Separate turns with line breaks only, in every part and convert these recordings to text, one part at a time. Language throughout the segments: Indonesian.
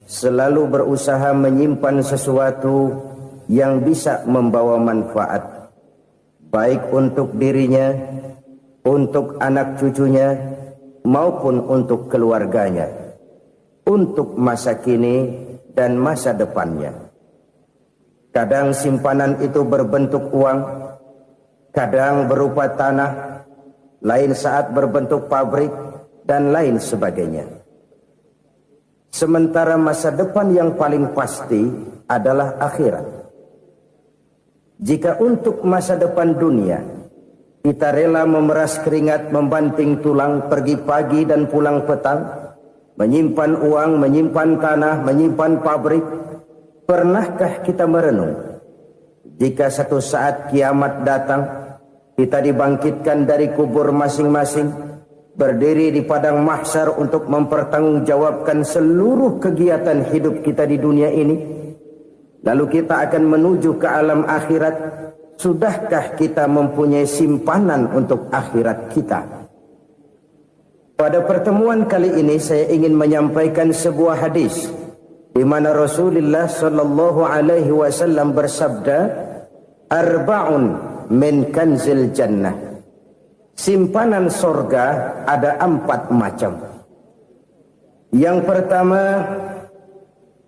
selalu berusaha menyimpan sesuatu yang bisa membawa manfaat, baik untuk dirinya, untuk anak cucunya, maupun untuk keluarganya, untuk masa kini dan masa depannya. Kadang simpanan itu berbentuk uang, kadang berupa tanah, lain saat berbentuk pabrik, dan lain sebagainya. Sementara masa depan yang paling pasti adalah akhirat. Jika untuk masa depan dunia kita rela memeras keringat, membanting tulang, pergi pagi dan pulang petang, menyimpan uang, menyimpan tanah, menyimpan pabrik, pernahkah kita merenung jika satu saat kiamat datang, kita dibangkitkan dari kubur masing-masing, berdiri di padang mahsyar untuk mempertanggungjawabkan seluruh kegiatan hidup kita di dunia ini, lalu kita akan menuju ke alam akhirat. Sudahkah kita mempunyai simpanan untuk akhirat kita? Pada pertemuan kali ini saya ingin menyampaikan sebuah hadis di mana Rasulullah sallallahu alaihi wasallam bersabda, "Arba'un min kanzil jannah." Simpanan sorga ada 4 macam. Yang pertama,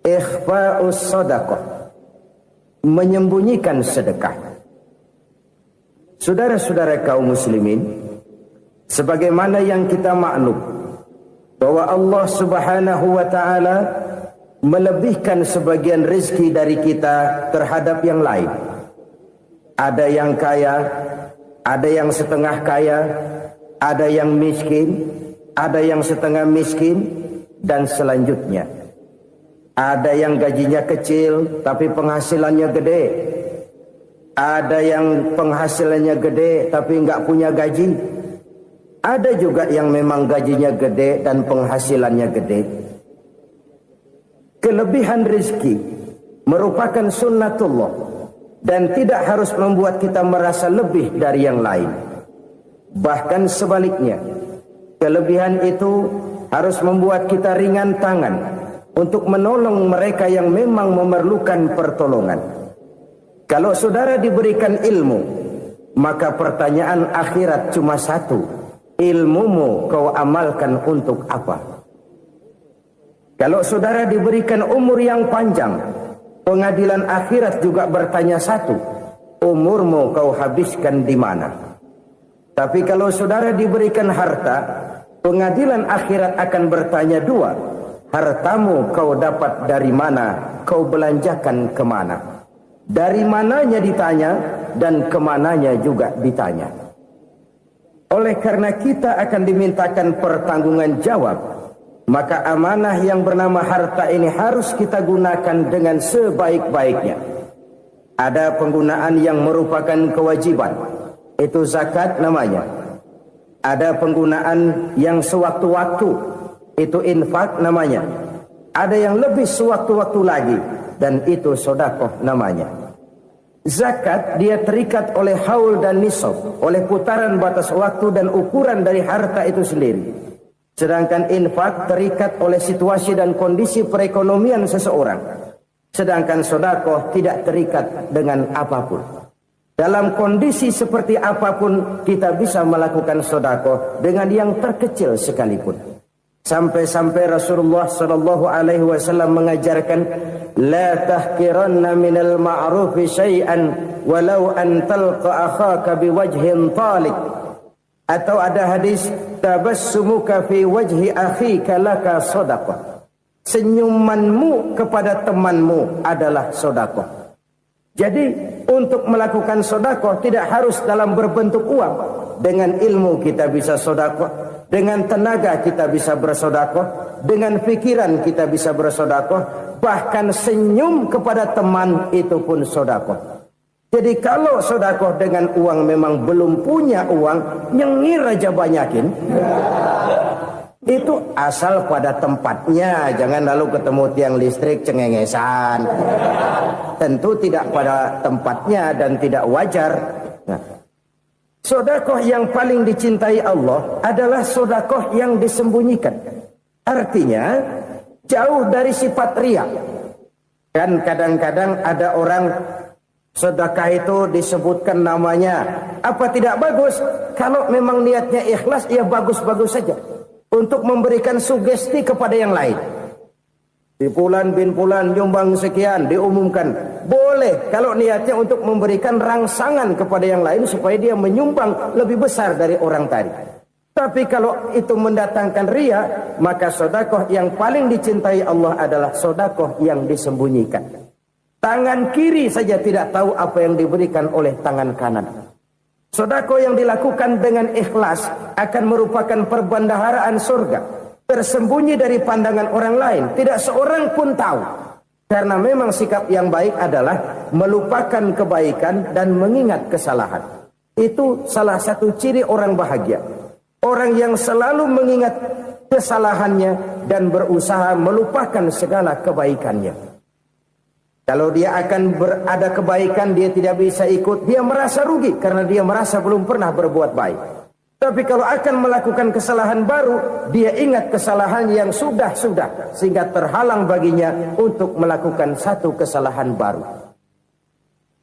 ikhfa'us sadaqah, menyembunyikan sedekah. Saudara-saudara kaum muslimin, sebagaimana yang kita maklum bahwa Allah Subhanahu wa taala melebihkan sebagian rezeki dari kita terhadap yang lain. Ada yang kaya, ada yang setengah kaya, ada yang miskin, ada yang setengah miskin, dan selanjutnya. Ada yang gajinya kecil tapi penghasilannya gede. Ada yang penghasilannya gede tapi nggak punya gaji. Ada juga yang memang gajinya gede dan penghasilannya gede. Kelebihan rezeki merupakan sunnatullah dan tidak harus membuat kita merasa lebih dari yang lain. Bahkan sebaliknya, kelebihan itu harus membuat kita ringan tangan untuk menolong mereka yang memang memerlukan pertolongan. Kalau saudara diberikan ilmu, maka pertanyaan akhirat cuma satu: ilmumu kau amalkan untuk apa? Kalau saudara diberikan umur yang panjang, pengadilan akhirat juga bertanya satu: umurmu kau habiskan di mana? Tapi kalau saudara diberikan harta, pengadilan akhirat akan bertanya dua: hartamu kau dapat dari mana? Kau belanjakan kemana? Dari mananya ditanya dan kemananya juga ditanya. Oleh karena kita akan dimintakan pertanggungan jawab, maka amanah yang bernama harta ini harus kita gunakan dengan sebaik-baiknya. Ada penggunaan yang merupakan kewajiban, itu zakat namanya. Ada penggunaan yang sewaktu-waktu, itu infak namanya. Ada yang lebih sewaktu-waktu lagi, dan itu sedekah namanya. Zakat dia terikat oleh haul dan nisab, oleh putaran batas waktu dan ukuran dari harta itu sendiri. Sedangkan infak terikat oleh situasi dan kondisi perekonomian seseorang. Sedangkan sedekah tidak terikat dengan apapun. Dalam kondisi seperti apapun kita bisa melakukan sedekah dengan yang terkecil sekalipun. Sampai-sampai Rasulullah sallallahu alaihi wasallam mengajarkan, la tahqiranna minal ma'rufi syai'an walau an talqa akhaka biwajhin talik. Atau ada hadis, tabassumuka fi wajhi akhika laka shadaqah. Senyumanmu kepada temanmu adalah sedekah. Jadi untuk melakukan sedekah tidak harus dalam berbentuk uang. Dengan ilmu kita bisa sedekah, dengan tenaga kita bisa bersedekah, dengan pikiran kita bisa bersedekah, bahkan senyum kepada teman itu pun sedekah. Jadi kalau sedekah dengan uang memang belum punya uang, nyengir aja banyakin. Itu asal pada tempatnya, jangan lalu ketemu tiang listrik cengengesan. Tentu tidak pada tempatnya dan tidak wajar. Nah, sedekah yang paling dicintai Allah adalah sedekah yang disembunyikan. Artinya, jauh dari sifat riya. Kan kadang-kadang ada orang sedekah itu disebutkan namanya, apa tidak bagus? Kalau memang niatnya ikhlas, ya bagus-bagus saja. Untuk memberikan sugesti kepada yang lain. Di Fulan bin Fulan nyumbang sekian, diumumkan. Boleh kalau niatnya untuk memberikan rangsangan kepada yang lain supaya dia menyumbang lebih besar dari orang tadi. Tapi kalau itu mendatangkan riya, maka sedekah yang paling dicintai Allah adalah sedekah yang disembunyikan. Tangan kiri saja tidak tahu apa yang diberikan oleh tangan kanan. Sedekah yang dilakukan dengan ikhlas akan merupakan perbendaharaan surga, tersembunyi dari pandangan orang lain, tidak seorang pun tahu. Karena memang sikap yang baik adalah melupakan kebaikan dan mengingat kesalahan. Itu salah satu ciri orang bahagia. Orang yang selalu mengingat kesalahannya dan berusaha melupakan segala kebaikannya. Kalau dia akan berada kebaikan, dia tidak bisa ikut, dia merasa rugi karena dia merasa belum pernah berbuat baik. Tapi kalau akan melakukan kesalahan baru, dia ingat kesalahan yang sudah-sudah, sehingga terhalang baginya untuk melakukan satu kesalahan baru.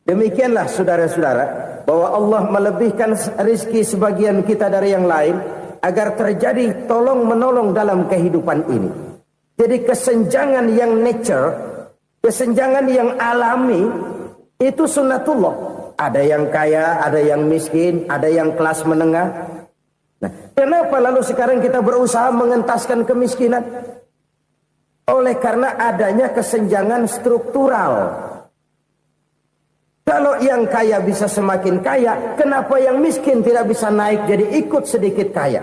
Demikianlah saudara-saudara, bahwa Allah melebihkan rizki sebagian kita dari yang lain, agar terjadi tolong-menolong dalam kehidupan ini. Jadi kesenjangan yang nature, kesenjangan yang alami, itu sunnatullah. Ada yang kaya, ada yang miskin, ada yang kelas menengah. Nah, kenapa lalu sekarang kita berusaha mengentaskan kemiskinan? Oleh karena adanya kesenjangan struktural. Kalau yang kaya bisa semakin kaya, kenapa yang miskin tidak bisa naik jadi ikut sedikit kaya?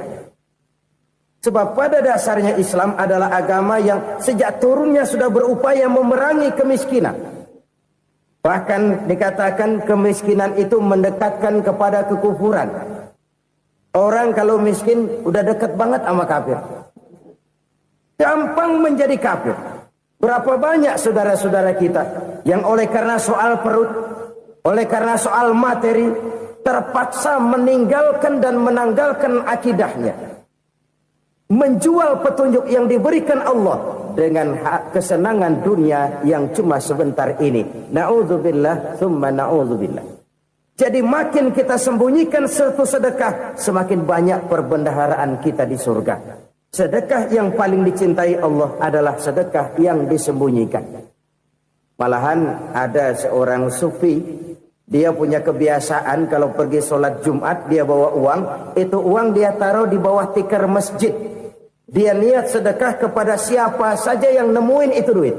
Sebab pada dasarnya Islam adalah agama yang sejak turunnya sudah berupaya memerangi kemiskinan. Bahkan dikatakan kemiskinan itu mendekatkan kepada kekufuran. Orang kalau miskin udah dekat banget sama kafir. Gampang menjadi kafir. Berapa banyak saudara-saudara kita yang oleh karena soal perut, oleh karena soal materi, terpaksa meninggalkan dan menanggalkan akidahnya. Menjual petunjuk yang diberikan Allah dengan kesenangan dunia yang cuma sebentar ini. Na'udzubillah, thumma na'udzubillah. Jadi makin kita sembunyikan satu sedekah, semakin banyak perbendaharaan kita di surga. Sedekah yang paling dicintai Allah adalah sedekah yang disembunyikan. Malahan ada seorang sufi, dia punya kebiasaan kalau pergi sholat Jumat dia bawa uang, itu uang dia taruh di bawah tikar masjid. Dia niat sedekah kepada siapa saja yang nemuin itu duit.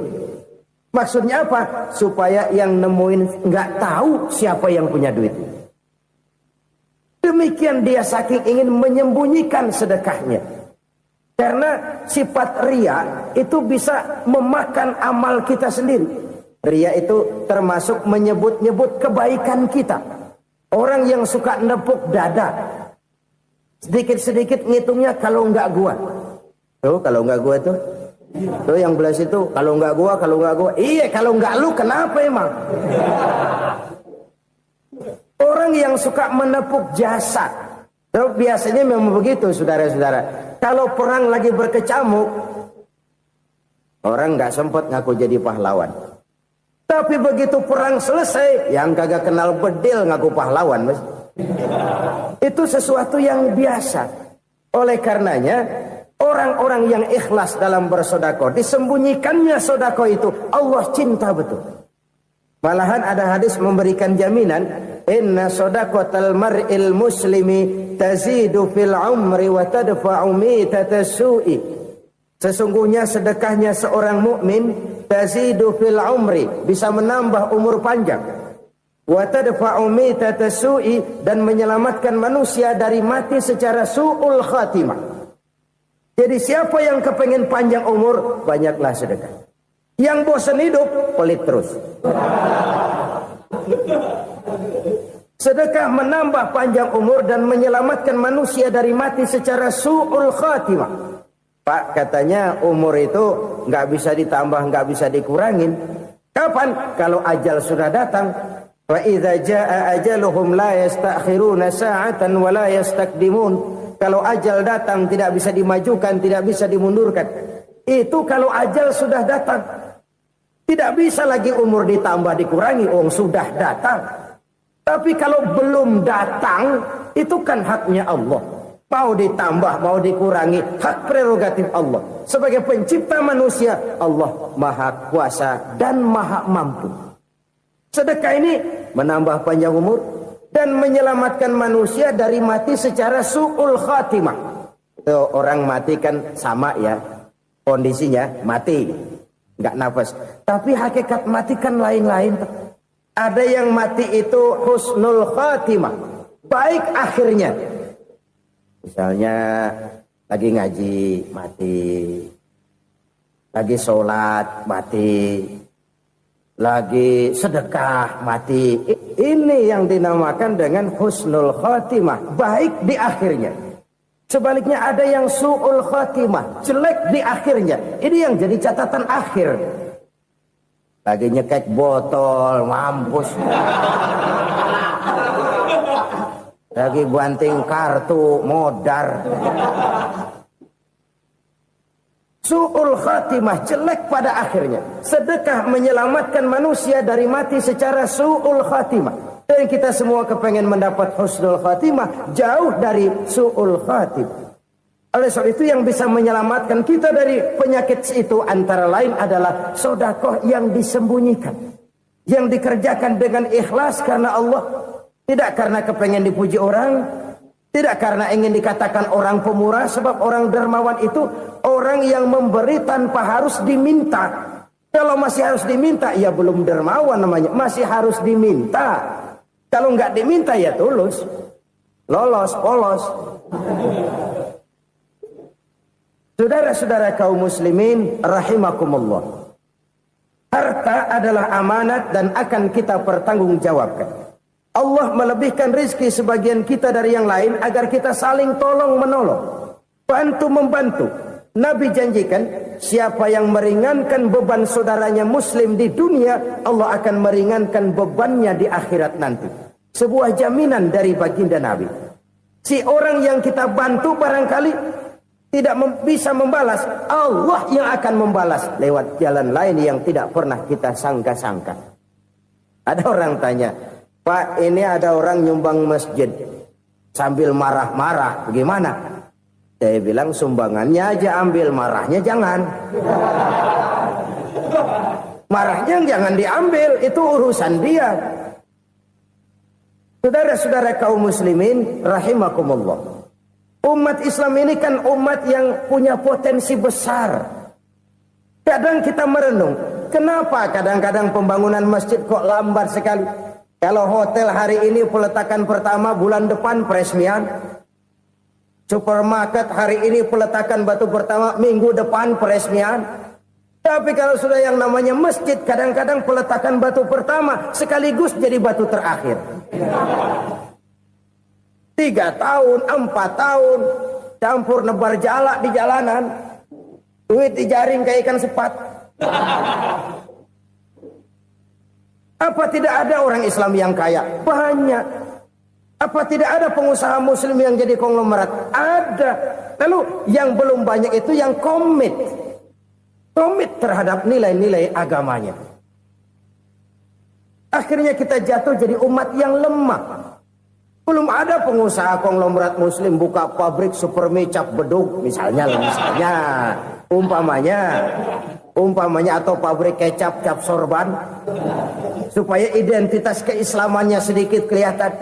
Maksudnya apa? Supaya yang nemuin nggak tahu siapa yang punya duit. Demikian dia saking ingin menyembunyikan sedekahnya. Karena sifat riya itu bisa memakan amal kita sendiri. Riya itu termasuk menyebut-nyebut kebaikan kita. Orang yang suka nepuk dada, sedikit-sedikit ngitungnya kalau nggak gua. Tuh kalau nggak gua tuh. Tuh yang belas itu kalau nggak gua, kalau nggak gua. Iya kalau nggak lu kenapa emang? Orang yang suka menepuk jasad. Terus biasanya memang begitu saudara-saudara. Kalau perang lagi berkecamuk, orang nggak sempat ngaku jadi pahlawan. Tapi begitu perang selesai, yang kagak kenal bedil ngaku pahlawan, mas. Itu sesuatu yang biasa. Oleh karenanya, orang-orang yang ikhlas dalam bersedekah, disembunyikannya sedekah itu, Allah cinta betul. Malahan ada hadis memberikan jaminan, inna sedaqatal mar'il muslimi tazidu fil umri wa tadfa'u mitatas su'i. Sesungguhnya sedekahnya seorang mukmin tazidu fil umri, bisa menambah umur panjang. Wa tadfa'u mitatas su'i, dan menyelamatkan manusia dari mati secara su'ul khatimah. Jadi siapa yang kepengen panjang umur, banyaklah sedekah. Yang bosan hidup, pelit terus. Sedekah menambah panjang umur dan menyelamatkan manusia dari mati secara su'ul khatimah. Pak, katanya umur itu nggak bisa ditambah, nggak bisa dikurangin. Kapan? Kalau ajal sudah datang. Wa idza jaa ajaluhum la yastakhiruna sa'atan wa la yastaqdimun. Kalau ajal datang tidak bisa dimajukan, tidak bisa dimundurkan. Itu kalau ajal sudah datang. Tidak bisa lagi umur ditambah dikurangi, sudah datang. Tapi kalau belum datang, itu kan haknya Allah. Mau ditambah, mau dikurangi, hak prerogatif Allah. Sebagai pencipta manusia, Allah maha kuasa dan maha mampu. Sedekah ini menambah panjang umur dan menyelamatkan manusia dari mati secara su'ul khatimah. Orang mati kan sama ya, kondisinya mati, nggak nafas. Tapi hakikat mati kan lain-lain. Ada yang mati itu husnul khatimah, baik akhirnya. Misalnya lagi ngaji mati, lagi sholat mati, lagi sedekah mati. Ini yang dinamakan dengan husnul khatimah, baik di akhirnya. Sebaliknya ada yang su'ul khatimah, jelek di akhirnya. Ini yang jadi catatan akhir. Lagi nyekek botol, mampus. Lagi banting kartu, modar. Su'ul khatimah, jelek pada akhirnya. Sedekah menyelamatkan manusia dari mati secara su'ul khatimah. Dan kita semua kepengen mendapat husnul khatimah, jauh dari su'ul khatimah. Oleh sebab itu yang bisa menyelamatkan kita dari penyakit itu antara lain adalah sedekah yang disembunyikan. Yang dikerjakan dengan ikhlas karena Allah. Tidak karena kepengen dipuji orang, tidak karena ingin dikatakan orang pemurah, sebab orang dermawan itu orang yang memberi tanpa harus diminta. Kalau masih harus diminta, ya belum dermawan namanya, masih harus diminta. Kalau nggak diminta ya tulus, lolos, polos. Saudara-saudara kaum muslimin rahimakumullah. Harta adalah amanat dan akan kita pertanggungjawabkan. Allah melebihkan rizki sebagian kita dari yang lain agar kita saling tolong menolong, bantu membantu. Nabi janjikan siapa yang meringankan beban saudaranya muslim di dunia, Allah akan meringankan bebannya di akhirat nanti. Sebuah jaminan dari baginda Nabi. Si orang yang kita bantu barangkali tidak bisa membalas, Allah yang akan membalas lewat jalan lain yang tidak pernah kita sangka-sangka. Ada orang tanya, Pak, ini ada orang nyumbang masjid sambil marah-marah, bagaimana? Saya bilang sumbangannya aja ambil, marahnya jangan. Marahnya jangan diambil, itu urusan dia. Saudara-saudara kaum muslimin rahimakumullah. Umat Islam ini kan umat yang punya potensi besar. Kadang kita merenung, kenapa kadang-kadang pembangunan masjid kok lambat sekali? Kalau hotel hari ini peletakan pertama, bulan depan peresmian. Supermarket hari ini peletakan batu pertama, minggu depan peresmian. Tapi kalau sudah yang namanya masjid, kadang-kadang peletakan batu pertama sekaligus jadi batu terakhir. 3 tahun, 4 tahun, campur nebar jalak di jalanan. Duit dijaring kayak ikan sepat. Apa tidak ada orang Islam yang kaya? Banyak. Apa tidak ada pengusaha muslim yang jadi konglomerat? Ada. Lalu yang belum banyak itu yang komit terhadap nilai-nilai agamanya. Akhirnya kita jatuh jadi umat yang lemah. Belum ada pengusaha konglomerat muslim buka pabrik supermi cap beduk misalnya umpamanya atau pabrik kecap cap sorban supaya identitas keislamannya sedikit kelihatan.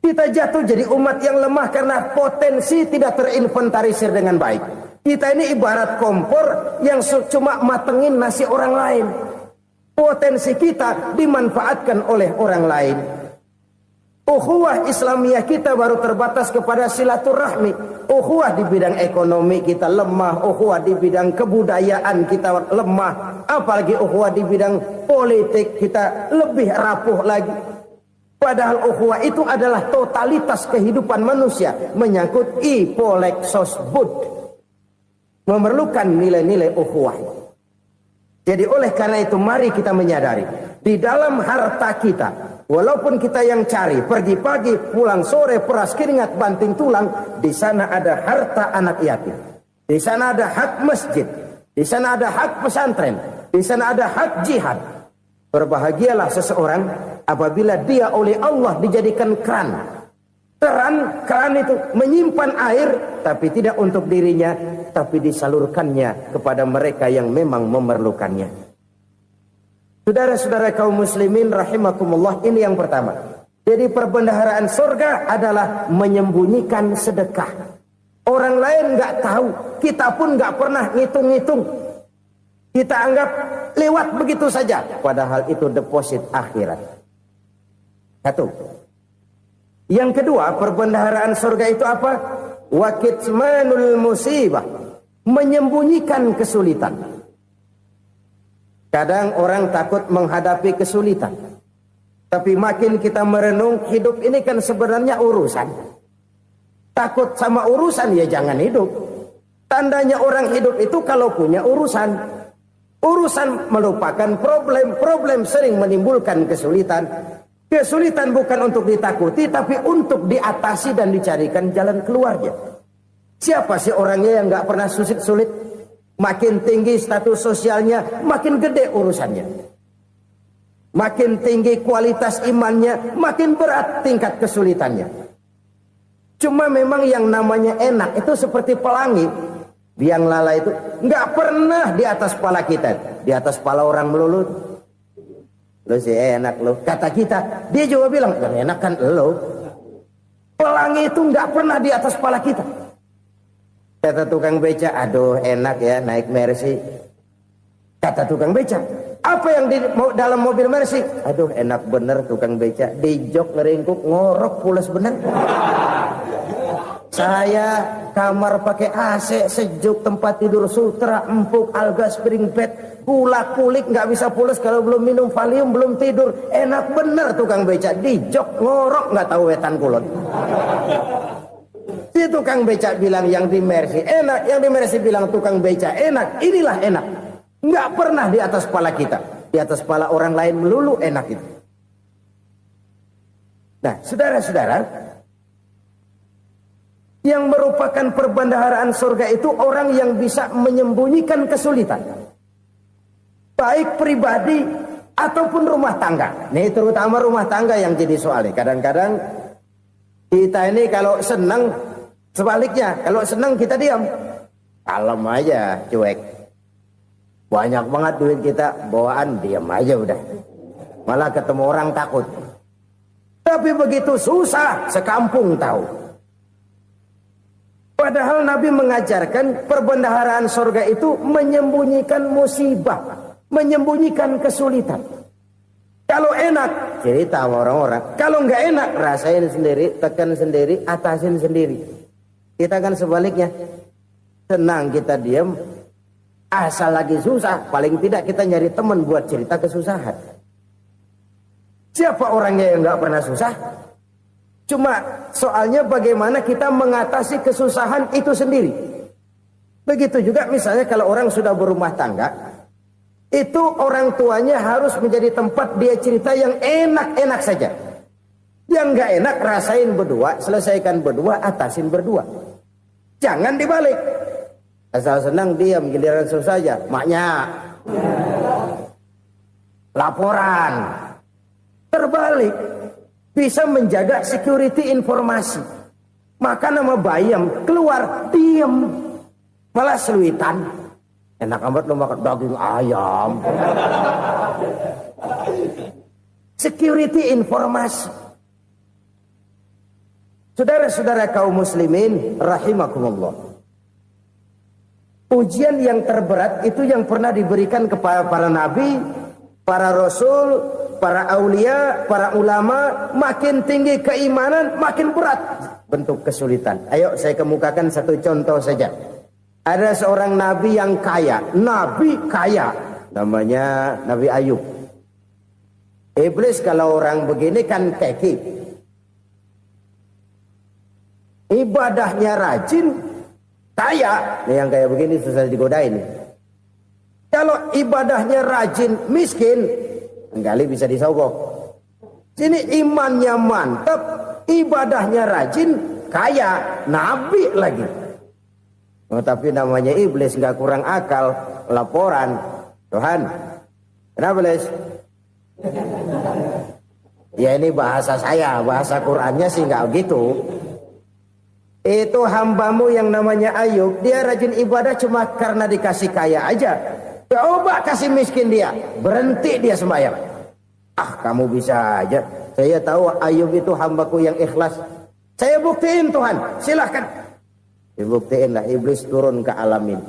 Kita jatuh jadi umat yang lemah karena potensi tidak terinventarisir dengan baik. Kita ini ibarat kompor yang cuma matengin nasi orang lain. Potensi kita dimanfaatkan oleh orang lain. Ukhuwah Islamiyah kita baru terbatas kepada silaturahmi. Ukhuwah di bidang ekonomi kita lemah. Ukhuwah di bidang kebudayaan kita lemah. Apalagi ukhuwah di bidang politik kita lebih rapuh lagi. Padahal ukhuwah itu adalah totalitas kehidupan manusia. Menyangkut ipolek sosbud. Memerlukan nilai-nilai ukhuwah. Jadi oleh karena itu mari kita menyadari. Di dalam harta kita, walaupun kita yang cari, pergi pagi, pulang sore, peras keringat, banting tulang, di sana ada harta anak yatim. Di sana ada hak masjid. Di sana ada hak pesantren, di sana ada hak jihad. Berbahagialah seseorang apabila dia oleh Allah dijadikan keran. Keran itu menyimpan air, tapi tidak untuk dirinya, tapi disalurkannya kepada mereka yang memang memerlukannya. Saudara-saudara kaum muslimin rahimakumullah, ini yang pertama. Jadi perbendaharaan surga adalah menyembunyikan sedekah. Orang lain nggak tahu, kita pun nggak pernah ngitung-ngitung. Kita anggap lewat begitu saja, padahal itu deposit akhirat. Satu. Yang kedua, perbendaharaan surga itu apa? Wa kitmanul musibah, menyembunyikan kesulitan. Kadang orang takut menghadapi kesulitan, tapi makin kita merenung, hidup ini kan sebenarnya urusan. Takut sama urusan, ya jangan hidup. Tandanya orang hidup itu kalau punya urusan. Urusan melupakan problem. Problem sering menimbulkan kesulitan. Kesulitan bukan untuk ditakuti, tapi untuk diatasi dan dicarikan jalan keluarnya. Siapa sih orangnya yang gak pernah sulit-sulit? Makin tinggi status sosialnya, makin gede urusannya. Makin tinggi kualitas imannya, makin berat tingkat kesulitannya. Cuma memang yang namanya enak itu seperti pelangi. Biang lala itu nggak pernah di atas kepala kita, di atas kepala orang melulu. Lo sih enak lo, kata kita. Dia juga bilang yang enak kan lo. Pelangi itu nggak pernah di atas kepala kita. Kata tukang beca, aduh enak ya naik Mercy. Kata tukang beca, apa yang di dalam mobil Mercy? Aduh enak bener tukang beca, di jok ngeringkuk ngorok pules bener. Saya kamar pakai AC, sejuk, tempat tidur sutra, empuk, alga, spring bed, kulak kulik, nggak bisa pules kalau belum minum Valium, belum tidur. Enak bener tukang beca, di jok ngorok nggak tahu wetan kulon. Si tukang beca bilang yang di Mercy enak, yang di Mercy bilang tukang beca enak. Inilah enak, nggak pernah di atas kepala kita, di atas kepala orang lain melulu enak itu. Nah, saudara-saudara, yang merupakan perbendaharaan surga itu orang yang bisa menyembunyikan kesulitan, baik pribadi ataupun rumah tangga. Nih terutama rumah tangga yang jadi soalnya. Kadang-kadang kita ini kalau senang, sebaliknya kalau senang kita diam, kalem aja, cuek. Banyak banget duit kita bawaan, diam aja udah. Malah ketemu orang takut. Tapi begitu susah, sekampung tahu. Padahal Nabi mengajarkan perbendaharaan surga itu menyembunyikan musibah, menyembunyikan kesulitan. Kalau enak, cerita sama orang-orang. Kalau nggak enak, rasain sendiri, tekan sendiri, atasin sendiri. Kita kan sebaliknya, senang kita diam, asal lagi susah, paling tidak kita nyari teman buat cerita kesusahan. Siapa orangnya yang nggak pernah susah? Cuma soalnya bagaimana kita mengatasi kesusahan itu sendiri. Begitu juga misalnya kalau orang sudah berumah tangga, itu orang tuanya harus menjadi tempat dia cerita yang enak-enak saja. Yang nggak enak rasain berdua, selesaikan berdua, atasin berdua. Jangan dibalik. Asal senang diam, giliran susah saja. Maknya laporan. Terbalik. Bisa menjaga security informasi. Maka nama bayam keluar diam, malah seluitan. Enak amat lo makan daging ayam. Security informasi. Saudara-saudara kaum muslimin rahimakumullah. Ujian yang terberat itu yang pernah diberikan kepada para nabi, para rasul, para aulia, para ulama. Makin tinggi keimanan, makin berat bentuk kesulitan. Ayo saya kemukakan satu contoh saja. Ada seorang nabi yang kaya, nabi kaya, namanya Nabi Ayub. Iblis kalau orang begini kan keki, ibadahnya rajin, kaya. Nih yang kayak begini susah digodain. Kalau ibadahnya rajin, miskin, kali bisa disogok. Sini imannya mantap, ibadahnya rajin, kaya, nabi lagi. Oh, tapi namanya iblis nggak kurang akal. Laporan, Tuhan, kenapa Les? Ya ini bahasa saya, bahasa Qurannya sih nggak gitu. Itu hambamu yang namanya Ayub, dia rajin ibadah cuma karena dikasih kaya aja. Coba kasih miskin dia, berhenti dia sembahyang. Ah, kamu bisa aja. Saya tahu Ayub itu hambaku yang ikhlas. Saya buktiin Tuhan, silahkan. Dibuktiin lah, iblis turun ke alam ini.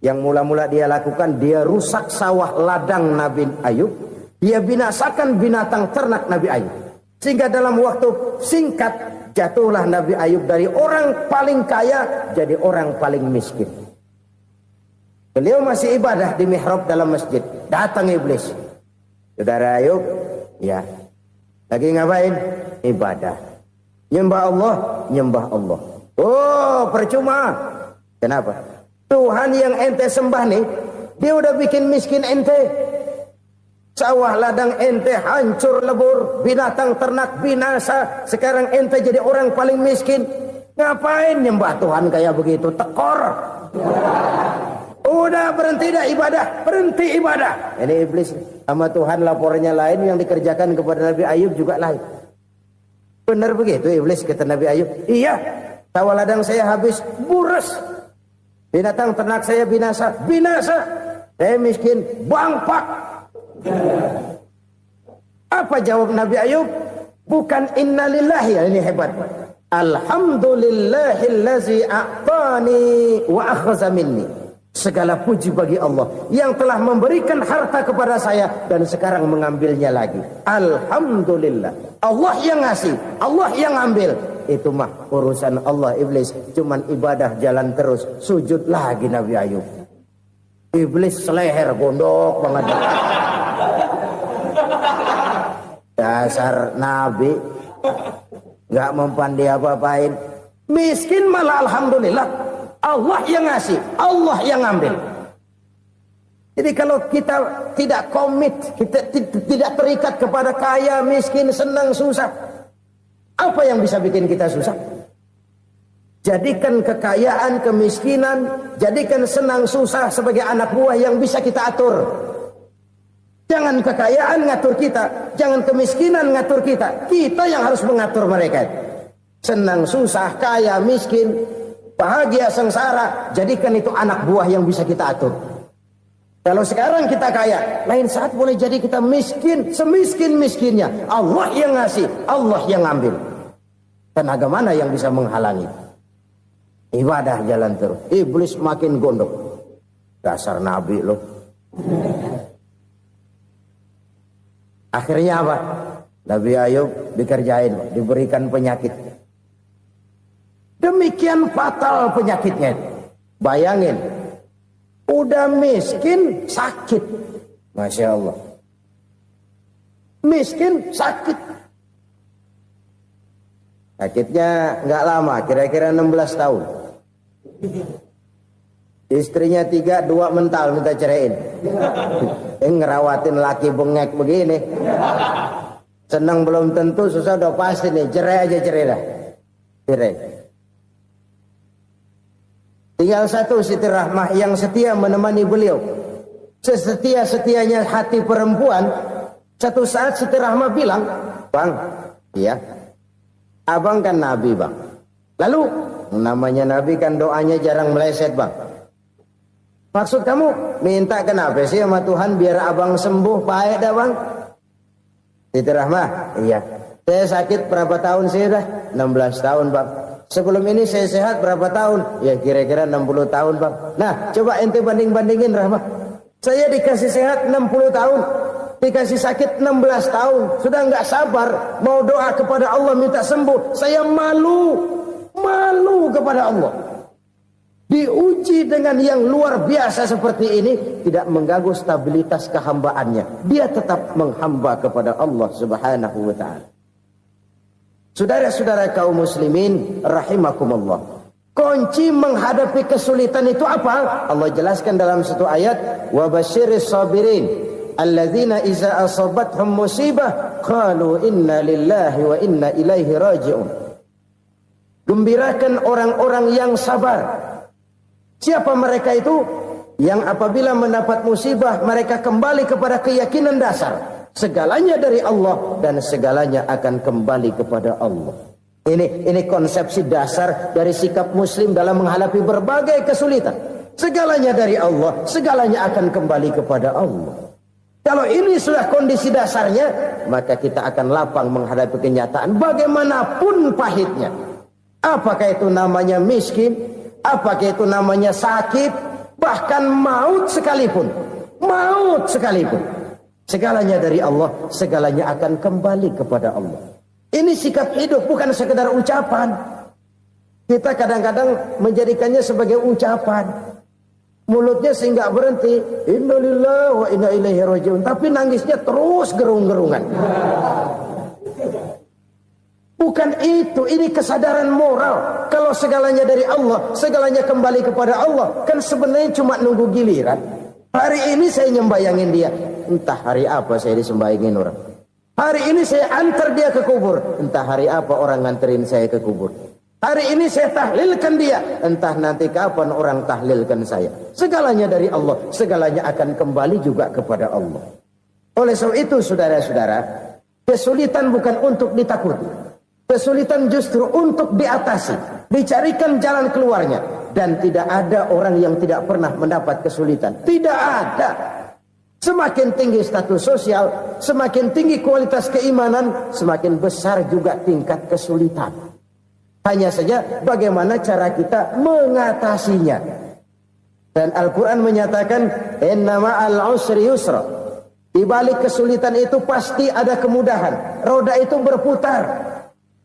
Yang mula-mula dia lakukan, dia rusak sawah ladang Nabi Ayub. Dia binasakan binatang ternak Nabi Ayub. Sehingga dalam waktu singkat, jatuhlah Nabi Ayub dari orang paling kaya jadi orang paling miskin. Beliau masih ibadah di mihrab dalam masjid. Datang iblis. Saudara Ayub, ya, lagi ngapain? Ibadah. Nyembah Allah, nyembah Allah. Oh, percuma. Kenapa? Tuhan yang ente sembah nih, dia udah bikin miskin ente. Sawah ladang ente hancur lebur, binatang ternak binasa. Sekarang ente jadi orang paling miskin. Ngapain nyembah Tuhan kayak begitu? Tekor. Udah berhenti dah ibadah, berhenti ibadah. Ini iblis sama Tuhan laporannya lain, yang dikerjakan kepada Nabi Ayub juga lain. Benar begitu iblis kata Nabi Ayub? Iya, sawah ladang saya habis, buras. Binatang ternak saya binasa, binasa. Saya miskin, bangpak. Apa jawab Nabi Ayub? Bukan innalillahi, ini hebat. Alhamdulillahillazi a'tani wa akhza minni. Segala puji bagi Allah yang telah memberikan harta kepada saya dan sekarang mengambilnya lagi. Alhamdulillah. Allah yang ngasih, Allah yang ambil. Itu mah urusan Allah. Iblis cuman ibadah jalan terus, sujud lagi Nabi Ayub. Iblis seleher gondok banget. Dasar Nabi nggak mempan dia apa-apain. Miskin malah alhamdulillah. Allah yang ngasih, Allah yang ambil. Jadi kalau kita tidak komit, kita tidak terikat kepada kaya, miskin, senang, susah, apa yang bisa bikin kita susah? Jadikan kekayaan, kemiskinan, jadikan senang, susah sebagai anak buah yang bisa kita atur. Jangan kekayaan ngatur kita, jangan kemiskinan ngatur kita. Kita yang harus mengatur mereka. Senang, susah, kaya, miskin, bahagia, sengsara, jadikan itu anak buah yang bisa kita atur. Kalau sekarang kita kaya, lain saat boleh jadi kita miskin, semiskin-miskinnya. Allah yang ngasih, Allah yang ngambil. Tenaga mana yang bisa menghalangi? Ibadah jalan terus. Iblis makin gondok. Dasar Nabi loh. Akhirnya apa? Nabi Ayub dikerjain, diberikan penyakit. Demikian fatal penyakitnya. Bayangin, udah miskin sakit. Masya Allah. Miskin sakit. Sakitnya nggak lama, kira-kira 16 tahun. Istrinya 3, 2 mental minta ceraiin. Ngerawatin laki bengek begini. Senang belum tentu, susah udah pasti nih. Cerai aja, cerai dah. Cerai. Tinggal satu Siti Rahmah yang setia menemani beliau. Sesetia-setianya hati perempuan. Satu saat Siti Rahmah bilang, "Bang, iya, abang kan Nabi bang. Lalu, namanya Nabi kan doanya jarang meleset bang. Maksud kamu minta kenapa sih sama Tuhan biar abang sembuh baik dah bang?" Siti Rahmah, iya. Saya sakit berapa tahun sih dah? 16 tahun bang. Sebelum ini saya sehat berapa tahun? Ya kira-kira 60 tahun bang. Nah coba ente banding-bandingin Rahmah. Saya dikasih sehat 60 tahun. Dikasih sakit 16 tahun. Sudah nggak sabar. Mau doa kepada Allah minta sembuh. Saya malu. Malu kepada Allah. Diuji dengan yang luar biasa seperti ini. Tidak mengganggu stabilitas kehambaannya. Dia tetap menghamba kepada Allah subhanahu wa ta'ala. Saudara-saudara kaum muslimin rahimakumullah. Kunci menghadapi kesulitan itu apa? Allah jelaskan dalam satu ayat, wa basyiris sabirin alladzina iza asabathum musibah qalu inna lillahi wa inna ilaihi raji'un. Gembirakan orang-orang yang sabar Siapa mereka itu? Yang apabila mendapat musibah mereka kembali kepada keyakinan dasar, segalanya dari Allah dan segalanya akan kembali kepada Allah. Ini konsepsi dasar dari sikap muslim dalam menghadapi berbagai kesulitan. Segalanya dari Allah, segalanya akan kembali kepada Allah. Kalau ini sudah kondisi dasarnya, maka kita akan lapang menghadapi kenyataan bagaimanapun pahitnya. Apakah itu namanya miskin, apakah itu namanya sakit, bahkan maut sekalipun. Maut sekalipun. Segalanya dari Allah, segalanya akan kembali kepada Allah. Ini sikap hidup, bukan sekedar ucapan. Kita kadang-kadang menjadikannya sebagai ucapan. Mulutnya sehingga berhenti, innalillahi wa inna ilaihi rajiun, tapi nangisnya terus gerung-gerungan. Bukan itu, ini kesadaran moral. Kalau segalanya dari Allah, segalanya kembali kepada Allah, kan sebenarnya cuma nunggu giliran. Hari ini saya nyembayangin dia, entah hari apa saya disembayangin orang. Hari ini saya antar dia ke kubur, entah hari apa orang nganterin saya ke kubur. Hari ini saya tahlilkan dia, entah nanti kapan orang tahlilkan saya. Segalanya dari Allah, segalanya akan kembali juga kepada Allah. Oleh sebab itu saudara-saudara, kesulitan bukan untuk ditakuti. Kesulitan justru untuk diatasi, dicarikan jalan keluarnya. Dan tidak ada orang yang tidak pernah mendapat kesulitan. Tidak ada. Semakin tinggi status sosial, semakin tinggi kualitas keimanan, semakin besar juga tingkat kesulitan. Hanya saja bagaimana cara kita mengatasinya. Dan Al-Quran menyatakan, inna ma'al usri yusra. Di balik kesulitan itu pasti ada kemudahan. Roda itu berputar.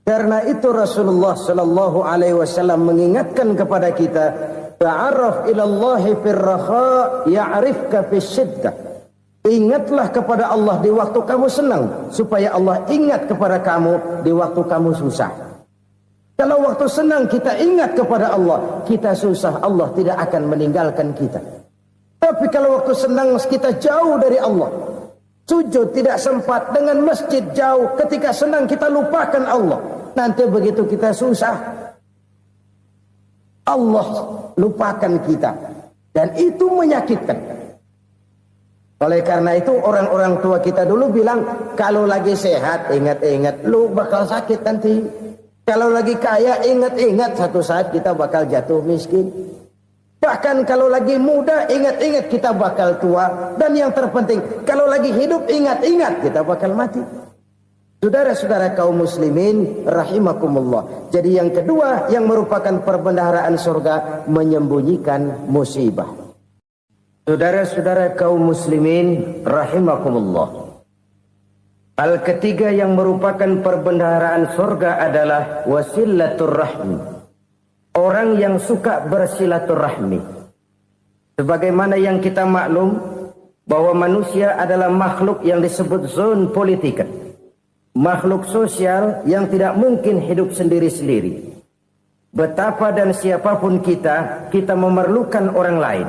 Karena itu Rasulullah sallallahu alaihi wasallam mengingatkan kepada kita, ta'arraf ilallahi firraha ya'rifka fisyiddah. Ingatlah kepada Allah di waktu kamu senang, supaya Allah ingat kepada kamu di waktu kamu susah. Kalau waktu senang kita ingat kepada Allah, kita susah, Allah tidak akan meninggalkan kita. Tapi kalau waktu senang kita jauh dari Allah, sujud tidak sempat, dengan masjid jauh, ketika senang kita lupakan Allah. Nanti begitu kita susah, Allah lupakan kita. Dan itu menyakitkan. Oleh karena itu orang-orang tua kita dulu bilang, kalau lagi sehat ingat-ingat, lu bakal sakit nanti. Kalau lagi kaya ingat-ingat, satu saat kita bakal jatuh miskin. Bahkan kalau lagi muda ingat-ingat kita bakal tua. Dan yang terpenting, kalau lagi hidup ingat-ingat kita bakal mati. Saudara-saudara kaum muslimin rahimakumullah. Jadi yang kedua yang merupakan perbendaharaan surga, menyembunyikan musibah. Saudara-saudara kaum muslimin rahimakumullah. Hal ketiga yang merupakan perbendaharaan surga adalah wasilatur rahmi. Orang yang suka bersilaturahmi. Sebagaimana yang kita maklum bahwa manusia adalah makhluk yang disebut zon politika. Makhluk sosial yang tidak mungkin hidup sendiri-sendiri. Betapa dan siapapun kita memerlukan orang lain.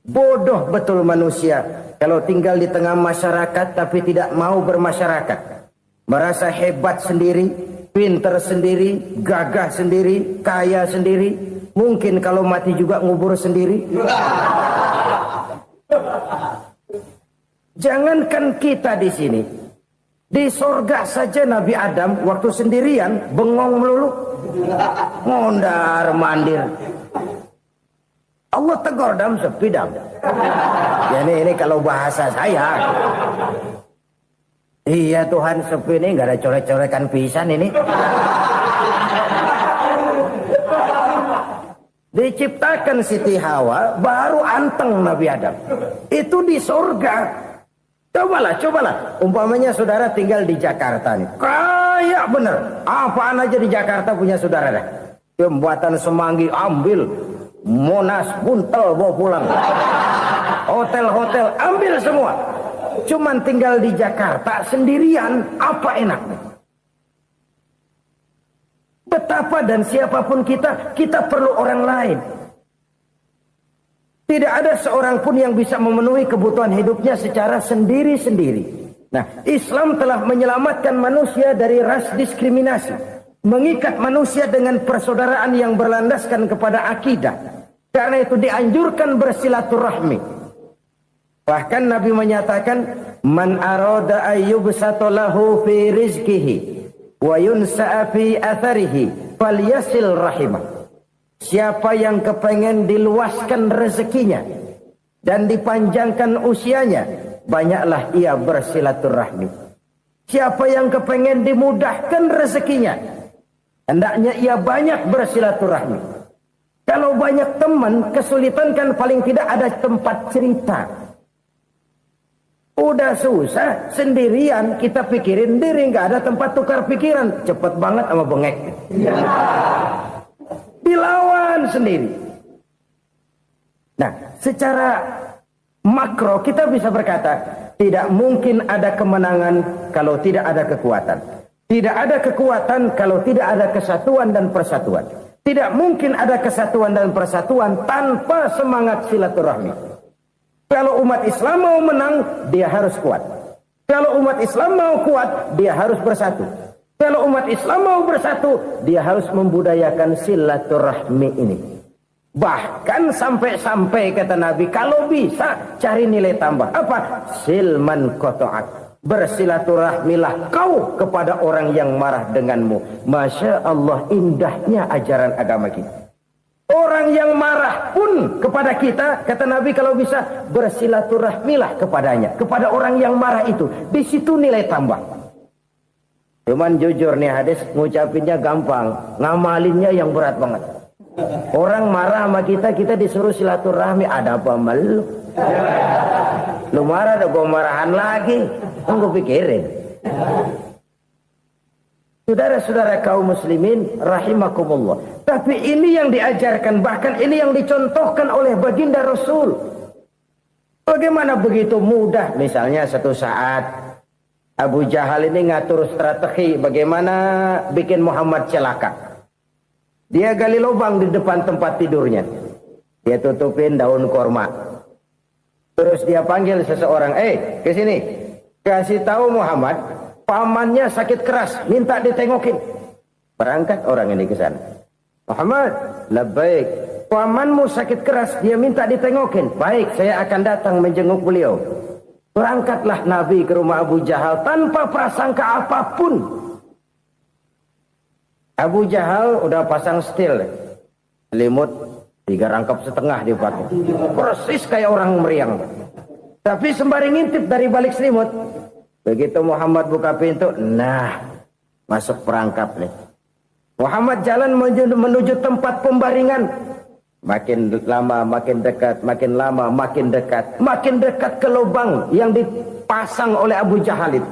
Bodoh betul manusia kalau tinggal di tengah masyarakat tapi tidak mau bermasyarakat. Merasa hebat sendiri, pinter sendiri, gagah sendiri, kaya sendiri. Mungkin kalau mati juga ngubur sendiri. Jangankan kita di sini, di sorga saja Nabi Adam waktu sendirian bengong melulu, ngondar mandir. Allah tegur dam sepi dam. Ya ini kalau bahasa saya. Iya Tuhan, sepi ini nggak ada coret-corekan pisan ini. Diciptakan Siti Hawa baru anteng Nabi Adam. Itu di surga. Cobalah. Umpamanya saudara tinggal di Jakarta nih. Kayak bener. Apaan aja di Jakarta punya saudara dah. Jembatan Semanggi ambil. Monas Buntel bawa pulang. Hotel-hotel ambil semua. Cuman tinggal di Jakarta sendirian, apa enaknya? Betapa dan siapapun kita perlu orang lain. Tidak ada seorang pun yang bisa memenuhi kebutuhan hidupnya secara sendiri-sendiri. Nah, Islam telah menyelamatkan manusia dari ras diskriminasi. Mengikat manusia dengan persaudaraan yang berlandaskan kepada akidah. Karena itu dianjurkan bersilaturahmi. Bahkan Nabi menyatakan, man arada ayyubsata lahu fi rizqihi wa yunsa'a fi atharihi falyasil rahimah. Siapa yang kepengen diluaskan rezekinya dan dipanjangkan usianya, banyaklah ia bersilaturahmi. Siapa yang kepengen dimudahkan rezekinya, hendaknya ia banyak bersilaturahmi. Kalau banyak teman, kesulitan kan paling tidak ada tempat cerita. Udah susah, sendirian kita pikirin diri, nggak ada tempat tukar pikiran. Cepet banget sama bengek. Dilawan sendiri. Nah, secara makro kita bisa berkata, tidak mungkin ada kemenangan kalau tidak ada kekuatan. Tidak ada kekuatan kalau tidak ada kesatuan dan persatuan. Tidak mungkin ada kesatuan dan persatuan tanpa semangat silaturahmi. Kalau umat Islam mau menang, dia harus kuat. Kalau umat Islam mau kuat, dia harus bersatu. Kalau umat Islam mau bersatu, dia harus membudayakan silaturahmi ini. Bahkan sampai-sampai kata Nabi, kalau bisa cari nilai tambah. Apa? Silman qata'ak. Bersilaturahmilah kau kepada orang yang marah denganmu. Masya Allah, indahnya ajaran agama kita. Orang yang marah pun kepada kita, kata Nabi, kalau bisa bersilaturahmilah kepadanya, kepada orang yang marah itu. Di situ nilai tambah. Cuman jujur nih hadis, ngucapinnya gampang, ngamalinnya yang berat banget. Orang marah sama kita, kita disuruh silaturahmi, ada apa malu? Lu marah, ada gua marahan lagi. Tunggu pikirin. Saudara-saudara kaum muslimin rahimakumullah. Tapi ini yang diajarkan, bahkan ini yang dicontohkan oleh baginda Rasul. Bagaimana begitu mudah? Misalnya satu saat Abu Jahal ini ngatur strategi bagaimana bikin Muhammad celaka. Dia gali lubang di depan tempat tidurnya. Dia tutupin daun korma. Terus dia panggil seseorang, ke sini. Kasih tahu Muhammad, pamannya sakit keras, minta ditengokin. Berangkat orang ini ke sana. Muhammad, labbaik. Pamanmu sakit keras, dia minta ditengokin. Baik, saya akan datang menjenguk beliau. Berangkatlah Nabi ke rumah Abu Jahal tanpa prasangka apapun. Abu Jahal udah pasang setil, selimut 3 rangkap setengah dipakai. Persis kayak orang meriang. Tapi sembari ngintip dari balik selimut. Begitu Muhammad buka pintu, nah, masuk perangkap nih. Muhammad jalan menuju tempat pembaringan. Makin lama makin dekat, makin lama makin dekat. Makin dekat ke lubang yang dipasang oleh Abu Jahal itu.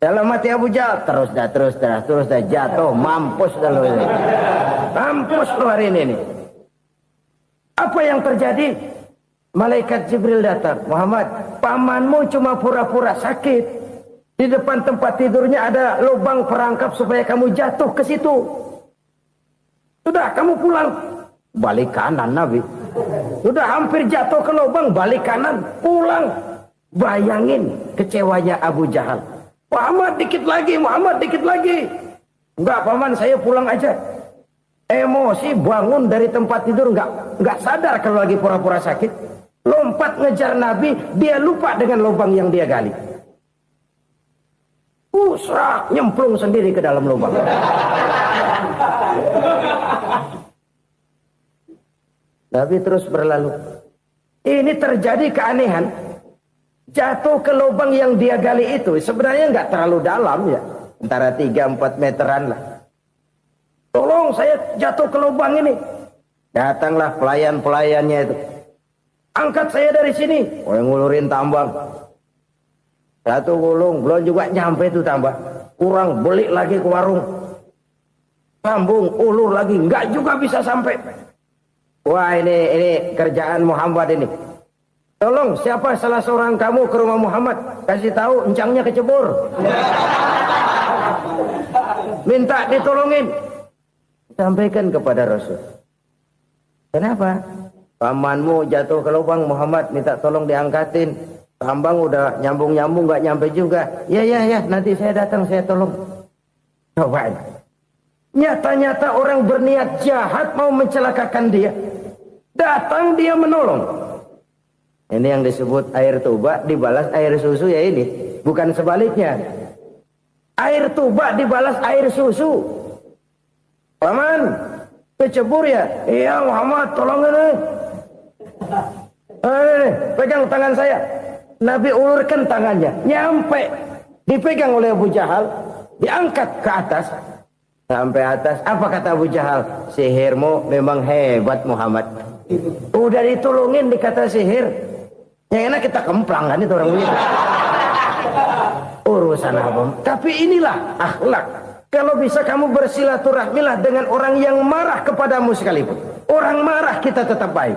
Dalam hati Abu Jahal, terus dah jatuh, mampus dah lo ini. Mampus lo hari ini nih. Apa yang terjadi? Malaikat Jibril datang. Muhammad, pamanmu cuma pura-pura sakit. Di depan tempat tidurnya ada lubang perangkap supaya kamu jatuh ke situ. Sudah, kamu pulang. Balik kanan Nabi. Sudah hampir jatuh ke lubang, balik kanan, pulang. Bayangin kecewanya Abu Jahal. Muhammad dikit lagi, Muhammad dikit lagi. Enggak paman, saya pulang aja. Emosi bangun dari tempat tidur, enggak sadar kalau lagi pura-pura sakit. Lompat ngejar Nabi, dia lupa dengan lubang yang dia gali. Serak, nyemplung sendiri ke dalam lubang. Nabi terus berlalu. Ini terjadi keanehan. Jatuh ke lubang yang dia gali itu sebenarnya nggak terlalu dalam ya, antara 3-4 meteran lah. Tolong saya jatuh ke lubang ini. Datanglah pelayan-pelayannya itu. Angkat saya dari sini. Oh, yang ngulurin tambang. Satu gulung, belum juga nyampe itu tambang. Kurang, beli lagi ke warung. Sambung, ulur lagi, nggak juga bisa sampai. Wah, ini kerjaan Muhammad ini. Tolong, siapa salah seorang kamu ke rumah Muhammad, kasih tahu encangnya kecebur. Minta ditolongin. Sampaikan kepada Rasul. Kenapa? Pamanmu jatuh ke lubang, Muhammad minta tolong diangkatin. Tambang udah nyambung-nyambung nggak nyampe juga. Ya, nanti saya datang, saya tolong. Coba. Nyata-nyata orang berniat jahat mau mencelakakan dia. Datang dia menolong. Ini yang disebut air tuba dibalas air susu ya ini. Bukan sebaliknya. Air tuba dibalas air susu. Paman, kecebur ya? Iya Muhammad, tolong ini. Pegang tangan saya. Nabi ulurkan tangannya. Nyampe. Dipegang oleh Abu Jahal. Diangkat ke atas. Sampai atas. Apa kata Abu Jahal? Sihirmu memang hebat Muhammad. Udah ditolongin dikata sihir. Yang enak kita kemplang kan itu orang begitu. Urusan apa? Tapi inilah akhlak. Kalau bisa kamu bersilaturahmilah dengan orang yang marah kepadamu sekalipun. Orang marah kita tetap baik.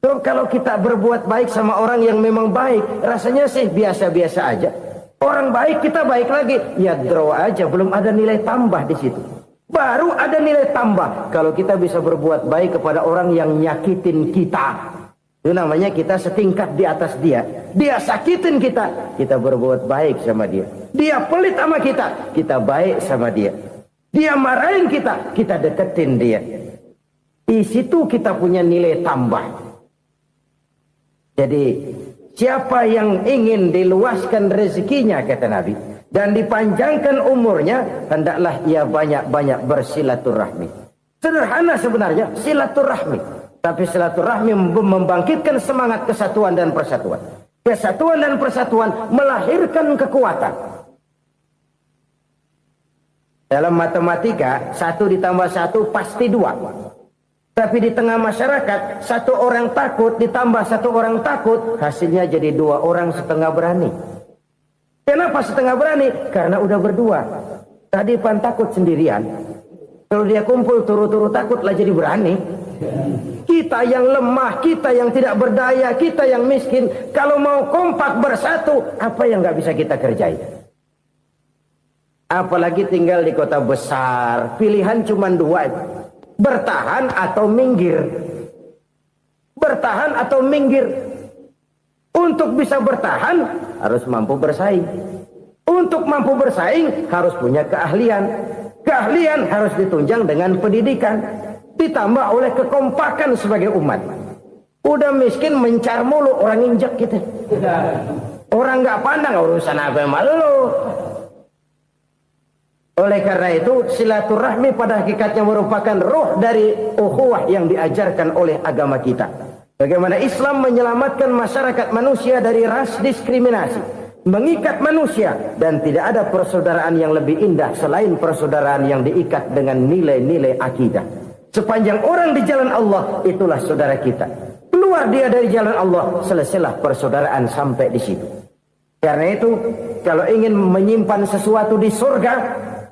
So, kalau kita berbuat baik sama orang yang memang baik, rasanya sih biasa-biasa aja. Orang baik kita baik lagi, ya draw aja, belum ada nilai tambah di situ. Baru ada nilai tambah kalau kita bisa berbuat baik kepada orang yang nyakitin kita. Itu namanya kita setingkat di atas dia. Dia sakitin kita, kita berbuat baik sama dia. Dia pelit sama kita, kita baik sama dia. Dia marahin kita, kita deketin dia. Di situ kita punya nilai tambah. Jadi siapa yang ingin diluaskan rezekinya kata Nabi dan dipanjangkan umurnya, hendaklah ia banyak-banyak bersilaturahmi. Sederhana sebenarnya silaturahmi. Tapi silaturahmi membangkitkan semangat kesatuan dan persatuan. Kesatuan dan persatuan melahirkan kekuatan. Dalam matematika, 1 ditambah 1 pasti 2. Tapi di tengah masyarakat, 1 orang takut ditambah 1 orang takut, hasilnya jadi 2 orang setengah berani. Kenapa setengah berani? Karena udah berdua. Tadi pan takut sendirian. Kalau dia kumpul turu-turu takutlah jadi berani. Kita yang lemah, kita yang tidak berdaya, kita yang miskin, kalau mau kompak bersatu, apa yang nggak bisa kita kerjain? Apalagi tinggal di kota besar, pilihan cuma 2, bertahan atau minggir. Bertahan atau minggir. Untuk bisa bertahan harus mampu bersaing. Untuk mampu bersaing harus punya keahlian. Keahlian harus ditunjang dengan pendidikan. Ditambah oleh kekompakan sebagai umat. Udah miskin mencar mulu, orang injek gitu. Orang nggak pandang urusan apa malu. Oleh karena itu silaturahmi pada hakikatnya merupakan roh dari ukhuwah yang diajarkan oleh agama kita. Bagaimana Islam menyelamatkan masyarakat manusia dari ras diskriminasi, mengikat manusia, dan tidak ada persaudaraan yang lebih indah selain persaudaraan yang diikat dengan nilai-nilai akidah. Sepanjang orang di jalan Allah, itulah saudara kita. Keluar dia dari jalan Allah, selesailah persaudaraan sampai di situ. Karena itu, kalau ingin menyimpan sesuatu di surga,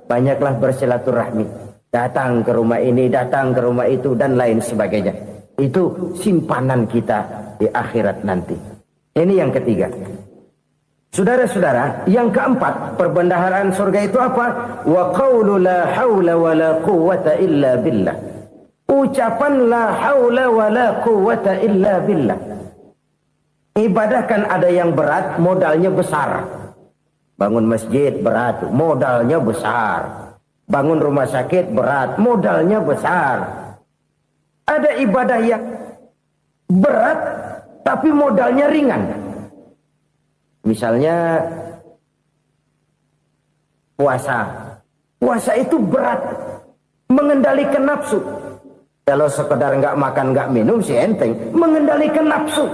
banyaklah bersilaturahmi. Datang ke rumah ini, datang ke rumah itu, dan lain sebagainya. Itu simpanan kita di akhirat nanti. Ini yang ketiga. Saudara-saudara, yang keempat, perbendaharaan surga itu apa? Wa qawlu la hawla wa la quwwata illa billah. Ucapan la haula wa la quwwata illa billah. Ibadah kan ada yang berat, modalnya besar. Bangun masjid berat, modalnya besar. Bangun rumah sakit berat, modalnya besar. Ada ibadah yang berat, tapi modalnya ringan. Misalnya puasa. Puasa itu berat, mengendalikan nafsu. Kalau sekedar nggak makan nggak minum sih enteng, mengendalikan nafsu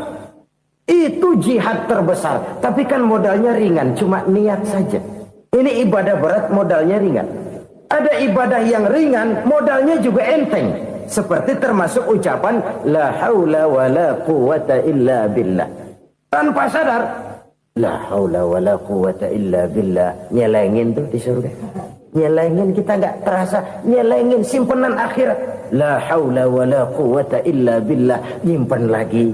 itu jihad terbesar. Tapi kan modalnya ringan, cuma niat saja. Ini ibadah berat, modalnya ringan. Ada ibadah yang ringan, modalnya juga enteng. Seperti termasuk ucapan la haula wa la quwwata illa billah. Tanpa sadar, la haula wa la quwwata illa billah, nyelengin tuh di surga. Nyelengin, kita nggak terasa, nyelengin simpenan akhirat. La haula wa la quwwata illa billah, nyimpan lagi.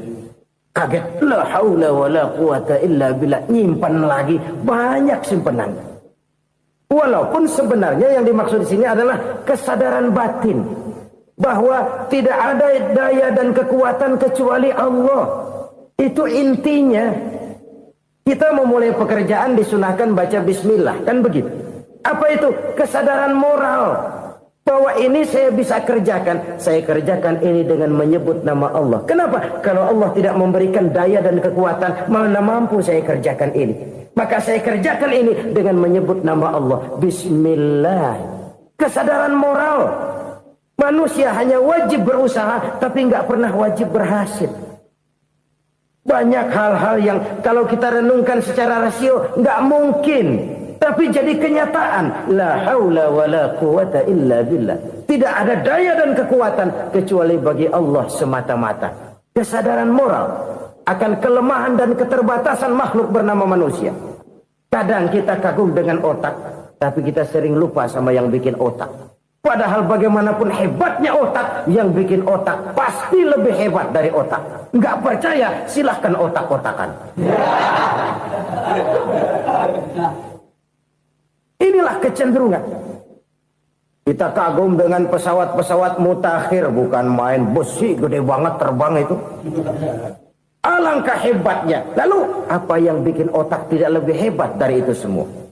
Kaget, la haula wa la quwwata illa billah, nyimpan lagi. Banyak simpanan. Walaupun sebenarnya yang dimaksud di sini adalah kesadaran batin bahwa tidak ada daya dan kekuatan kecuali Allah. Itu intinya. Kita memulai pekerjaan disunahkan baca bismillah, kan begitu. Apa itu? Kesadaran moral. Bahwa ini saya bisa kerjakan. Saya kerjakan ini dengan menyebut nama Allah. Kenapa? Kalau Allah tidak memberikan daya dan kekuatan, mana mampu saya kerjakan ini. Maka saya kerjakan ini dengan menyebut nama Allah. Bismillah. Kesadaran moral. Manusia hanya wajib berusaha, tapi nggak pernah wajib berhasil. Banyak hal-hal yang kalau kita renungkan secara rasio nggak mungkin, tapi jadi kenyataan. La haula wala quwata illa billah. Tidak ada daya dan kekuatan kecuali bagi Allah semata-mata. Kesadaran moral akan kelemahan dan keterbatasan makhluk bernama manusia. Kadang kita kagum dengan otak, tapi kita sering lupa sama yang bikin otak. Padahal bagaimanapun hebatnya otak, yang bikin otak pasti lebih hebat dari otak. Nggak percaya, silahkan otak-otakan. Inilah kecenderungan. Kita kagum dengan pesawat-pesawat mutakhir, bukan main besi gede banget terbang itu. Alangkah hebatnya. Lalu apa yang bikin otak tidak lebih hebat dari itu semua?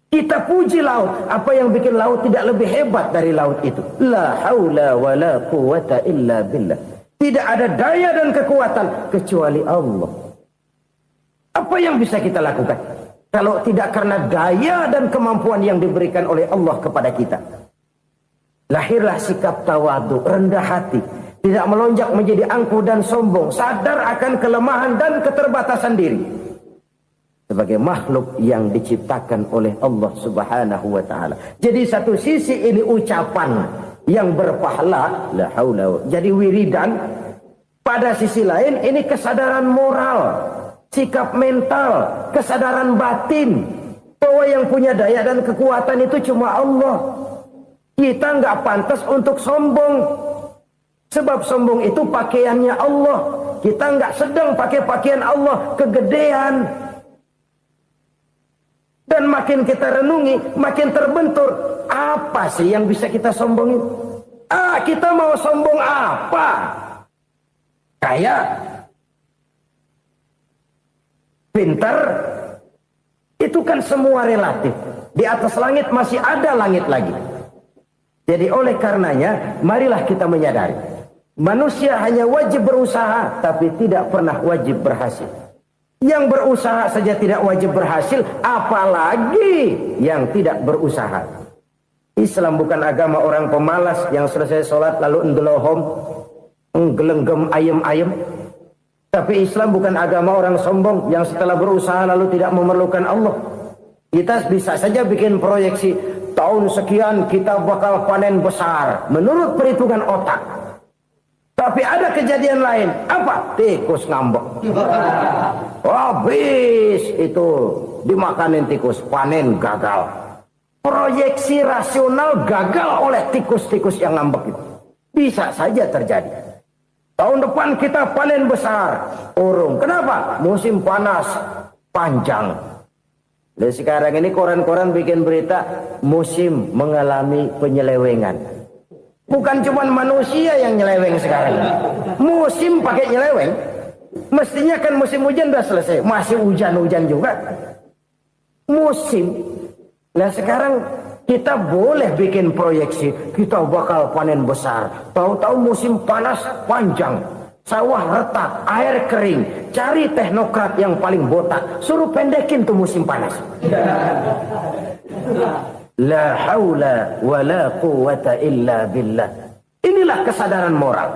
Kita puji laut. Apa yang bikin laut tidak lebih hebat dari laut itu? La haula wa la quwata illa billah. Tidak ada daya dan kekuatan kecuali Allah. Apa yang bisa kita lakukan? Kalau tidak karena daya dan kemampuan yang diberikan oleh Allah kepada kita. Lahirlah sikap tawadu, rendah hati. Tidak melonjak menjadi angkuh dan sombong. Sadar akan kelemahan dan keterbatasan diri. Sebagai makhluk yang diciptakan oleh Allah Subhanahu wa ta'ala. Jadi satu sisi ini ucapan yang berpahala, la haula, jadi wiridan. Pada sisi lain ini kesadaran moral, sikap mental, kesadaran batin. Bahwa yang punya daya dan kekuatan itu cuma Allah. Kita nggak pantas untuk sombong. Sebab sombong itu pakaiannya Allah. Kita nggak sedang pakai pakaian Allah, kegedean. Dan makin kita renungi, makin terbentur. Apa sih yang bisa kita sombongin? Kita mau sombong apa? Kaya? Pintar? Itu kan semua relatif. Di atas langit masih ada langit lagi. Jadi oleh karenanya, marilah kita menyadari. Manusia hanya wajib berusaha, tapi tidak pernah wajib berhasil. Yang berusaha saja tidak wajib berhasil, apalagi yang tidak berusaha. Islam bukan agama orang pemalas yang selesai sholat lalu enggelohom, enggelenggem ayem-ayem. Tapi Islam bukan agama orang sombong yang setelah berusaha lalu tidak memerlukan Allah. Kita bisa saja bikin proyeksi, tahun sekian kita bakal panen besar menurut perhitungan otak. Tapi ada kejadian lain. Apa? Tikus ngambek. Habis itu dimakanin tikus, panen gagal. Proyeksi rasional gagal oleh tikus-tikus yang ngambek itu. Bisa saja terjadi. Tahun depan kita panen besar, urung. Kenapa? Musim panas panjang. Dan sekarang ini koran-koran bikin berita musim mengalami penyelewengan. Bukan cuma manusia yang nyeleweng sekarang. Musim pakai nyeleweng. Mestinya kan musim hujan udah selesai. Masih hujan-hujan juga. Musim. Nah sekarang kita boleh bikin proyeksi. Kita bakal panen besar. Tahu-tahu musim panas panjang. Sawah retak, air kering. Cari teknokrat yang paling botak. Suruh pendekin tuh musim panas. La haula wa la quwata illa billah. Inilah kesadaran moral.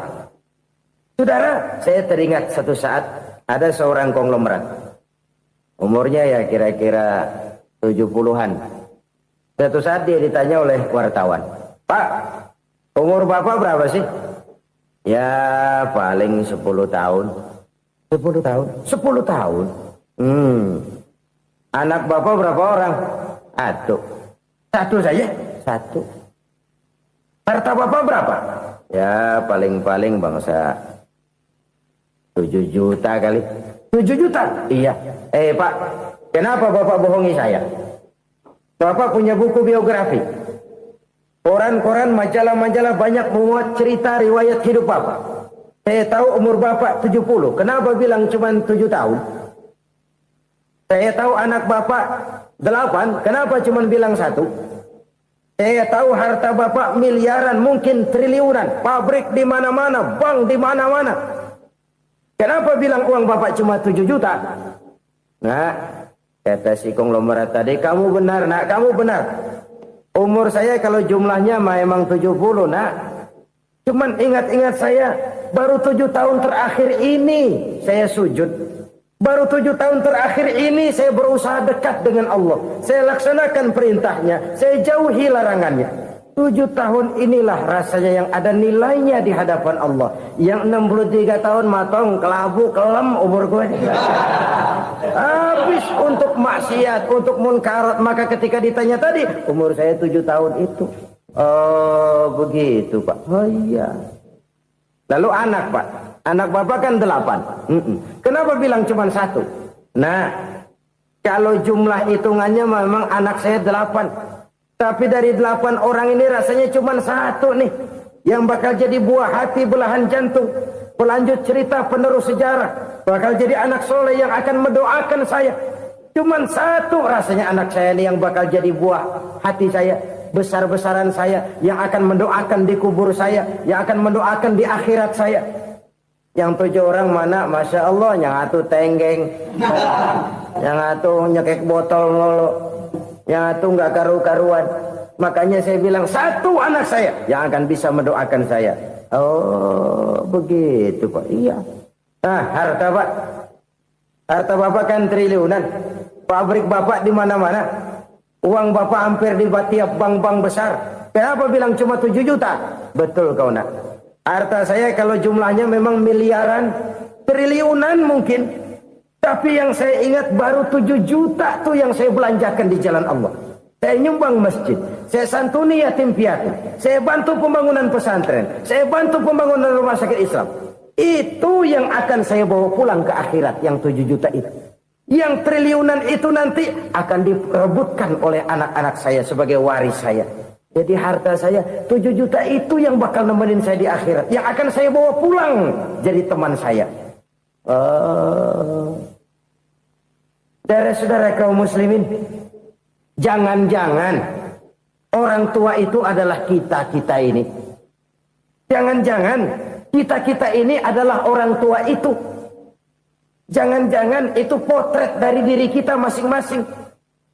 Saudara, saya teringat satu saat ada seorang konglomerat. Umurnya ya kira-kira 70-an. Satu saat dia ditanya oleh wartawan, "Pak, umur Bapak berapa sih?" "Ya paling 10 tahun." 10 tahun? 10 tahun? Anak Bapak berapa orang? Satu saja? Satu. Harta Bapak berapa? Ya paling-paling bangsa 7 juta kali. 7 juta? Iya. Pak, kenapa Bapak bohongi saya? Bapak punya buku biografi. Koran-koran, majalah-majalah banyak memuat cerita riwayat hidup Bapak. Saya tahu umur Bapak 70. Kenapa bilang cuma 7 tahun? Saya tahu anak Bapak 8. Kenapa cuma bilang 1? Saya tahu harta bapak miliaran, mungkin triliunan, pabrik di mana-mana, bank di mana-mana. Kenapa bilang uang bapak cuma 7 juta? Nah, kata si konglomerat tadi, kamu benar nak, kamu benar. Umur saya kalau jumlahnya memang 70 nak. Cuman ingat-ingat saya, baru 7 tahun terakhir ini saya sujud. Baru 7 tahun terakhir ini saya berusaha dekat dengan Allah. Saya laksanakan perintahnya, saya jauhi larangannya. 7 tahun inilah rasanya yang ada nilainya di hadapan Allah. Yang 63 tahun matong, kelabu, kelem umur gue. Habis untuk maksiat, untuk munkarat. Maka ketika ditanya tadi, umur saya 7 tahun itu. Oh begitu Pak. Oh iya. Lalu anak Pak. Anak bapak kan 8. Kenapa bilang cuma 1? Nah, kalau jumlah hitungannya memang anak saya 8. Tapi dari 8 orang ini rasanya cuma 1 nih. Yang bakal jadi buah hati, belahan jantung. Pelanjut cerita, penerus sejarah. Bakal jadi anak soleh yang akan mendoakan saya. Cuma 1 rasanya anak saya ini yang bakal jadi buah hati saya. Besar-besaran saya. Yang akan mendoakan di kubur saya. Yang akan mendoakan di akhirat saya. Yang 7 orang mana, Masya Allah, yang atu tenggeng, yang atu nyekek botol ngolo, yang atu nggak karu-karuan. Makanya saya bilang 1 anak saya yang akan bisa mendoakan saya. Oh begitu Pak. Iya. Nah harta Pak, harta bapak kan triliunan, pabrik bapak di mana-mana, uang bapak hampir di tiap bank-bank besar. Kenapa bilang cuma 7 juta? Betul kau nak. Harta saya kalau jumlahnya memang miliaran, triliunan mungkin. Tapi yang saya ingat baru 7 juta tuh yang saya belanjakan di jalan Allah. Saya nyumbang masjid, saya santuni yatim piatu, saya bantu pembangunan pesantren, saya bantu pembangunan rumah sakit Islam. Itu yang akan saya bawa pulang ke akhirat, yang 7 juta itu. Yang triliunan itu nanti akan diperebutkan oleh anak-anak saya sebagai waris saya. Jadi harta saya 7 juta itu yang bakal nemenin saya di akhirat. Yang akan saya bawa pulang jadi teman saya. Saudara-saudara kaum muslimin, jangan-jangan orang tua itu adalah kita-kita ini. Jangan-jangan kita-kita ini adalah orang tua itu. Jangan-jangan itu potret dari diri kita masing-masing.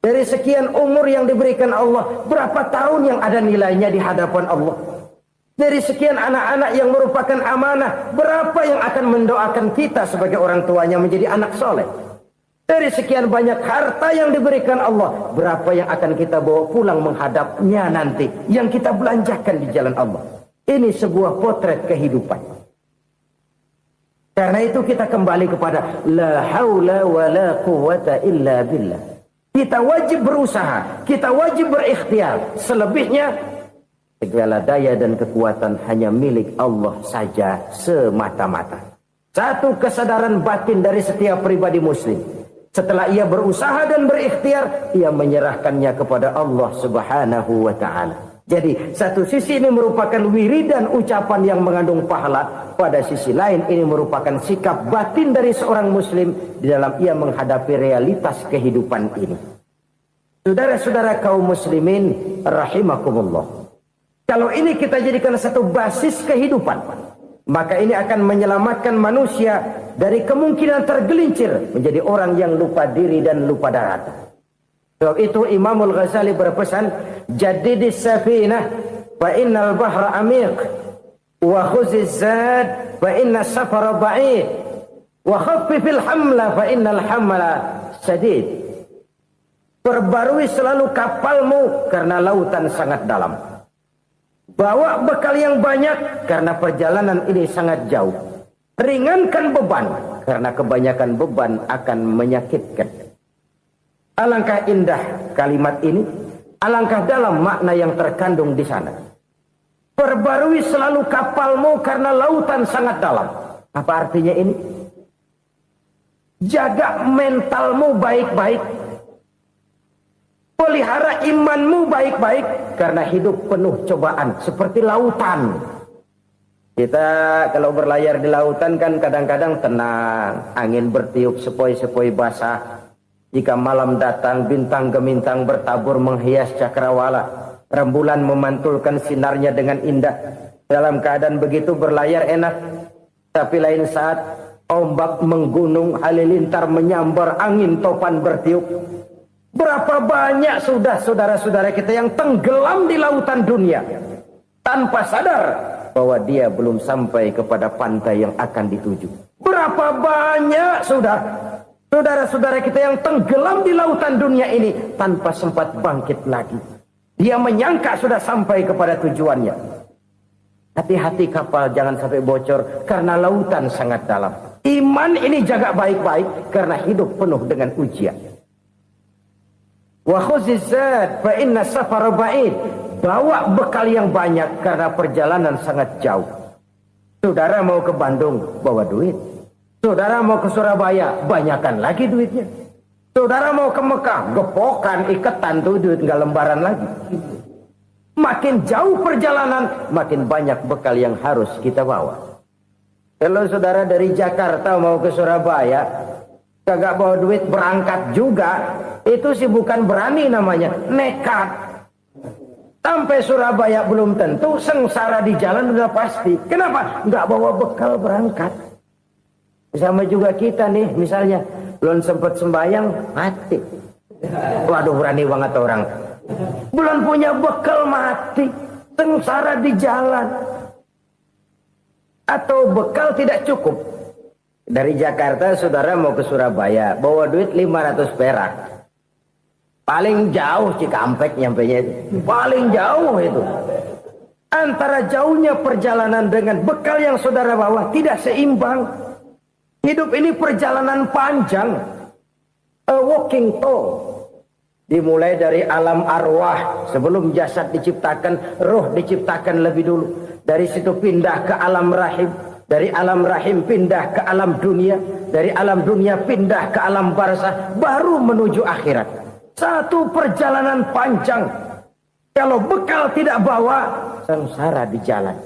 Dari sekian umur yang diberikan Allah, berapa tahun yang ada nilainya di hadapan Allah? Dari sekian anak-anak yang merupakan amanah, berapa yang akan mendoakan kita sebagai orang tuanya menjadi anak soleh? Dari sekian banyak harta yang diberikan Allah, berapa yang akan kita bawa pulang menghadapnya nanti, yang kita belanjakan di jalan Allah? Ini sebuah potret kehidupan. Karena itu kita kembali kepada la haula wa la quwwata illa billah. Kita wajib berusaha, kita wajib berikhtiar. Selebihnya, segala daya dan kekuatan hanya milik Allah saja semata-mata. Satu kesadaran batin dari setiap pribadi muslim. Setelah ia berusaha dan berikhtiar, ia menyerahkannya kepada Allah Subhanahu wa ta'ala. Jadi, satu sisi ini merupakan wiridan ucapan yang mengandung pahala. Pada sisi lain, ini merupakan sikap batin dari seorang muslim di dalam ia menghadapi realitas kehidupan ini. Saudara-saudara kaum muslimin, rahimakumullah. Kalau ini kita jadikan satu basis kehidupan, maka ini akan menyelamatkan manusia dari kemungkinan tergelincir menjadi orang yang lupa diri dan lupa darat. Sebab itu Imamul Ghazali berpesan, jadidis safinah fa innal bahra amiq wa khuziz zad fa inna safara ba'id wa khaffifil hamla fa innal hamla sadid. Perbarui selalu kapalmu karena lautan sangat dalam. Bawa bekal yang banyak karena perjalanan ini sangat jauh. Ringankan beban karena kebanyakan beban akan menyakitkan. Alangkah indah kalimat ini, alangkah dalam makna yang terkandung di sana. Perbarui selalu kapalmu karena lautan sangat dalam. Apa artinya ini? Jaga mentalmu baik-baik. Pelihara imanmu baik-baik karena hidup penuh cobaan seperti lautan. Kita kalau berlayar di lautan kan kadang-kadang tenang, angin bertiup sepoi-sepoi basah. Jika malam datang bintang gemintang bertabur menghias cakrawala. Rembulan memantulkan sinarnya dengan indah. Dalam keadaan begitu berlayar enak. Tapi lain saat ombak menggunung, halilintar menyambar, angin topan bertiup. Berapa banyak sudah saudara-saudara kita yang tenggelam di lautan dunia tanpa sadar bahwa dia belum sampai kepada pantai yang akan dituju. Berapa banyak sudah saudara-saudara kita yang tenggelam di lautan dunia ini tanpa sempat bangkit lagi. Dia menyangka sudah sampai kepada tujuannya. Hati-hati kapal jangan sampai bocor karena lautan sangat dalam. Iman ini jaga baik-baik karena hidup penuh dengan ujian. Wa khuzizat fa inna safara ba'id. Bawa bekal yang banyak karena perjalanan sangat jauh. Saudara mau ke Bandung, bawa duit. Saudara mau ke Surabaya, banyakan lagi duitnya. Saudara mau ke Mekah, gepokan, iketan tuh duit nggak lembaran lagi. Makin jauh perjalanan, makin banyak bekal yang harus kita bawa. Kalau saudara dari Jakarta mau ke Surabaya, kagak bawa duit berangkat juga, itu sih bukan berani namanya, nekat. Sampai Surabaya belum tentu, sengsara di jalan udah pasti. Kenapa? Nggak bawa bekal berangkat. Sama juga kita nih, misalnya belum sempat sembahyang, mati. Waduh, berani banget orang. Belum punya bekal, mati. Sengsara di jalan. Atau bekal tidak cukup. Dari Jakarta saudara mau ke Surabaya, bawa duit 500 perak. Paling jauh Cikampek nyampenya itu. Paling jauh itu. Antara jauhnya perjalanan dengan bekal yang saudara bawa tidak seimbang. Hidup ini perjalanan panjang. A walking tour. Dimulai dari alam arwah. Sebelum jasad diciptakan, roh diciptakan lebih dulu. Dari situ pindah ke alam rahim. Dari alam rahim pindah ke alam dunia. Dari alam dunia pindah ke alam barzah. Baru menuju akhirat. Satu perjalanan panjang. Kalau bekal tidak bawa, sengsara di jalan.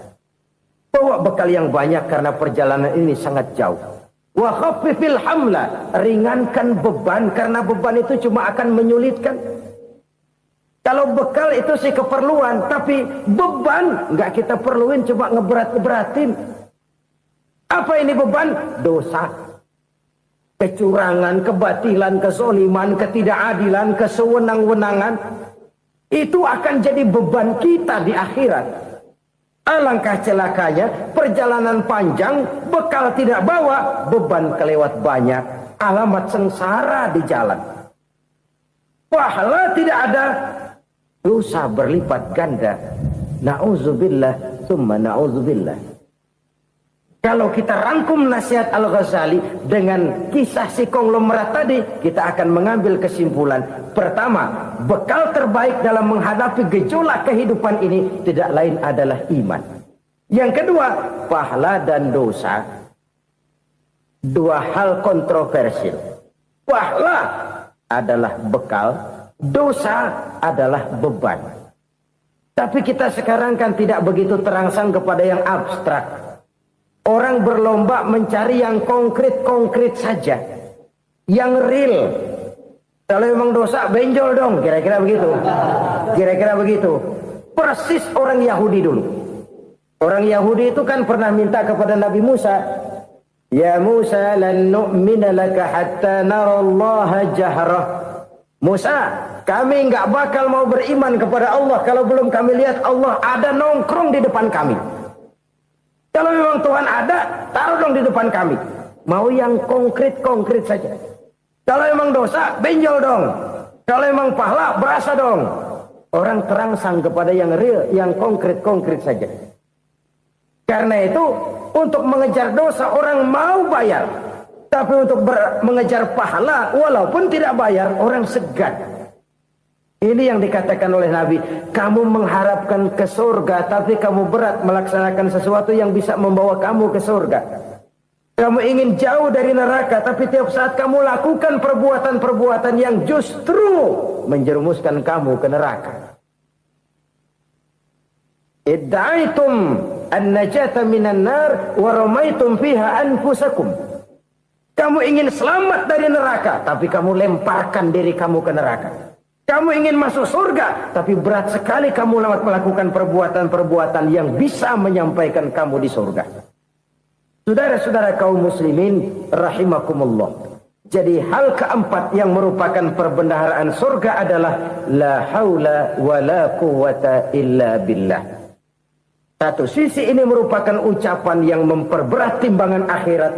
Bawa bekal yang banyak karena perjalanan ini sangat jauh. Wa khaffifil hamla, ringankan beban karena beban itu cuma akan menyulitkan. Kalau bekal itu sih keperluan, tapi beban nggak kita perluin, cuma ngeberat-ngeberatin. Apa ini beban? Dosa, kecurangan, kebatilan, kezoliman, ketidakadilan, kesewenang-wenangan. Itu akan jadi beban kita di akhirat. Alangkah celakanya, perjalanan panjang, bekal tidak bawa, beban kelewat banyak, alamat sengsara di jalan. Pahala tidak ada, dosa berlipat ganda. Na'udzubillah, summa na'udzubillah. Kalau kita rangkum nasihat Al-Ghazali dengan kisah si konglomerat tadi, kita akan mengambil kesimpulan. Pertama, bekal terbaik dalam menghadapi gejolak kehidupan ini tidak lain adalah iman. Yang kedua, pahala dan dosa. Dua hal kontroversial. Pahala adalah bekal, dosa adalah beban. Tapi kita sekarang kan tidak begitu terangsang kepada yang abstrak. Orang berlomba mencari yang konkret-konkret saja. Yang real. Kalau memang dosa, benjol dong. Kira-kira begitu. Kira-kira begitu. Persis orang Yahudi dulu. Orang Yahudi itu kan pernah minta kepada Nabi Musa. Ya Musa, lan nu'mina laka hatta narallaha jahrah. Musa, kami nggak bakal mau beriman kepada Allah kalau belum kami lihat Allah ada nongkrong di depan kami. Kalau memang Tuhan ada, taruh dong di depan kami. Mau yang konkret-konkret saja. Kalau memang dosa, benjol dong. Kalau memang pahala, berasa dong. Orang terangsang kepada yang real, yang konkret-konkret saja. Karena itu, untuk mengejar dosa, orang mau bayar. Tapi untuk mengejar pahala, walaupun tidak bayar, orang segan. Ini yang dikatakan oleh Nabi, kamu mengharapkan ke surga, tapi kamu berat melaksanakan sesuatu yang bisa membawa kamu ke surga. Kamu ingin jauh dari neraka, tapi tiap saat kamu lakukan perbuatan-perbuatan yang justru menjerumuskan kamu ke neraka. Idda'aitum an-najata minan nar wa ramaitum fiha anfusakum. Kamu ingin selamat dari neraka, tapi kamu lemparkan diri kamu ke neraka. Kamu ingin masuk surga, tapi berat sekali kamu melakukan perbuatan-perbuatan yang bisa menyampaikan kamu di surga. Saudara-saudara kaum muslimin rahimakumullah. Jadi hal keempat yang merupakan perbendaharaan surga adalah la haula wa la quwwata illa billah. Satu sisi ini merupakan ucapan yang memperberat timbangan akhirat.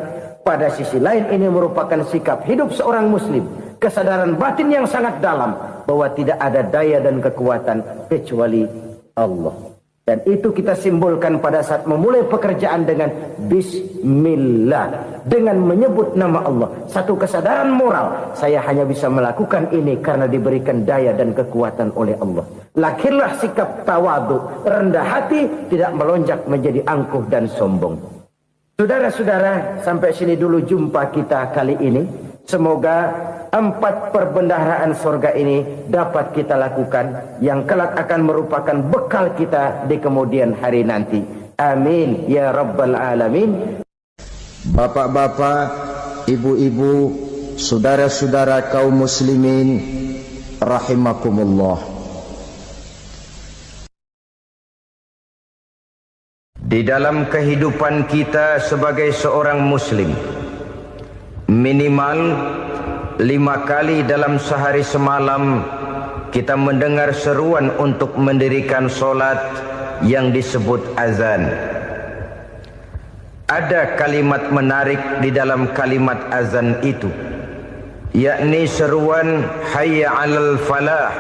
Pada sisi lain ini merupakan sikap hidup seorang muslim. Kesadaran batin yang sangat dalam bahwa tidak ada daya dan kekuatan kecuali Allah. Dan itu kita simbolkan pada saat memulai pekerjaan dengan Bismillah. Dengan menyebut nama Allah. Satu kesadaran moral. Saya hanya bisa melakukan ini karena diberikan daya dan kekuatan oleh Allah. Lahirlah sikap tawadu, rendah hati, tidak melonjak menjadi angkuh dan sombong. Saudara-saudara, sampai sini dulu jumpa kita kali ini. Semoga 4 perbendaharaan surga ini dapat kita lakukan, yang kelak akan merupakan bekal kita di kemudian hari nanti. Amin ya rabbal alamin. Bapak-bapak, ibu-ibu, saudara-saudara kaum muslimin rahimakumullah. Di dalam kehidupan kita sebagai seorang muslim, minimal 5 kali dalam sehari semalam kita mendengar seruan untuk mendirikan solat yang disebut azan. Ada kalimat menarik di dalam kalimat azan itu, yakni seruan hayya 'alal falah,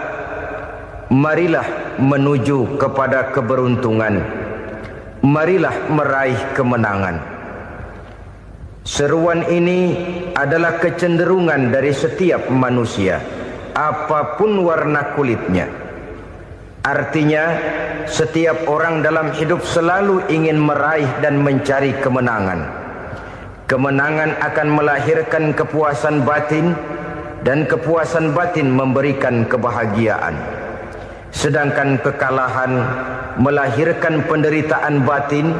marilah menuju kepada keberuntungan, marilah meraih kemenangan. Seruan ini adalah kecenderungan dari setiap manusia, apapun warna kulitnya. Artinya, setiap orang dalam hidup selalu ingin meraih dan mencari kemenangan. Kemenangan akan melahirkan kepuasan batin, dan kepuasan batin memberikan kebahagiaan. Sedangkan kekalahan melahirkan penderitaan batin,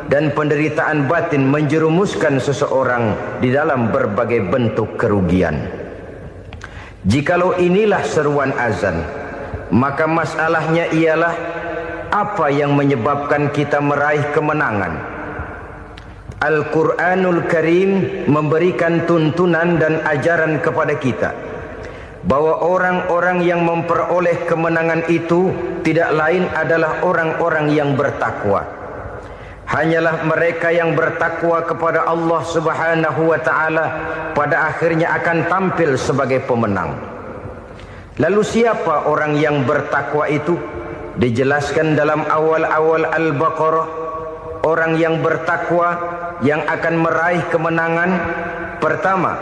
dan penderitaan batin menjerumuskan seseorang di dalam berbagai bentuk kerugian. Jikalau inilah seruan azan, maka masalahnya ialah apa yang menyebabkan kita meraih kemenangan. Al-Quranul Karim memberikan tuntunan dan ajaran kepada kita bahwa orang-orang yang memperoleh kemenangan itu tidak lain adalah orang-orang yang bertakwa. Hanyalah mereka yang bertakwa kepada Allah Subhanahu wa ta'ala pada akhirnya akan tampil sebagai pemenang. Lalu siapa orang yang bertakwa itu? Dijelaskan dalam awal-awal Al-Baqarah, orang yang bertakwa yang akan meraih kemenangan. Pertama,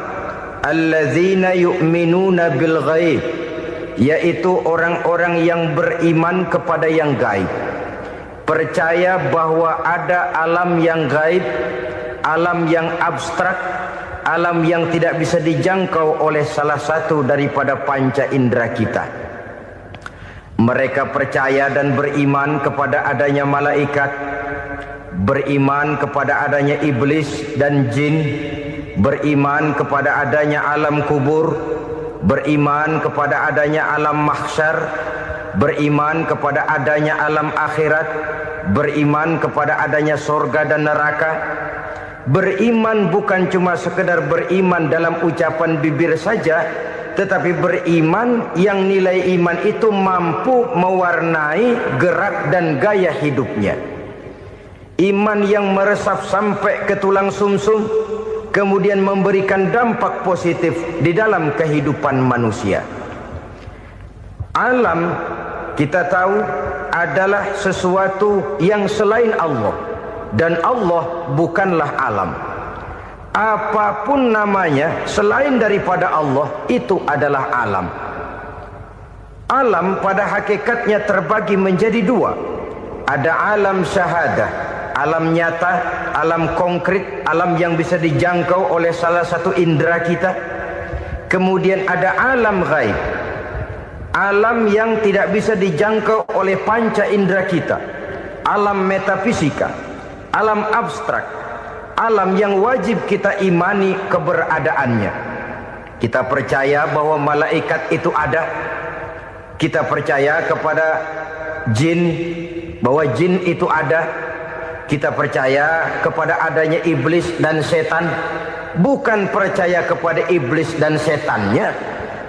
allazina yu'minuna bil ghaib, yaitu orang-orang yang beriman kepada yang gaib. Percaya bahwa ada alam yang gaib, alam yang abstrak, alam yang tidak bisa dijangkau oleh salah satu daripada panca indera kita. Mereka percaya dan beriman kepada adanya malaikat, beriman kepada adanya iblis dan jin, beriman kepada adanya alam kubur, beriman kepada adanya alam mahsyar, beriman kepada adanya alam akhirat, beriman kepada adanya surga dan neraka. Beriman bukan cuma sekedar beriman dalam ucapan bibir saja, tetapi beriman yang nilai iman itu mampu mewarnai gerak dan gaya hidupnya. Iman yang meresap sampai ke tulang sumsum, kemudian memberikan dampak positif di dalam kehidupan manusia. Alam, kita tahu, adalah sesuatu yang selain Allah, dan Allah bukanlah alam. Apapun namanya selain daripada Allah, itu adalah alam. Alam pada hakikatnya terbagi menjadi 2. Ada alam syahadah, alam nyata, alam konkret, alam yang bisa dijangkau oleh salah satu indera kita. Kemudian ada alam ghaib, alam yang tidak bisa dijangkau oleh panca indera kita, alam metafisika, alam abstrak, alam yang wajib kita imani keberadaannya. Kita percaya bahwa malaikat itu ada, Kita percaya kepada jin, bahwa jin itu ada. Kita percaya kepada adanya iblis dan setan. Bukan percaya kepada iblis dan setannya,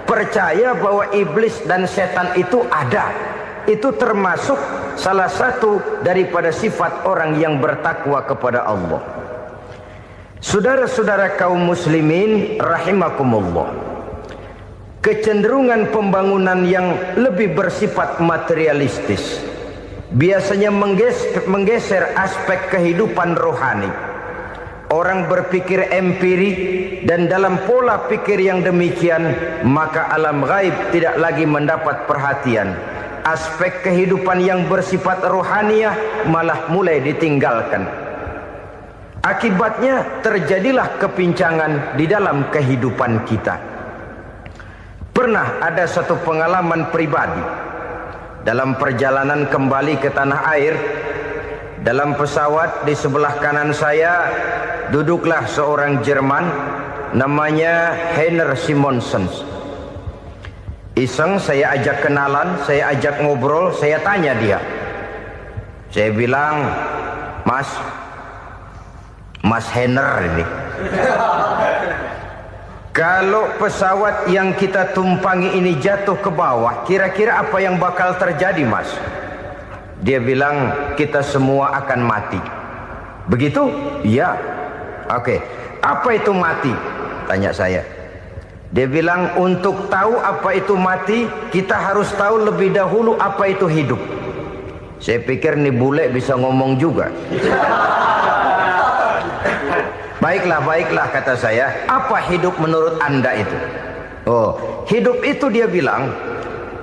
percaya bahwa iblis dan setan itu ada. Itu termasuk salah satu daripada sifat orang yang bertakwa kepada Allah. Saudara-saudara kaum muslimin rahimakumullah, kecenderungan pembangunan yang lebih bersifat materialistis biasanya menggeser aspek kehidupan rohani. Orang berpikir empiri, dan dalam pola pikir yang demikian maka alam gaib tidak lagi mendapat perhatian. Aspek kehidupan yang bersifat rohaniah malah mulai ditinggalkan. Akibatnya terjadilah kepincangan di dalam kehidupan kita. Pernah ada satu pengalaman pribadi dalam perjalanan kembali ke tanah air. Dalam pesawat di sebelah kanan saya duduklah seorang Jerman, namanya Heiner Simonsen. Iseng saya ajak kenalan, saya ajak ngobrol, saya tanya dia. Saya bilang, Mas Heiner ini, kalau pesawat yang kita tumpangi ini jatuh ke bawah, kira-kira apa yang bakal terjadi, Mas? Dia bilang, kita semua akan mati. Begitu? Iya. Oke. Apa itu mati? Tanya saya. Dia bilang, untuk tahu apa itu mati, kita harus tahu lebih dahulu apa itu hidup. Saya pikir nih bule bisa ngomong juga. Baiklah kata saya. Apa hidup menurut Anda itu? Oh, hidup itu dia bilang,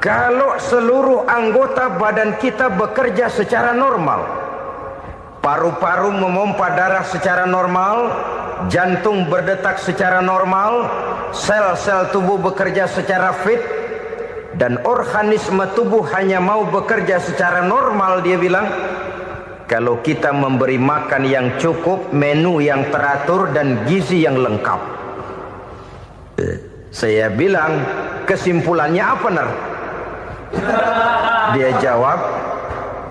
kalau seluruh anggota badan kita bekerja secara normal, paru-paru memompa darah secara normal, jantung berdetak secara normal, sel-sel tubuh bekerja secara fit, dan organisme tubuh hanya mau bekerja secara normal, dia bilang, kalau kita memberi makan yang cukup, menu yang teratur, dan gizi yang lengkap. Saya bilang, kesimpulannya apa, Ner? Dia jawab,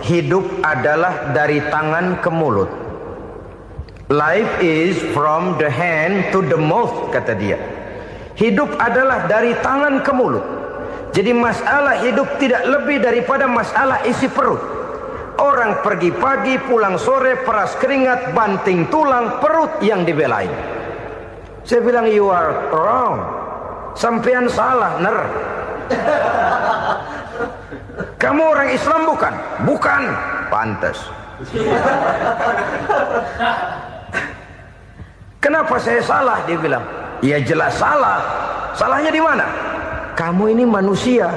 hidup adalah dari tangan ke mulut. Life is from the hand to the mouth, kata dia. Hidup adalah dari tangan ke mulut. Jadi masalah hidup tidak lebih daripada masalah isi perut. Orang pergi pagi, pulang sore, peras keringat, banting tulang, perut yang dibelain. Saya bilang, you are wrong. Sampean salah, Ner. Kamu orang Islam bukan? Bukan. Pantas. Kenapa saya salah? Dia bilang. Ya jelas salah. Salahnya di mana? Kamu ini manusia.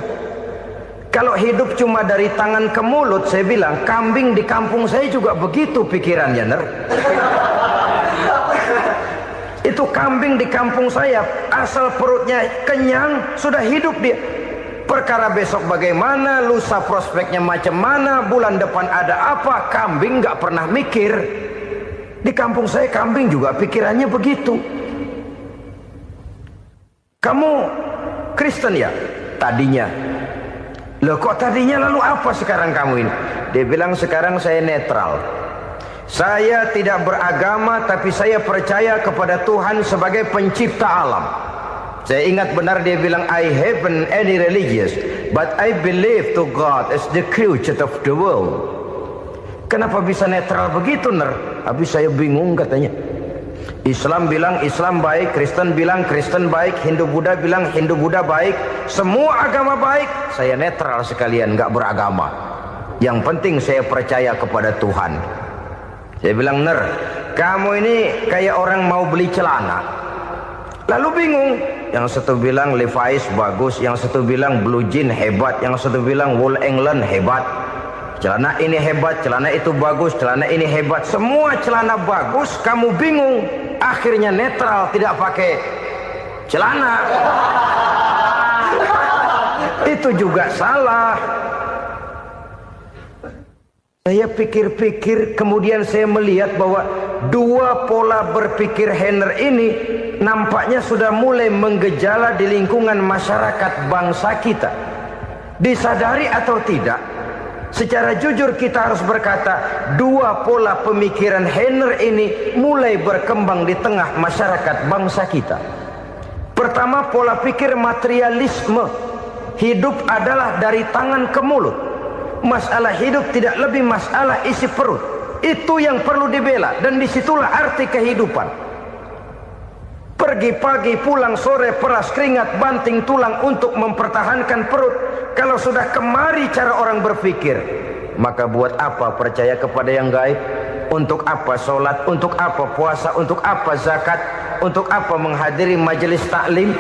Kalau hidup cuma dari tangan ke mulut, saya bilang, kambing di kampung saya juga begitu pikirannya, Ner. Itu kambing di kampung saya, asal perutnya kenyang, sudah hidup dia. Perkara besok bagaimana, lusa prospeknya macam mana, bulan depan ada apa, kambing nggak pernah mikir. Di kampung saya kambing juga pikirannya begitu. Kamu Kristen ya? Tadinya. Loh kok tadinya, lalu apa sekarang kamu ini? Dia bilang, sekarang saya netral. Saya tidak beragama, tapi saya percaya kepada Tuhan sebagai pencipta alam. Saya ingat benar dia bilang, I haven't any religious, but I believe to God as the creator of the world. Kenapa bisa netral begitu, Ner? Habis saya bingung katanya. Islam bilang Islam baik, Kristen bilang Kristen baik, Hindu Buddha bilang Hindu Buddha baik, semua agama baik. Saya netral sekalian, nggak beragama. Yang penting saya percaya kepada Tuhan. Saya bilang, Ner, kamu ini kayak orang mau beli celana, lalu bingung. Yang satu bilang Levi's bagus, yang satu bilang Blue Jean hebat, yang satu bilang Wool England hebat. Celana ini hebat, celana itu bagus, celana ini hebat. Semua celana bagus, kamu bingung. Akhirnya netral, tidak pakai celana. Itu juga salah. Saya pikir-pikir, kemudian saya melihat bahwa dua pola berpikir Heiner ini nampaknya sudah mulai menggejala di lingkungan masyarakat bangsa kita. Disadari atau tidak, secara jujur kita harus berkata, dua pola pemikiran Heiner ini mulai berkembang di tengah masyarakat bangsa kita. Pertama, pola pikir materialisme. Hidup adalah dari tangan ke mulut. Masalah hidup tidak lebih masalah isi perut. Itu yang perlu dibela, dan disitulah arti kehidupan. Pergi pagi, pulang sore, peras keringat, banting tulang untuk mempertahankan perut. Kalau sudah kemari cara orang berpikir, maka buat apa percaya kepada yang gaib? Untuk apa sholat? Untuk apa puasa? Untuk apa zakat? Untuk apa menghadiri majelis taklim?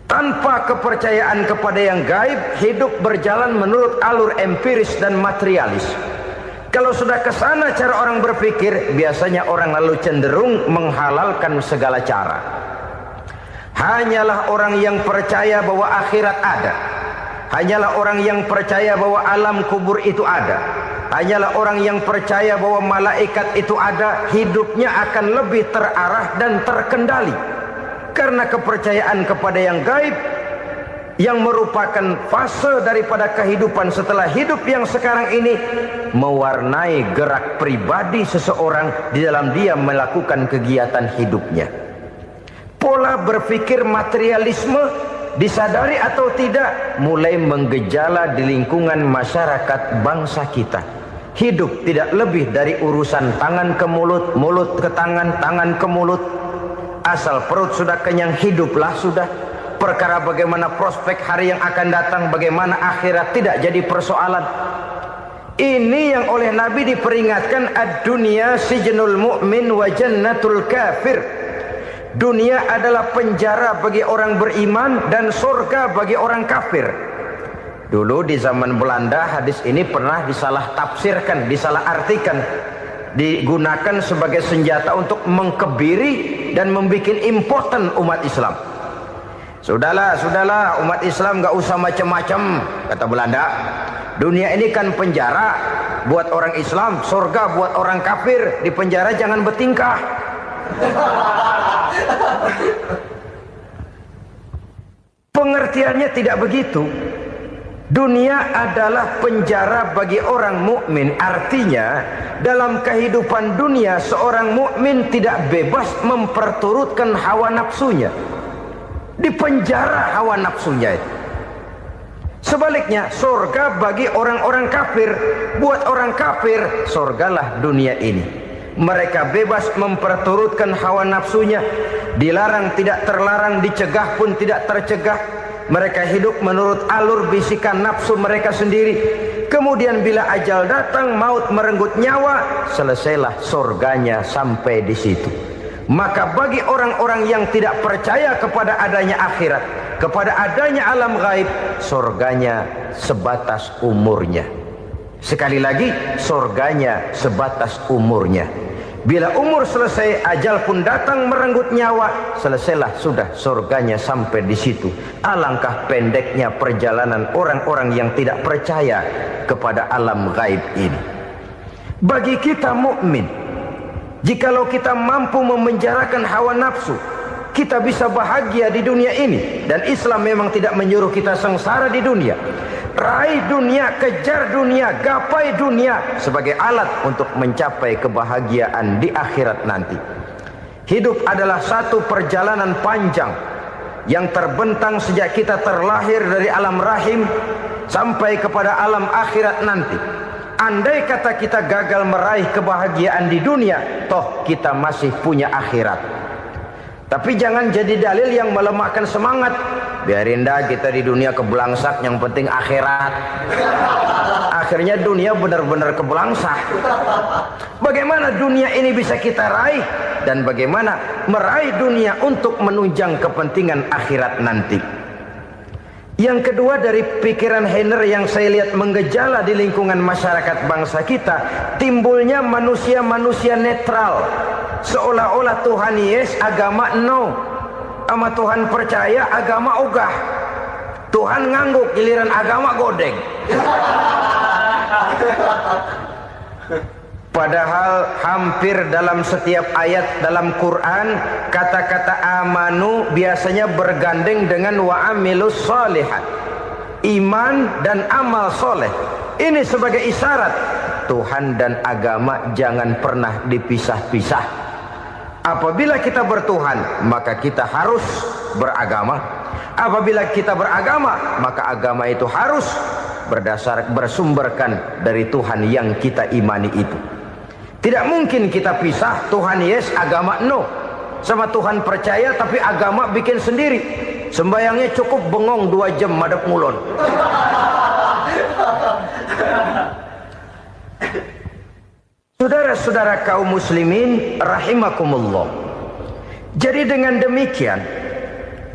Tanpa kepercayaan kepada yang gaib, hidup berjalan menurut alur empiris dan materialis. Kalau sudah ke sana cara orang berpikir, biasanya orang lalu cenderung menghalalkan segala cara. Hanyalah orang yang percaya bahwa akhirat ada. Hanyalah orang yang percaya bahwa alam kubur itu ada. Hanyalah orang yang percaya bahwa malaikat itu ada, hidupnya akan lebih terarah dan terkendali. Karena kepercayaan kepada yang gaib, yang merupakan fase daripada kehidupan setelah hidup yang sekarang ini, mewarnai gerak pribadi seseorang di dalam dia melakukan kegiatan hidupnya. Pola berpikir materialisme, disadari atau tidak, mulai menggejala di lingkungan masyarakat bangsa kita. Hidup tidak lebih dari urusan tangan ke mulut, mulut ke tangan, tangan ke mulut. Asal perut sudah kenyang, hiduplah sudah. Perkara bagaimana prospek hari yang akan datang, bagaimana akhirat, tidak jadi persoalan. Ini yang oleh Nabi diperingatkan, ad-dunya sijnul mu'min wa jannatul kafir. Dunia adalah penjara bagi orang beriman dan surga bagi orang kafir. Dulu di zaman Belanda hadis ini pernah disalah tafsirkan, disalah artikan, digunakan sebagai senjata untuk mengkebiri dan membuat impoten umat Islam. Sudahlah umat Islam gak usah macam-macam, kata Belanda. Dunia ini kan penjara buat orang Islam, surga buat orang kafir. Di penjara jangan bertingkah. Pengertiannya tidak begitu. Dunia adalah penjara bagi orang mukmin. Artinya dalam kehidupan dunia seorang mukmin tidak bebas memperturutkan hawa nafsunya. Di penjara hawa nafsunya itu. Sebaliknya surga bagi orang-orang kafir. Buat orang kafir, surgalah dunia ini. Mereka bebas memperturutkan hawa nafsunya. Dilarang tidak terlarang, dicegah pun tidak tercegah. Mereka hidup menurut alur bisikan nafsu mereka sendiri. Kemudian bila ajal datang, maut merenggut nyawa, selesailah surganya sampai di situ. Maka bagi orang-orang yang tidak percaya kepada adanya akhirat, kepada adanya alam gaib, surganya sebatas umurnya. Sekali lagi, surganya sebatas umurnya. Bila umur selesai, ajal pun datang merenggut nyawa, selesailah sudah surganya sampai di situ. Alangkah pendeknya perjalanan orang-orang yang tidak percaya kepada alam gaib ini. Bagi kita mukmin, jikalau kita mampu memenjarakan hawa nafsu, kita bisa bahagia di dunia ini. Dan Islam memang tidak menyuruh kita sengsara di dunia. Raih dunia, kejar dunia, gapai dunia sebagai alat untuk mencapai kebahagiaan di akhirat nanti. Hidup adalah satu perjalanan panjang yang terbentang sejak kita terlahir dari alam rahim sampai kepada alam akhirat nanti. Andai kata kita gagal meraih kebahagiaan di dunia, toh kita masih punya akhirat. Tapi jangan jadi dalil yang melemahkan semangat. Biarin dah kita di dunia kebelangsak, yang penting akhirat. Akhirnya dunia benar-benar kebelangsak. Bagaimana dunia ini bisa kita raih, dan bagaimana meraih dunia untuk menunjang kepentingan akhirat nanti. Yang kedua dari pikiran Heiner yang saya lihat menggejala di lingkungan masyarakat bangsa kita, timbulnya manusia-manusia netral. Seolah-olah Tuhan yes, agama no. Sama Tuhan percaya, agama ogah. Tuhan ngangguk, giliran agama godeng. Padahal hampir dalam setiap ayat dalam Quran, kata-kata amanu biasanya bergandeng dengan wa amilus shalihat. iman dan amal soleh. Ini sebagai isyarat Tuhan dan agama jangan pernah dipisah-pisah. Apabila kita bertuhan, maka kita harus beragama. Apabila kita beragama, maka agama itu harus bersumberkan dari Tuhan yang kita imani itu. Tidak mungkin kita pisah, Tuhan yes, agama no. Sama Tuhan percaya tapi agama bikin sendiri. Sembayangnya cukup bengong 2 jam madep ngulon. Saudara-saudara kaum muslimin rahimakumullah. Jadi dengan demikian,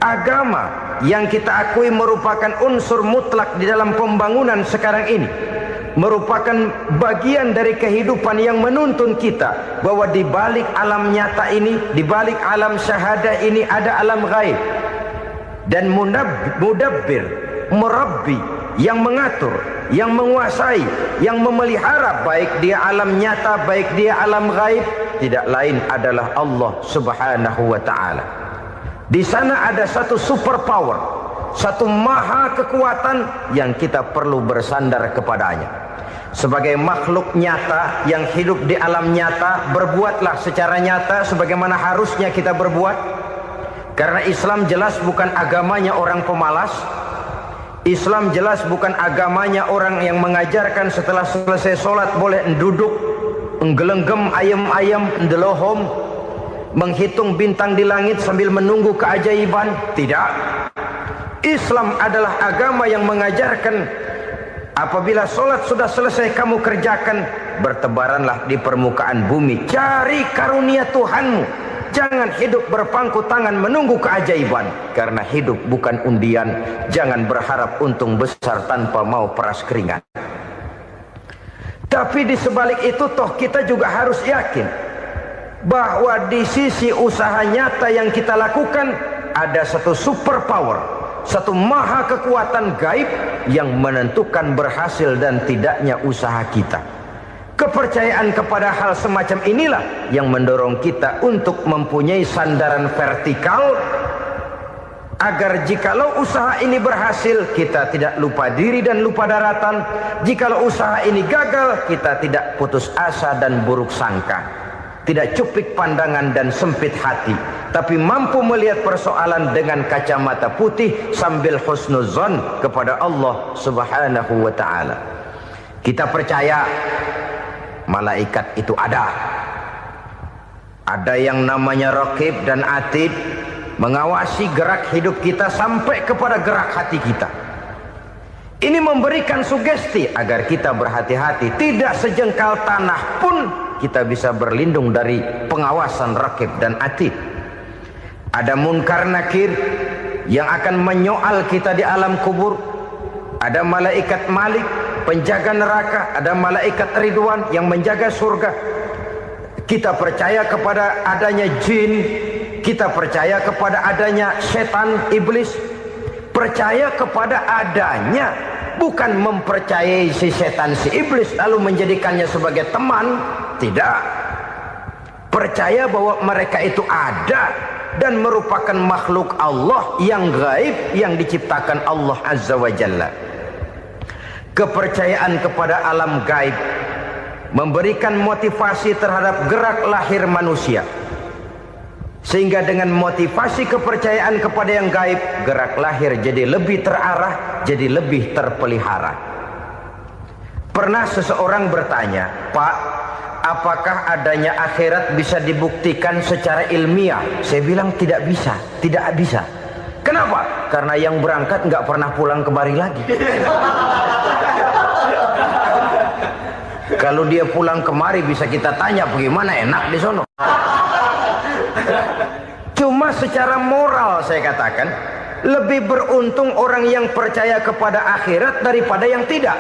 agama yang kita akui merupakan unsur mutlak di dalam pembangunan sekarang ini, merupakan bagian dari kehidupan yang menuntun kita bahwa di balik alam nyata ini, di balik alam syahadah ini ada alam gaib. Dan mudabbir, murabbi, yang mengatur, yang menguasai, yang memelihara baik dia alam nyata, baik dia alam gaib, tidak lain adalah Allah Subhanahu wa ta'ala. Di sana ada satu super power, satu maha kekuatan yang kita perlu bersandar kepadanya. Sebagai makhluk nyata yang hidup di alam nyata, berbuatlah secara nyata sebagaimana harusnya kita berbuat. Karena Islam jelas bukan agamanya orang pemalas. Islam jelas bukan agamanya orang yang mengajarkan setelah selesai sholat boleh duduk, nggelenggem ayam-ayam, ndelohom, menghitung bintang di langit sambil menunggu keajaiban. Tidak. Islam adalah agama yang mengajarkan apabila sholat sudah selesai kamu kerjakan, bertebaranlah di permukaan bumi, cari karunia Tuhanmu. Jangan hidup berpangku tangan menunggu keajaiban. Karena hidup bukan undian. Jangan berharap untung besar tanpa mau peras keringat. Tapi di sebalik itu toh kita juga harus yakin bahwa di sisi usaha nyata yang kita lakukan ada satu super power, satu maha kekuatan gaib yang menentukan berhasil dan tidaknya usaha kita. Kepercayaan kepada hal semacam inilah yang mendorong kita untuk mempunyai sandaran vertikal, agar jikalau usaha ini berhasil, kita tidak lupa diri dan lupa daratan. Jikalau usaha ini gagal, kita tidak putus asa dan buruk sangka, tidak cupik pandangan dan sempit hati, tapi mampu melihat persoalan dengan kacamata putih sambil husnuzon kepada Allah Subhanahu wa ta'ala. Kita percaya malaikat itu ada. Ada yang namanya raqib dan atid, mengawasi gerak hidup kita sampai kepada gerak hati kita. Ini memberikan sugesti agar kita berhati-hati. Tidak sejengkal tanah pun kita bisa berlindung dari pengawasan raqib dan atid. Ada munkar nakir yang akan menyoal kita di alam kubur. Ada malaikat Malik, penjaga neraka. Ada malaikat Ridwan yang menjaga surga. Kita percaya kepada adanya jin, kita percaya kepada adanya setan, iblis. Percaya kepada adanya, bukan mempercayai si setan, si iblis lalu menjadikannya sebagai teman. Tidak. Percaya bahwa mereka itu ada dan merupakan makhluk Allah yang gaib, yang diciptakan Allah Azza wa Jalla. Kepercayaan kepada alam gaib memberikan motivasi terhadap gerak lahir manusia, sehingga dengan motivasi kepercayaan kepada yang gaib, gerak lahir jadi lebih terarah, jadi lebih terpelihara. Pernah seseorang bertanya, "Pak, apakah adanya akhirat bisa dibuktikan secara ilmiah?" Saya bilang tidak bisa, tidak bisa. Kenapa? Karena yang berangkat nggak pernah pulang kembali lagi. Kalau dia pulang kemari bisa kita tanya bagaimana enak di sono. Cuma secara moral saya katakan, lebih beruntung orang yang percaya kepada akhirat daripada yang tidak.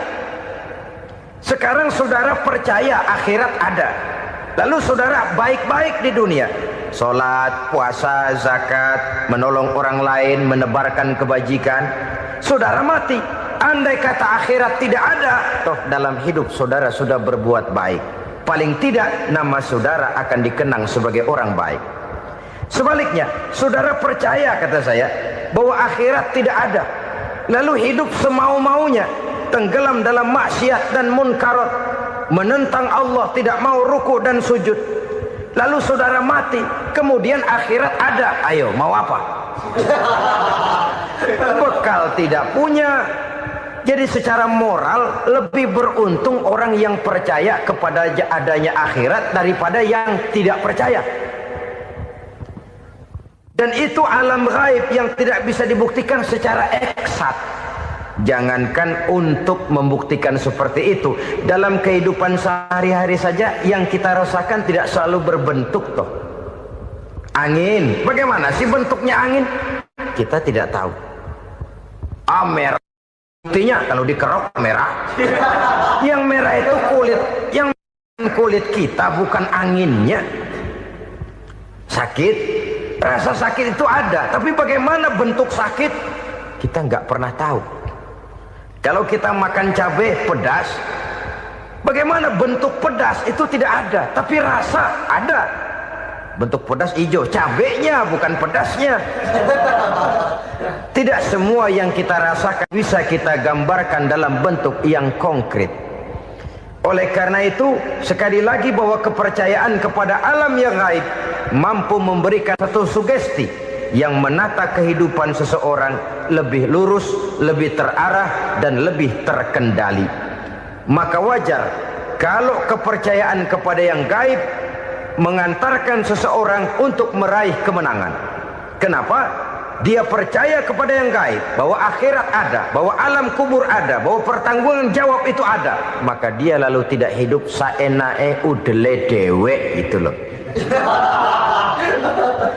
Sekarang saudara percaya akhirat ada, lalu saudara baik-baik di dunia, sholat, puasa, zakat, menolong orang lain, menebarkan kebajikan. Saudara mati, andai kata akhirat tidak ada, toh dalam hidup saudara sudah berbuat baik, paling tidak nama saudara akan dikenang sebagai orang baik. Sebaliknya, saudara percaya, kata saya, bahwa akhirat tidak ada, lalu hidup semau-maunya, tenggelam dalam maksiat dan munkarat, menentang Allah, tidak mau ruku dan sujud. Lalu saudara mati, kemudian akhirat ada, ayo mau apa? Bekal tidak punya. Jadi secara moral lebih beruntung orang yang percaya kepada adanya akhirat daripada yang tidak percaya. Dan itu alam gaib yang tidak bisa dibuktikan secara eksat. Jangankan untuk membuktikan seperti itu, dalam kehidupan sehari-hari saja yang kita rasakan tidak selalu berbentuk toh. Angin, bagaimana sih bentuknya angin? Kita tidak tahu. Merah, buktinya kalau dikerok merah. Yang merah itu kulit, yang kulit kita bukan anginnya. Sakit, rasa sakit itu ada, tapi bagaimana bentuk sakit? Kita nggak pernah tahu. Kalau kita makan cabai pedas, bagaimana bentuk pedas itu tidak ada, tapi rasa ada. Bentuk pedas hijau, cabainya bukan pedasnya. Tidak semua yang kita rasakan bisa kita gambarkan dalam bentuk yang konkret. Oleh karena itu, sekali lagi bahwa kepercayaan kepada alam yang gaib mampu memberikan satu sugesti yang menata kehidupan seseorang lebih lurus, lebih terarah, dan lebih terkendali. Maka wajar kalau kepercayaan kepada yang gaib mengantarkan seseorang untuk meraih kemenangan. Kenapa? Dia percaya kepada yang gaib, bahwa akhirat ada, bahwa alam kubur ada, bahwa pertanggungan jawab itu ada. Maka dia lalu tidak hidup saenae udele dewe, itu loh.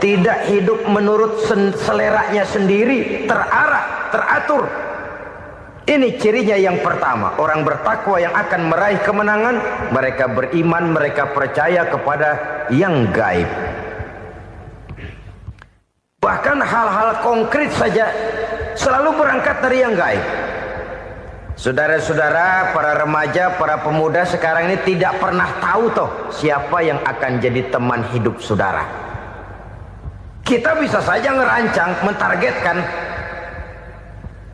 Tidak hidup menurut seleranya sendiri, terarah, teratur. Ini cirinya yang pertama. Orang bertakwa yang akan meraih kemenangan, mereka beriman, mereka percaya kepada yang gaib. Bahkan hal-hal konkret saja selalu berangkat dari yang gaib. Saudara-saudara, para remaja, para pemuda sekarang ini tidak pernah tahu toh siapa yang akan jadi teman hidup saudara. Kita bisa saja ngerancang, mentargetkan,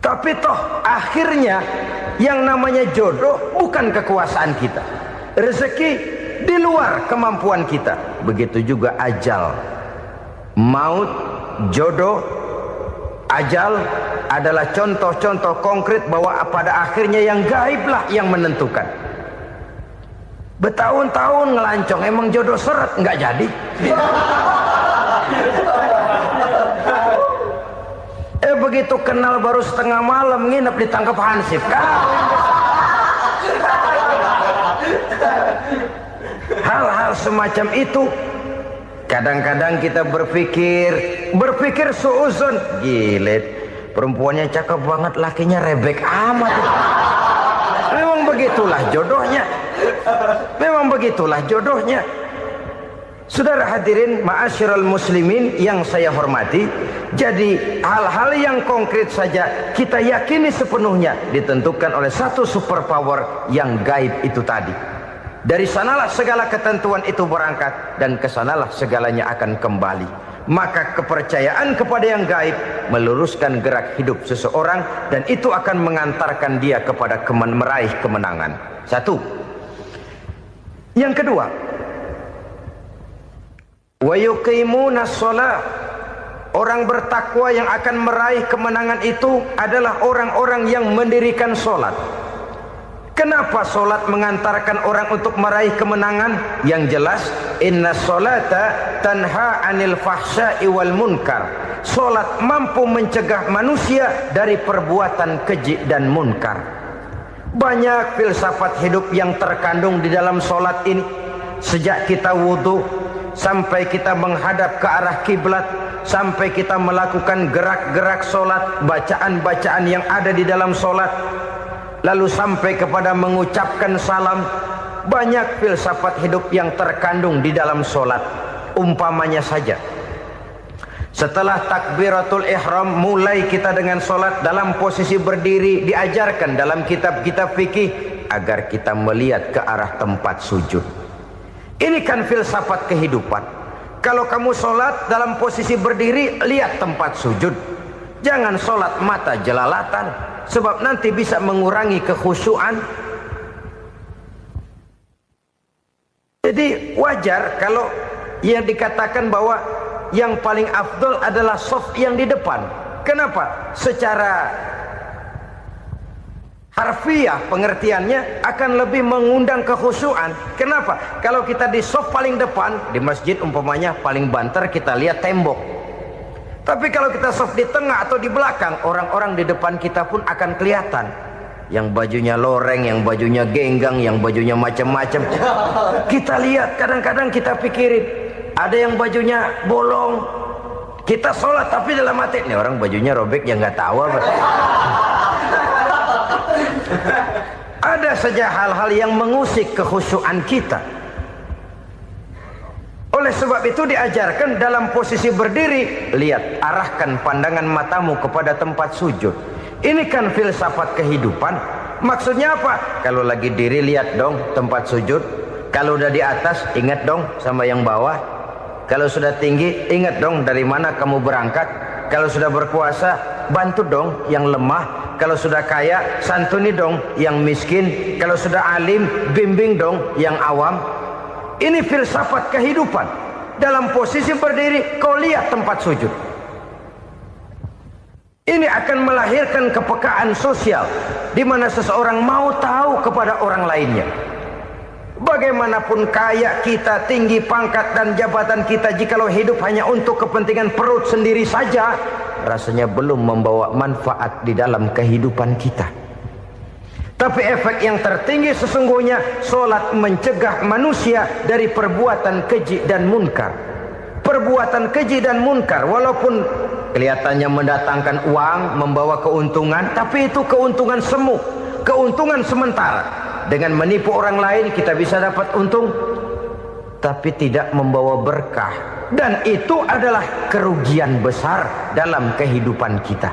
tapi toh akhirnya yang namanya jodoh bukan kekuasaan kita. Rezeki di luar kemampuan kita. Begitu juga ajal. Maut, jodoh, ajal adalah contoh-contoh konkret bahwa pada akhirnya yang gaiblah yang menentukan. Bertahun-tahun ngelancong, emang jodoh seret, nggak jadi. Begitu kenal baru setengah malam nginep ditangkap hansip kan. Hal-hal semacam itu kadang-kadang kita berpikir suuzon, gilet, perempuannya cakep banget, lakinya rebek amat. Memang begitulah jodohnya. Memang begitulah jodohnya. Saudara hadirin ma'asyiral muslimin yang saya hormati, jadi hal-hal yang konkret saja kita yakini sepenuhnya ditentukan oleh satu superpower yang gaib itu tadi. Dari sanalah segala ketentuan itu berangkat dan kesanalah segalanya akan kembali. Maka kepercayaan kepada yang gaib meluruskan gerak hidup seseorang dan itu akan mengantarkan dia kepada meraih kemenangan. Satu. Yang kedua, wa yuqimunas shalah. Orang bertakwa yang akan meraih kemenangan itu adalah orang-orang yang mendirikan sholat. Kenapa sholat mengantarkan orang untuk meraih kemenangan? Yang jelas, inna sholata tanha anil fahsya'i wal munkar. Sholat mampu mencegah manusia dari perbuatan keji dan munkar. Banyak filsafat hidup yang terkandung di dalam sholat ini. Sejak kita wudhu sampai kita menghadap ke arah kiblat, sampai kita melakukan gerak-gerak sholat, bacaan-bacaan yang ada di dalam sholat, lalu sampai kepada mengucapkan salam. Banyak filsafat hidup yang terkandung di dalam sholat. Umpamanya saja, setelah takbiratul ihram mulai kita dengan sholat dalam posisi berdiri, diajarkan dalam kitab-kitab fikih agar kita melihat ke arah tempat sujud. Ini kan filsafat kehidupan. Kalau kamu sholat dalam posisi berdiri, lihat tempat sujud. Jangan sholat mata jelalatan, sebab nanti bisa mengurangi kekhusyuan. Jadi wajar kalau yang dikatakan bahwa yang paling afdol adalah shaf yang di depan. Kenapa? Secara harfiah pengertiannya akan lebih mengundang kekhusyuan. Kenapa? Kalau kita di shaf paling depan di masjid umpamanya paling banter kita lihat tembok. Tapi kalau kita shaf di tengah atau di belakang, orang-orang di depan kita pun akan kelihatan. Yang bajunya loreng, yang bajunya genggang, yang bajunya macam-macam. Kita lihat, kadang-kadang kita pikirin, ada yang bajunya bolong. Kita sholat tapi dalam hati, nih orang bajunya robek yang nggak tahu apa. Ada saja hal-hal yang mengusik kekhusyuan kita. Oleh sebab itu diajarkan dalam posisi berdiri, lihat, arahkan pandangan matamu kepada tempat sujud. Ini kan filsafat kehidupan. Maksudnya apa? Kalau lagi diri lihat dong tempat sujud. Kalau udah di atas ingat dong sama yang bawah. Kalau sudah tinggi ingat dong dari mana kamu berangkat. Kalau sudah berkuasa bantu dong yang lemah. Kalau sudah kaya santuni dong yang miskin. Kalau sudah alim bimbing dong yang awam. Ini filsafat kehidupan. Dalam posisi berdiri kau lihat tempat sujud. Ini akan melahirkan kepekaan sosial di mana seseorang mau tahu kepada orang lainnya. Bagaimanapun kaya kita, tinggi pangkat dan jabatan kita, jikalau hidup hanya untuk kepentingan perut sendiri saja, rasanya belum membawa manfaat di dalam kehidupan kita. Tapi efek yang tertinggi sesungguhnya, sholat mencegah manusia dari perbuatan keji dan munkar. Perbuatan keji dan munkar walaupun kelihatannya mendatangkan uang, membawa keuntungan, tapi itu keuntungan semu, keuntungan sementara. Dengan menipu orang lain kita bisa dapat untung, tapi tidak membawa berkah. Dan itu adalah kerugian besar dalam kehidupan kita.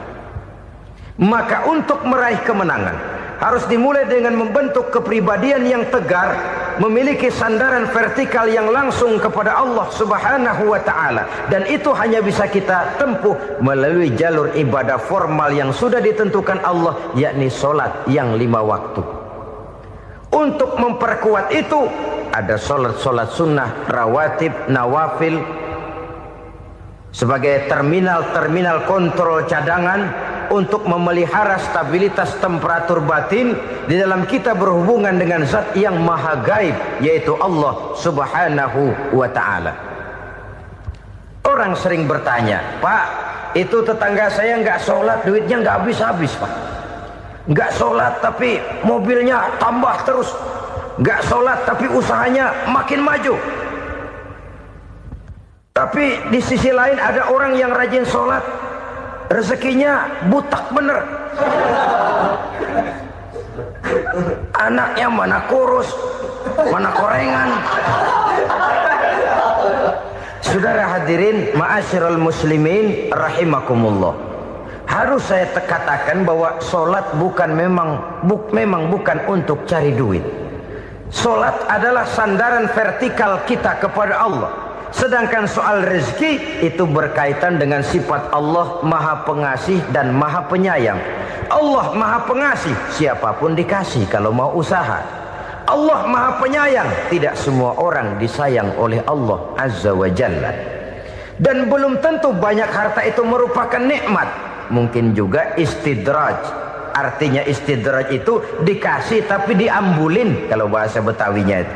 Maka untuk meraih kemenangan harus dimulai dengan membentuk kepribadian yang tegar, memiliki sandaran vertikal yang langsung kepada Allah Subhanahu wa ta'ala. Dan itu hanya bisa kita tempuh melalui jalur ibadah formal yang sudah ditentukan Allah, yakni sholat yang 5 waktu. Untuk memperkuat itu ada sholat-sholat sunnah, rawatib, nawafil sebagai terminal-terminal kontrol cadangan untuk memelihara stabilitas temperatur batin di dalam kita berhubungan dengan zat yang maha gaib, yaitu Allah Subhanahu wa ta'ala. Orang sering bertanya, Pak, itu tetangga saya nggak sholat, duitnya nggak habis-habis, Pak. Nggak sholat tapi mobilnya tambah terus. Nggak sholat tapi usahanya makin maju. Tapi di sisi lain ada orang yang rajin sholat, rezekinya butak bener. Anaknya mana kurus, mana korengan. Saudara hadirin ma'asyiral muslimin rahimakumullah. Harus saya katakan bahwa sholat memang bukan untuk cari duit. Sholat adalah sandaran vertikal kita kepada Allah. Sedangkan soal rezeki itu berkaitan dengan sifat Allah maha pengasih dan maha penyayang. Allah maha pengasih, siapapun dikasih kalau mau usaha. Allah maha penyayang, tidak semua orang disayang oleh Allah Azza wa Jalla. Dan belum tentu banyak harta itu merupakan nikmat. Mungkin juga istidraj. Artinya istidraj itu dikasih tapi diambulin, kalau bahasa Betawinya itu.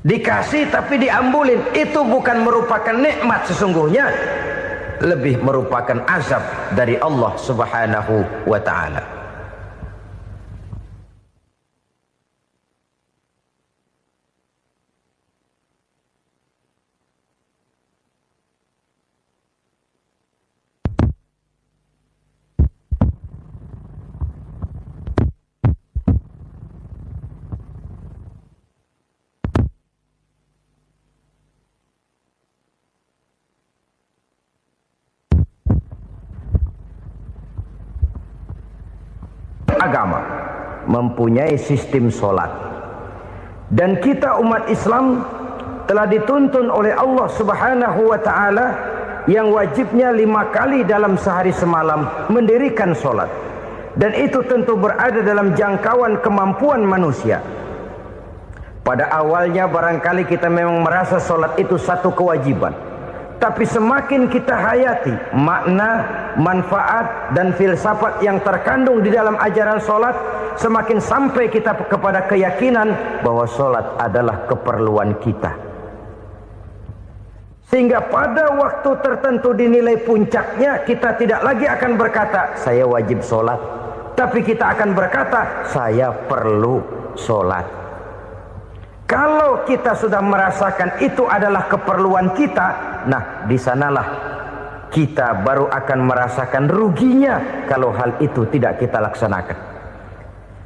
Dikasih tapi diambulin, itu bukan merupakan nikmat sesungguhnya, lebih merupakan azab dari Allah Subhanahu wa ta'ala. Agama mempunyai sistem sholat, dan kita umat Islam telah dituntun oleh Allah Subhanahu wa ta'ala yang wajibnya 5 kali dalam sehari semalam mendirikan sholat, dan itu tentu berada dalam jangkauan kemampuan manusia. Pada awalnya barangkali kita memang merasa sholat itu satu kewajiban, tapi semakin kita hayati makna, manfaat dan filsafat yang terkandung di dalam ajaran sholat, semakin sampai kita kepada keyakinan bahwa sholat adalah keperluan kita. Sehingga pada waktu tertentu dinilai puncaknya, kita tidak lagi akan berkata saya wajib sholat, tapi kita akan berkata saya perlu sholat. Kalau kita sudah merasakan itu adalah keperluan kita, nah di sanalah kita baru akan merasakan ruginya kalau hal itu tidak kita laksanakan.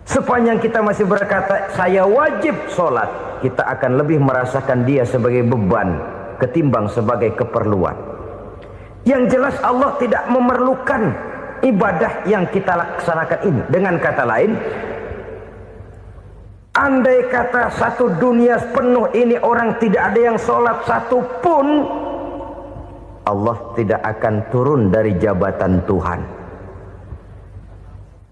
Sepanjang kita masih berkata saya wajib sholat, kita akan lebih merasakan dia sebagai beban ketimbang sebagai keperluan. Yang jelas Allah tidak memerlukan ibadah yang kita laksanakan ini. Dengan kata lain, andai kata satu dunia penuh ini orang tidak ada yang sholat satu pun, Allah tidak akan turun dari jabatan Tuhan.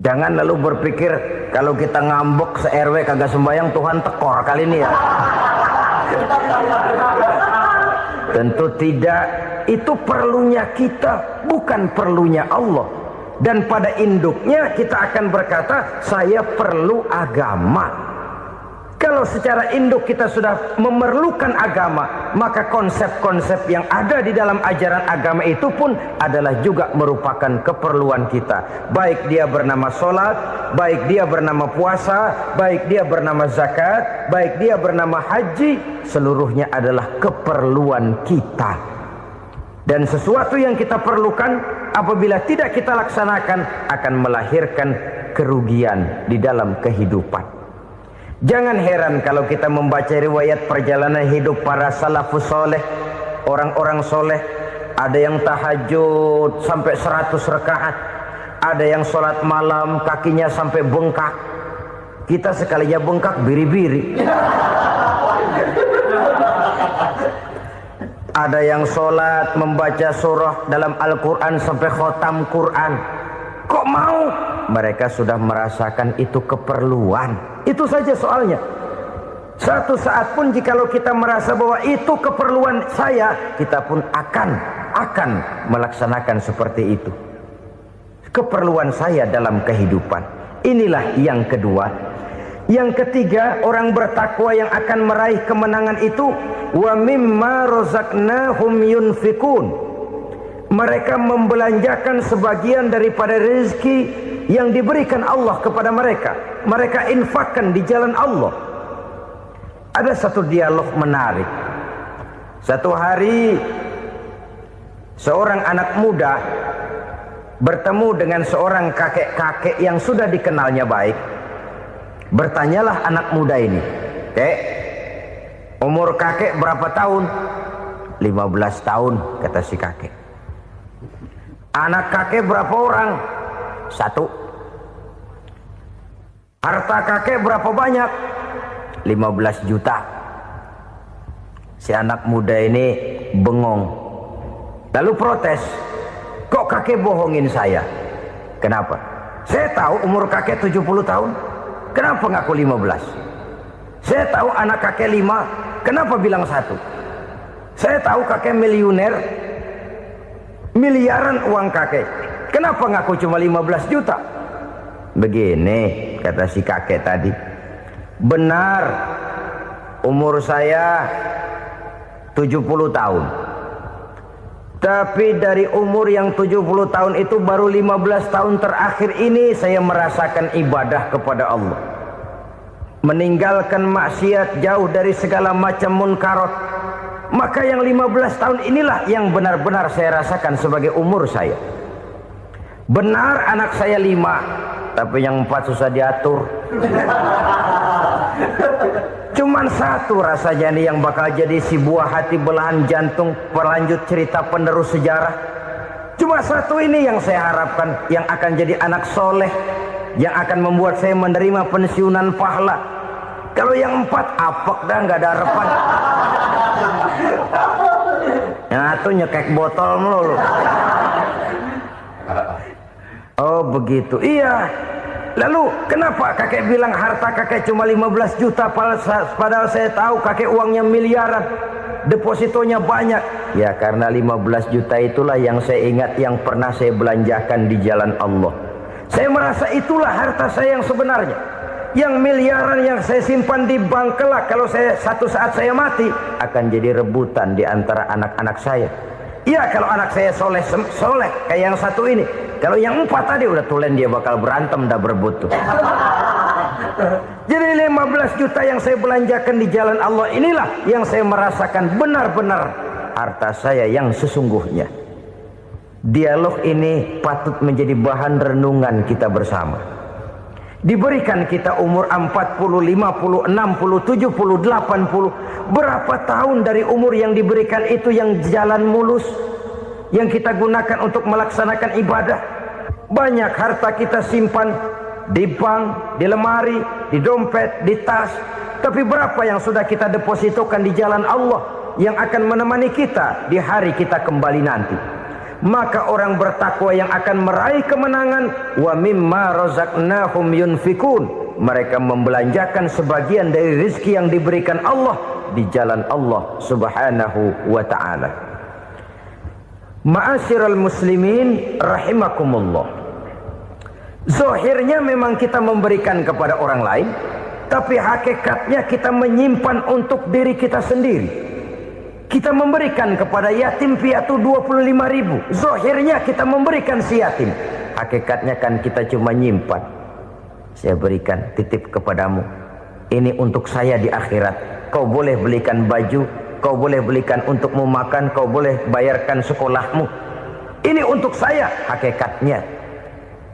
Jangan lalu berpikir kalau kita ngambek se-RW kagak sembahyang Tuhan tekor kali ini ya. Tentu tidak. Itu perlunya kita, bukan perlunya Allah. Dan pada induknya kita akan berkata saya perlu agama. Kalau secara induk kita sudah memerlukan agama, maka konsep-konsep yang ada di dalam ajaran agama itu pun adalah juga merupakan keperluan kita. Baik dia bernama sholat, baik dia bernama puasa, baik dia bernama zakat, baik dia bernama haji, seluruhnya adalah keperluan kita. Dan sesuatu yang kita perlukan apabila tidak kita laksanakan akan melahirkan kerugian di dalam kehidupan. Jangan heran kalau kita membaca riwayat perjalanan hidup para salafus soleh, orang-orang soleh. Ada yang tahajud sampai 100 rakaat, ada yang sholat malam kakinya sampai bengkak. Kita sekalinya bengkak biri-biri. Ada yang sholat membaca surah dalam Al-Quran sampai khotam Quran. Kok mau? Mereka sudah merasakan itu keperluan. Itu saja soalnya. Satu saat pun jikalau kita merasa bahwa itu keperluan saya, kita pun akan melaksanakan seperti itu. Keperluan saya dalam kehidupan. Inilah yang kedua. Yang ketiga, orang bertakwa yang akan meraih kemenangan itu, wa mimma razaqnahum yunfikun. Mereka membelanjakan sebagian daripada rezeki yang diberikan Allah kepada mereka. Mereka infakkan di jalan Allah. Ada satu dialog menarik. Satu hari seorang anak muda bertemu dengan seorang kakek-kakek yang sudah dikenalnya baik. Bertanyalah anak muda ini, "Kek, umur kakek berapa tahun?" 15 tahun, kata si kakek. "Anak kakek berapa orang?" 1. "Harta kakek berapa banyak?" 15 juta. Si anak muda ini bengong. Lalu protes, "Kok kakek bohongin saya?" "Kenapa?" "Saya tahu umur kakek 70 tahun. Kenapa ngaku 15? Saya tahu anak kakek 5. Kenapa bilang 1? Saya tahu kakek miliuner, miliaran uang kakek. Kenapa ngaku cuma 15 juta? Begini, kata si kakek tadi. Benar, umur saya 70 tahun. Tapi dari umur yang 70 tahun itu baru 15 tahun terakhir ini saya merasakan ibadah kepada Allah. Meninggalkan maksiat, jauh dari segala macam munkarat. Maka yang 15 tahun inilah yang benar-benar saya rasakan sebagai umur saya. Benar anak saya 5, tapi yang 4 susah diatur. Cuman 1 rasanya nih yang bakal jadi si buah hati belahan jantung berlanjut cerita penerus sejarah. Cuma 1 ini yang saya harapkan, yang akan jadi anak soleh, yang akan membuat saya menerima pensiunan pahala. Kalau yang 4 apek dah, nggak ada harapan. Nah, tuh nyekek botol mulu. Oh begitu. Iya. Lalu kenapa kakek bilang harta kakek cuma 15 juta padahal saya tahu kakek uangnya miliaran, depositonya banyak? Ya karena 15 juta itulah yang saya ingat yang pernah saya belanjakan di jalan Allah. Saya merasa itulah harta saya yang sebenarnya. Yang miliaran yang saya simpan di bank kelak kalau satu saat saya mati akan jadi rebutan di antara anak-anak saya. Ya kalau anak saya soleh kayak yang satu ini. Kalau yang 4 tadi udah tulen dia bakal berantem dah berebut tuh. Jadi 15 juta yang saya belanjakan di jalan Allah inilah yang saya merasakan benar-benar harta saya yang sesungguhnya. Dialog ini patut menjadi bahan renungan kita bersama. Diberikan kita umur 40, 50, 60, 70, 80. Berapa tahun dari umur yang diberikan itu yang jalan mulus, yang kita gunakan untuk melaksanakan ibadah? Banyak harta kita simpan di bank, di lemari, di dompet, di tas. Tapi berapa yang sudah kita depositokan di jalan Allah yang akan menemani kita di hari kita kembali nanti? Maka orang bertakwa yang akan meraih kemenangan, wa mimma razaqnahum yunfikun, mereka membelanjakan sebagian dari rezeki yang diberikan Allah di jalan Allah Subhanahu wa ta'ala. Ma'asyiral muslimin rahimakumullah. Zahirnya memang kita memberikan kepada orang lain, tapi hakikatnya kita menyimpan untuk diri kita sendiri. Kita memberikan kepada yatim piatu 25.000. Zahirnya kita memberikan si yatim, hakikatnya kan kita cuma nyimpan. Saya berikan, titip kepadamu, ini untuk saya di akhirat. Kau boleh belikan baju, kau boleh belikan untukmu makan, kau boleh bayarkan sekolahmu. Ini untuk saya. Hakikatnya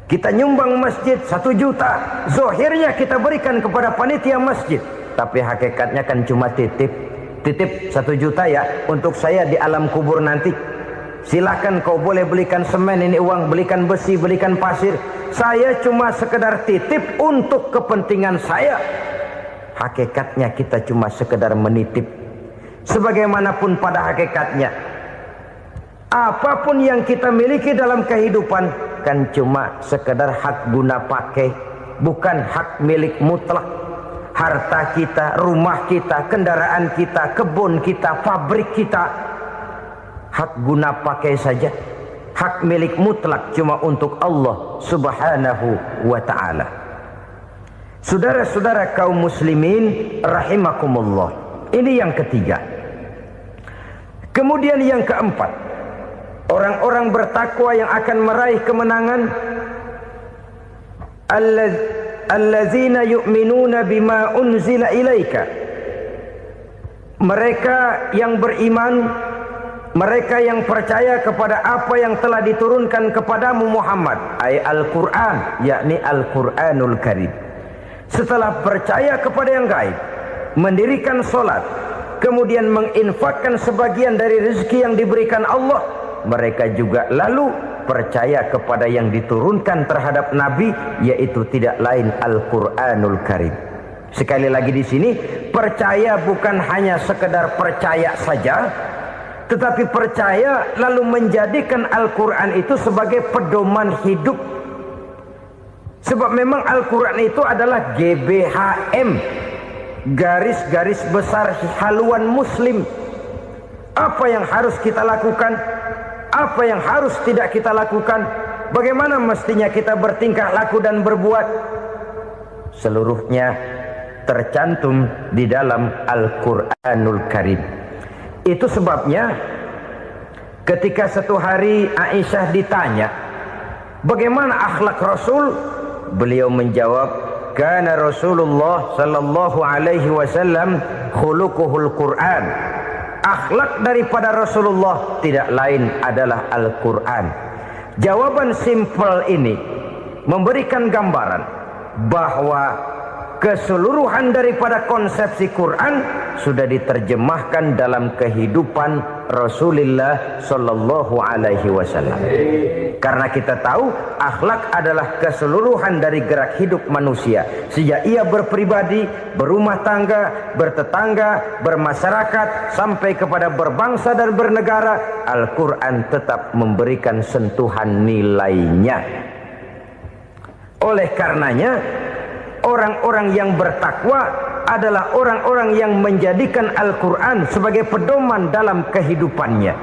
kita nyumbang masjid 1 juta, zahirnya kita berikan kepada panitia masjid, tapi hakikatnya kan cuma titip 1 juta ya untuk saya di alam kubur nanti. Silahkan kau boleh belikan semen, ini uang, belikan besi, belikan pasir. Saya cuma sekedar titip untuk kepentingan saya. Hakikatnya kita cuma sekedar menitip. Sebagaimanapun pada hakikatnya, apapun yang kita miliki dalam kehidupan kan cuma sekedar hak guna pakai, bukan hak milik mutlak. Harta kita, rumah kita, kendaraan kita, kebun kita, pabrik kita, hak guna pakai saja. Hak milik mutlak cuma untuk Allah Subhanahu wa ta'ala. Saudara-saudara kaum muslimin rahimakumullah. Ini yang ketiga. Kemudian yang keempat, orang-orang bertakwa yang akan meraih kemenangan, allazina yu'minuna bima unzila ilaika. Mereka yang beriman, mereka yang percaya kepada apa yang telah diturunkan kepadamu Muhammad, ay Al-Quran, yakni Al-Quranul Karim. Setelah percaya kepada yang gaib, mendirikan solat, kemudian menginfakkan sebagian dari rezeki yang diberikan Allah, mereka juga lalu percaya kepada yang diturunkan terhadap Nabi, yaitu tidak lain Al-Quranul Karim. Sekali lagi di sini, percaya bukan hanya sekedar percaya saja, tetapi percaya lalu menjadikan Al-Quran itu sebagai pedoman hidup. Sebab memang Al-Quran itu adalah GBHM, garis-garis besar haluan muslim. Apa yang harus kita lakukan, apa yang harus tidak kita lakukan, bagaimana mestinya kita bertingkah laku dan berbuat, seluruhnya tercantum di dalam Al-Quranul Karim. Itu sebabnya ketika satu hari Aisyah ditanya bagaimana akhlak Rasul, beliau menjawab, kana Rasulullah sallallahu alaihi wasallam khuluquhul Quran. Akhlak daripada Rasulullah tidak lain adalah Al-Quran. Jawaban simpel ini memberikan gambaran bahwa keseluruhan daripada konsepsi Quran sudah diterjemahkan dalam kehidupan Rasulullah Sallallahu Alaihi Wasallam. Karena kita tahu akhlak adalah keseluruhan dari gerak hidup manusia. Sejak ia berpribadi, berumah tangga, bertetangga, bermasyarakat, sampai kepada berbangsa dan bernegara, Al-Quran tetap memberikan sentuhan nilainya. Oleh karenanya, orang-orang yang bertakwa adalah orang-orang yang menjadikan Al-Quran sebagai pedoman dalam kehidupannya.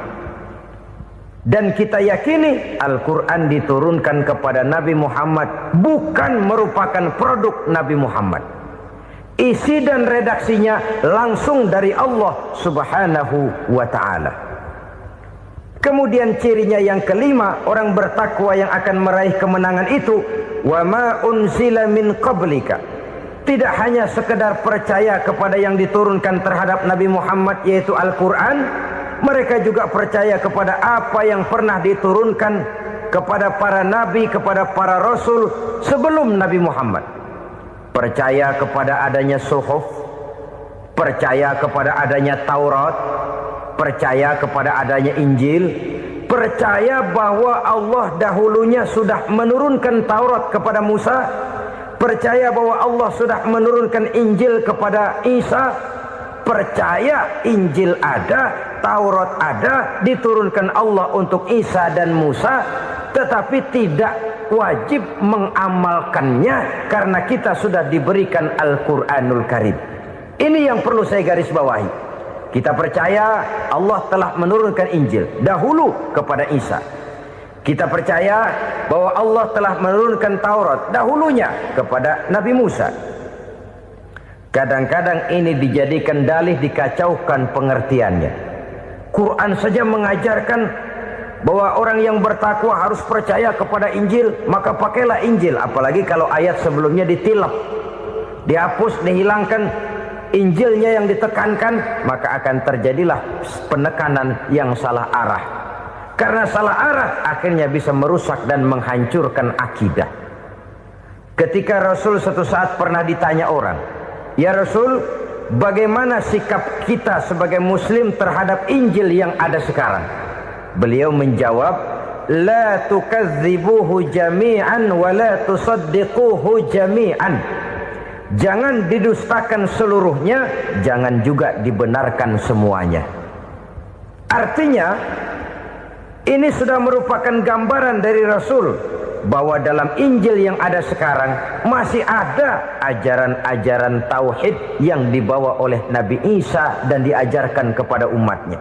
Dan kita yakini Al-Quran diturunkan kepada Nabi Muhammad bukan merupakan produk Nabi Muhammad. Isi dan redaksinya langsung dari Allah Subhanahu wa ta'ala. Kemudian cirinya yang kelima, orang bertakwa yang akan meraih kemenangan itu, wa ma unzila min qablika. Tidak hanya sekedar percaya kepada yang diturunkan terhadap Nabi Muhammad yaitu Al-Quran, mereka juga percaya kepada apa yang pernah diturunkan kepada para nabi, kepada para rasul sebelum Nabi Muhammad. Percaya kepada adanya suhuf, percaya kepada adanya Taurat, percaya kepada adanya Injil, percaya bahwa Allah dahulunya sudah menurunkan Taurat kepada Musa, percaya bahwa Allah sudah menurunkan Injil kepada Isa, percaya Injil ada, Taurat ada, diturunkan Allah untuk Isa dan Musa, tetapi tidak wajib mengamalkannya karena kita sudah diberikan Al-Quranul Karim. Ini yang perlu saya garis bawahi. Kita percaya Allah telah menurunkan Injil dahulu kepada Isa. Kita percaya bahwa Allah telah menurunkan Taurat dahulunya kepada Nabi Musa. Kadang-kadang ini dijadikan dalih, dikacaukan pengertiannya. Quran saja mengajarkan bahwa orang yang bertakwa harus percaya kepada Injil, maka pakailah Injil. Apalagi kalau ayat sebelumnya ditilap, dihapus, dihilangkan, Injilnya yang ditekankan, maka akan terjadilah penekanan yang salah arah. Karena salah arah akhirnya bisa merusak dan menghancurkan akidah. Ketika Rasul suatu saat pernah ditanya orang, "Ya Rasul, bagaimana sikap kita sebagai muslim terhadap Injil yang ada sekarang?" Beliau menjawab, "La tukadzibuhu jami'an wa la tusaddiquhu jami'an." Jangan didustakan seluruhnya, jangan juga dibenarkan semuanya. Artinya, ini sudah merupakan gambaran dari Rasul bahwa dalam Injil yang ada sekarang masih ada ajaran-ajaran tauhid yang dibawa oleh Nabi Isa dan diajarkan kepada umatnya.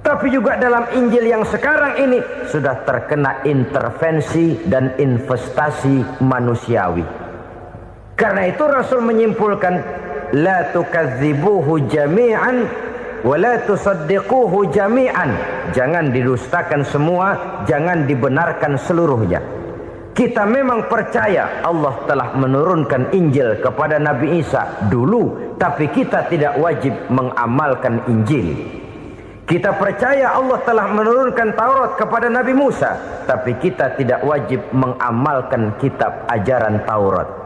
Tapi juga dalam Injil yang sekarang ini sudah terkena intervensi dan investasi manusiawi. Karena itu Rasul menyimpulkan, la tukadzibuhu jami'an wa la tusaddiquhu jami'an. Jangan didustakan semua, jangan dibenarkan seluruhnya. Kita memang percaya Allah telah menurunkan Injil kepada Nabi Isa dulu, tapi kita tidak wajib mengamalkan Injil. Kita percaya Allah telah menurunkan Taurat kepada Nabi Musa, tapi kita tidak wajib mengamalkan kitab ajaran Taurat.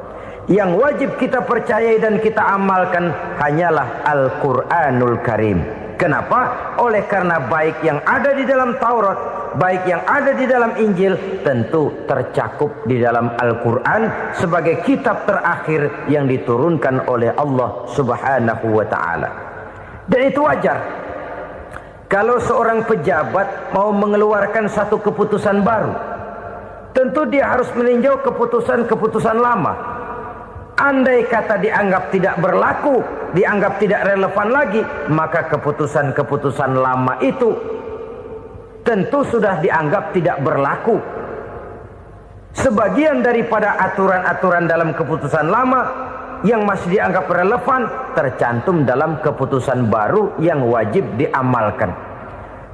Yang wajib kita percayai dan kita amalkan hanyalah Al-Quranul Karim. Kenapa? Oleh karena baik yang ada di dalam Taurat, baik yang ada di dalam Injil, tentu tercakup di dalam Al-Quran sebagai kitab terakhir yang diturunkan oleh Allah Subhanahu wa ta'ala. Dan itu wajar. Kalau seorang pejabat mau mengeluarkan satu keputusan baru, tentu dia harus meninjau keputusan-keputusan lama. Andai kata dianggap tidak berlaku, dianggap tidak relevan lagi, maka keputusan-keputusan lama itu tentu sudah dianggap tidak berlaku. Sebagian daripada aturan-aturan dalam keputusan lama yang masih dianggap relevan tercantum dalam keputusan baru yang wajib diamalkan.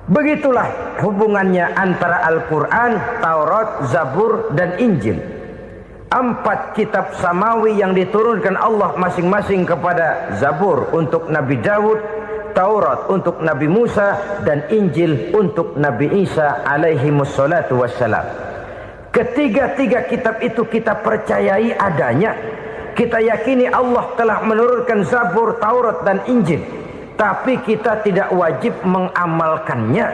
Begitulah hubungannya antara Al-Quran, Taurat, Zabur, dan Injil. 4 kitab samawi yang diturunkan Allah masing-masing kepada Zabur untuk Nabi Daud, Taurat untuk Nabi Musa, dan Injil untuk Nabi Isa alaihi wassalatu wassalam. Ketiga-tiga kitab itu kita percayai adanya, Kita yakini Allah telah menurunkan Zabur, Taurat dan Injil, tapi kita tidak wajib mengamalkannya.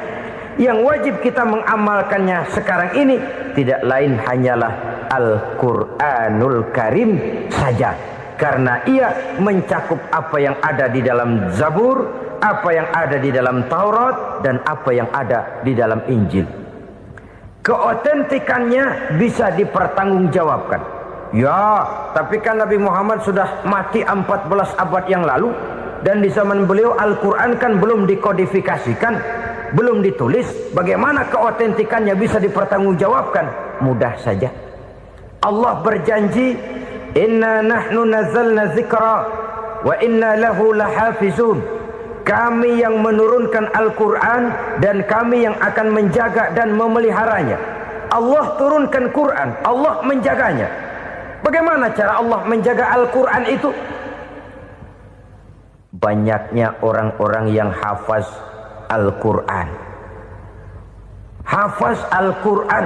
Yang wajib kita mengamalkannya sekarang ini tidak lain hanyalah Al-Quranul Karim saja, karena ia mencakup apa yang ada di dalam Zabur, apa yang ada di dalam Taurat, dan apa yang ada di dalam Injil. Keotentikannya bisa dipertanggungjawabkan. Ya, tapi kan Nabi Muhammad sudah mati 14 abad yang lalu, dan di zaman beliau Al-Quran kan belum dikodifikasikan, belum ditulis. Bagaimana keotentikannya bisa dipertanggungjawabkan? Mudah saja. Allah berjanji, inna nahnu nazzalna dzikra wa inna lahu lahafizun. Kami yang menurunkan Al-Quran dan kami yang akan menjaga dan memeliharanya. Allah turunkan Quran, Allah menjaganya. Bagaimana cara Allah menjaga Al-Quran itu? Banyaknya orang-orang yang hafaz Al-Quran. Hafaz Al-Quran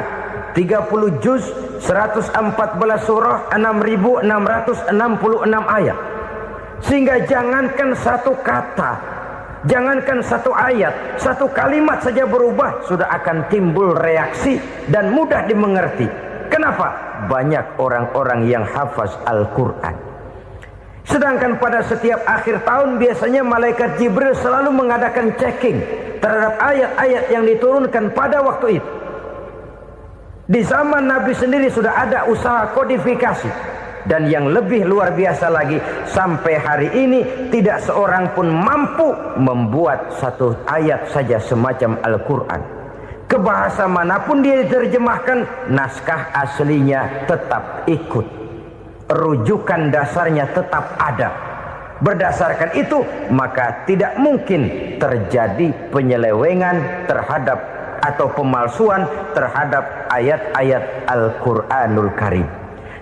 30 juz, 114 surah, 6.666 ayat. Sehingga jangankan satu kata, jangankan satu ayat, satu kalimat saja berubah, sudah akan timbul reaksi dan mudah dimengerti. Kenapa? Banyak orang-orang yang hafaz Al-Quran. Sedangkan pada setiap akhir tahun biasanya malaikat Jibril selalu mengadakan checking terhadap ayat-ayat yang diturunkan pada waktu itu. Di zaman Nabi sendiri sudah ada usaha kodifikasi. Dan yang lebih luar biasa lagi, sampai hari ini tidak seorang pun mampu membuat satu ayat saja semacam Al-Quran. Ke bahasa manapun dia diterjemahkan, naskah aslinya tetap ikut, rujukan dasarnya tetap ada. Berdasarkan itu, maka tidak mungkin terjadi penyelewengan terhadap atau pemalsuan terhadap ayat-ayat Al-Quranul Karim.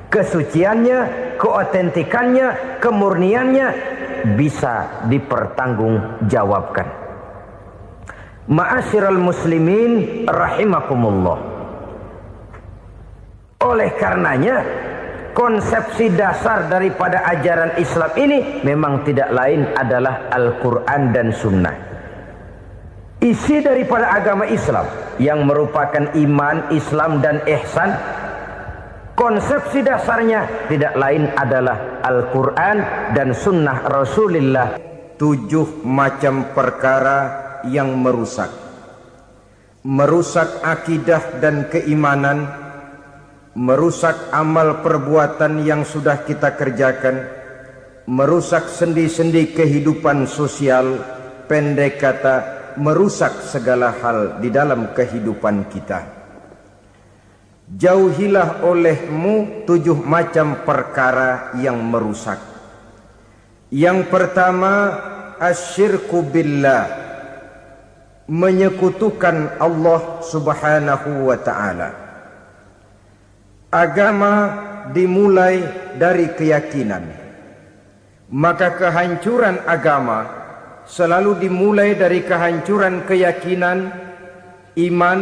Kesuciannya, keotentikannya, kemurniannya bisa dipertanggungjawabkan. Ma'asyiral muslimin rahimakumullah. Oleh karenanya, konsepsi dasar daripada ajaran Islam ini memang tidak lain adalah Al-Quran dan Sunnah. Isi daripada agama Islam yang merupakan iman, Islam dan ihsan, konsepsi dasarnya tidak lain adalah Al-Quran dan Sunnah Rasulullah. 7 macam perkara yang merusak akidah dan keimanan, merusak amal perbuatan yang sudah kita kerjakan, merusak sendi-sendi kehidupan sosial, pendek kata merusak segala hal di dalam kehidupan kita. Jauhilah olehmu 7 macam perkara yang merusak. Yang pertama, asyirku billah, menyekutukan Allah subhanahu wa ta'ala. Agama dimulai dari keyakinan, maka kehancuran agama selalu dimulai dari kehancuran keyakinan, iman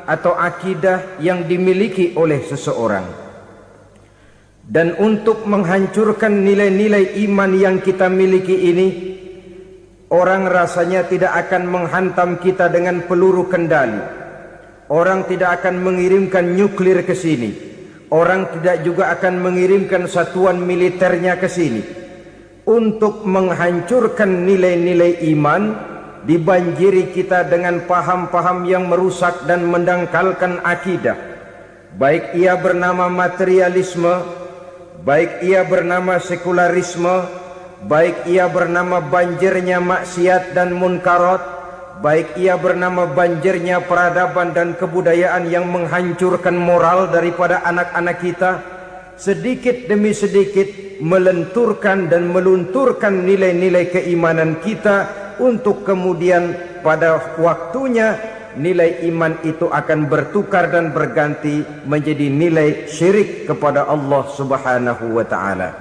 atau akidah yang dimiliki oleh seseorang. Dan untuk menghancurkan nilai-nilai iman yang kita miliki ini, orang rasanya tidak akan menghantam kita dengan peluru kendali. Orang tidak akan mengirimkan nuklir ke sini. Orang tidak juga akan mengirimkan satuan militernya ke sini. Untuk menghancurkan nilai-nilai iman, dibanjiri kita dengan paham-paham yang merusak dan mendangkalkan akidah. Baik ia bernama materialisme, baik ia bernama sekularisme, baik ia bernama banjirnya maksiat dan munkarat, baik ia bernama banjirnya peradaban dan kebudayaan yang menghancurkan moral daripada anak-anak kita, sedikit demi sedikit melenturkan dan melunturkan nilai-nilai keimanan kita, untuk kemudian pada waktunya nilai iman itu akan bertukar dan berganti menjadi nilai syirik kepada Allah subhanahu wa ta'ala.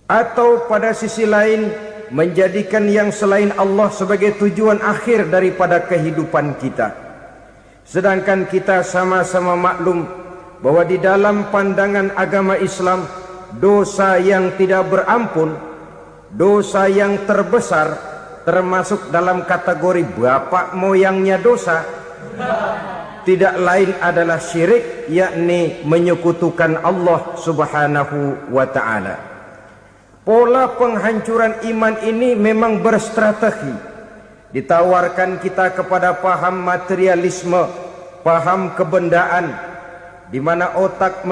Atau pada sisi lain, menjadikan yang selain Allah sebagai tujuan akhir daripada kehidupan kita. Sedangkan kita sama-sama maklum bahwa di dalam pandangan agama Islam, dosa yang tidak berampun, dosa yang terbesar, termasuk dalam kategori bapak moyangnya dosa, tidak lain adalah syirik, yakni menyekutukan Allah Subhanahu wa ta'ala. Pola penghancuran iman ini memang berstrategi. Ditawarkan kita kepada paham materialisme, paham kebendaan, di mana otak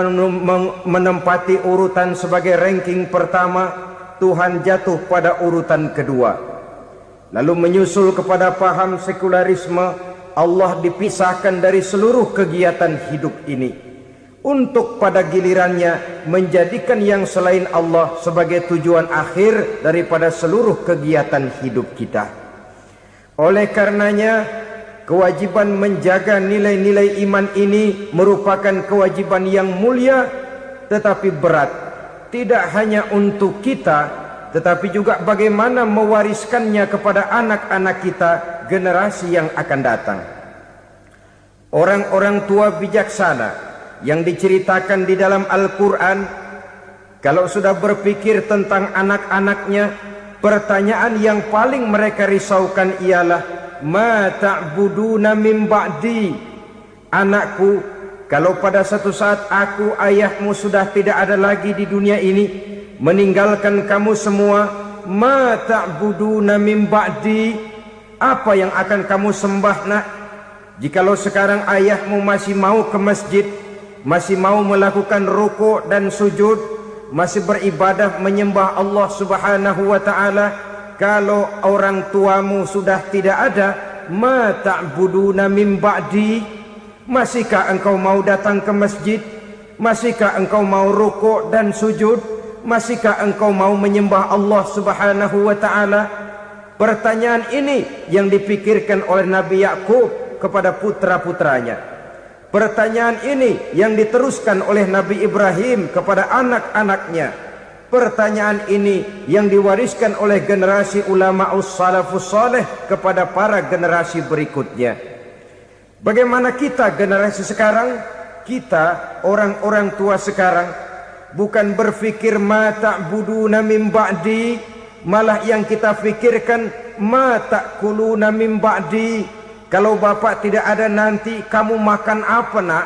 menempati urutan sebagai ranking pertama, Tuhan jatuh pada urutan kedua. Lalu menyusul kepada paham sekularisme, Allah dipisahkan dari seluruh kegiatan hidup ini, untuk pada gilirannya menjadikan yang selain Allah sebagai tujuan akhir daripada seluruh kegiatan hidup kita. Oleh karenanya, kewajiban menjaga nilai-nilai iman ini merupakan kewajiban yang mulia tetapi berat, tidak hanya untuk kita, tetapi juga bagaimana mewariskannya kepada anak-anak kita, generasi yang akan datang. Orang-orang tua bijaksana yang diceritakan di dalam Al-Quran, kalau sudah berpikir tentang anak-anaknya, pertanyaan yang paling mereka risaukan ialah, ma ta'buduna min ba'di. Anakku, kalau pada satu saat aku, ayahmu sudah tidak ada lagi di dunia ini, meninggalkan kamu semua, ma ta'buduna min ba'di, apa yang akan kamu sembah nak? Jikalau sekarang ayahmu masih mau ke masjid, masih mau melakukan rukuk dan sujud, masih beribadah menyembah Allah Subhanahu wa ta'ala, kalau orang tuamu sudah tidak ada, ma ta'buduna min ba'di, masihkah engkau mau datang ke masjid? Masihkah engkau mau rukuk dan sujud? Masihkah engkau mau menyembah Allah Subhanahu wa ta'ala? Pertanyaan ini yang dipikirkan oleh Nabi Yakub kepada putra-putranya. Pertanyaan ini yang diteruskan oleh Nabi Ibrahim kepada anak-anaknya. Pertanyaan ini yang diwariskan oleh generasi ulama salafus saleh kepada para generasi berikutnya. Bagaimana kita generasi sekarang? Kita orang-orang tua sekarang bukan berfikir ma ta'buduna min ba'di, malah yang kita fikirkan ma ta'kuluna min ba'di. Kalau bapak tidak ada nanti kamu makan apa nak?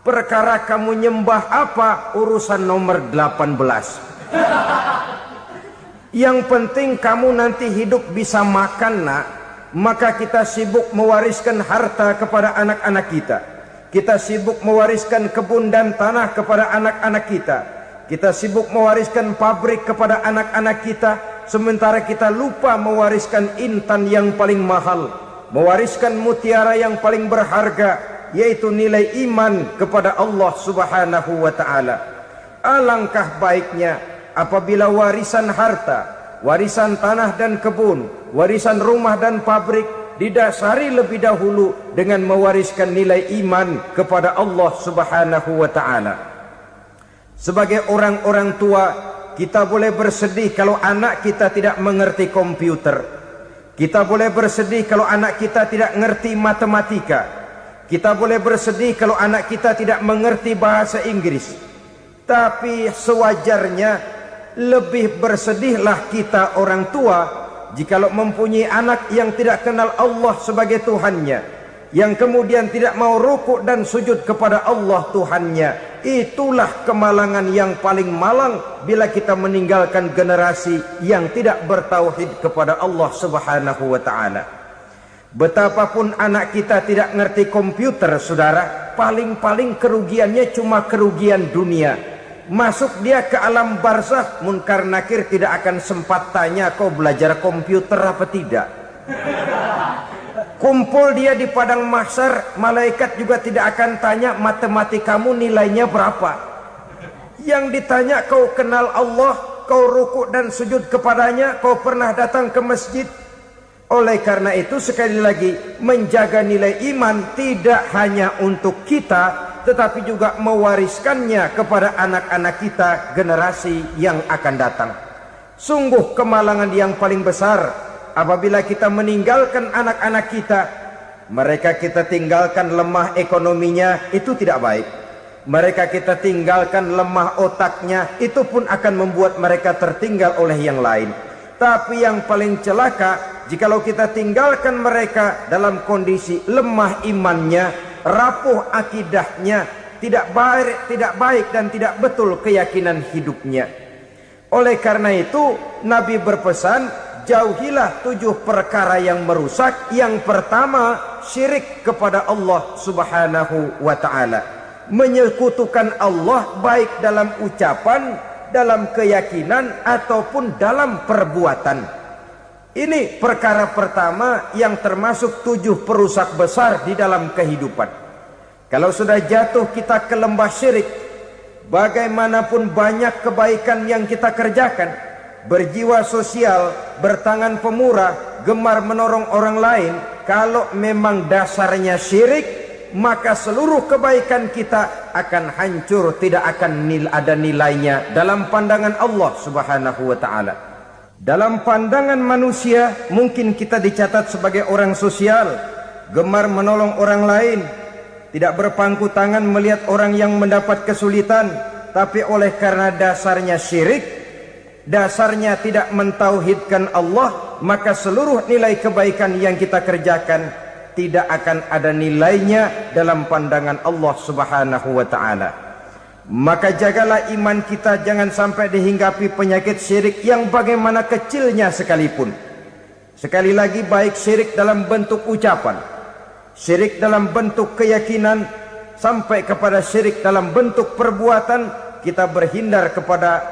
Perkara kamu nyembah apa, urusan nomor 18. Yang penting kamu nanti hidup bisa makan nak. Maka kita sibuk mewariskan harta kepada anak-anak kita. Kita sibuk mewariskan kebun dan tanah kepada anak-anak kita. Kita sibuk mewariskan pabrik kepada anak-anak kita, sementara kita lupa mewariskan intan yang paling mahal, mewariskan mutiara yang paling berharga, yaitu nilai iman kepada Allah Subhanahu wa ta'ala. Alangkah baiknya apabila warisan harta, warisan tanah dan kebun, warisan rumah dan pabrik didasari lebih dahulu dengan mewariskan nilai iman kepada Allah Subhanahu wa ta'ala. Sebagai orang-orang tua, kita boleh bersedih kalau anak kita tidak mengerti komputer. Kita boleh bersedih kalau anak kita tidak mengerti matematika. Kita boleh bersedih kalau anak kita tidak mengerti bahasa Inggris. Tapi sewajarnya lebih bersedihlah kita orang tua jikalau mempunyai anak yang tidak kenal Allah sebagai Tuhannya, yang kemudian tidak mau rukuk dan sujud kepada Allah Tuhannya. Itulah kemalangan yang paling malang bila kita meninggalkan generasi yang tidak bertauhid kepada Allah Subhanahu wa ta'ala. Betapapun anak kita tidak ngerti komputer, saudara, paling-paling kerugiannya cuma kerugian dunia. Masuk dia ke alam barzakh, munkar nakir tidak akan sempat tanya kau belajar komputer apa tidak. Kumpul dia di padang mahsyar, malaikat juga tidak akan tanya matematikamu nilainya berapa. Yang ditanya kau kenal Allah, kau rukuk dan sujud kepadanya, kau pernah datang ke masjid. Oleh karena itu sekali lagi, menjaga nilai iman tidak hanya untuk kita, tetapi juga mewariskannya kepada anak-anak kita, generasi yang akan datang. Sungguh kemalangan yang paling besar apabila kita meninggalkan anak-anak kita. Mereka kita tinggalkan lemah ekonominya, itu tidak baik. Mereka kita tinggalkan, lemah otaknya, itu pun akan membuat mereka tertinggal oleh yang lain. Tapi yang paling celaka, jikalau kita tinggalkan mereka dalam kondisi lemah imannya, rapuh akidahnya, tidak baik dan tidak betul keyakinan hidupnya. Oleh karena itu, Nabi berpesan, jauhilah 7 perkara yang merusak. Yang pertama, syirik kepada Allah Subhanahu wa ta'ala. Menyekutukan Allah baik dalam ucapan, dalam keyakinan, ataupun dalam perbuatan. Ini perkara pertama yang termasuk 7 perusak besar di dalam kehidupan. Kalau sudah jatuh kita ke lembah syirik, bagaimanapun banyak kebaikan yang kita kerjakan, berjiwa sosial, bertangan pemurah, gemar menolong orang lain, kalau memang dasarnya syirik, maka seluruh kebaikan kita akan hancur, tidak akan ada nilainya dalam pandangan Allah Subhanahu wa ta'ala. Dalam pandangan manusia, mungkin kita dicatat sebagai orang sosial, gemar menolong orang lain, tidak berpangku tangan melihat orang yang mendapat kesulitan. Tapi oleh karena dasarnya syirik, dasarnya tidak mentauhidkan Allah, maka seluruh nilai kebaikan yang kita kerjakan tidak akan ada nilainya dalam pandangan Allah Subhanahu wa ta'ala. Maka jagalah iman kita, jangan sampai dihinggapi penyakit syirik yang bagaimana kecilnya sekalipun. Sekali lagi, baik syirik dalam bentuk ucapan, syirik dalam bentuk keyakinan, sampai kepada syirik dalam bentuk perbuatan, kita berhindar kepada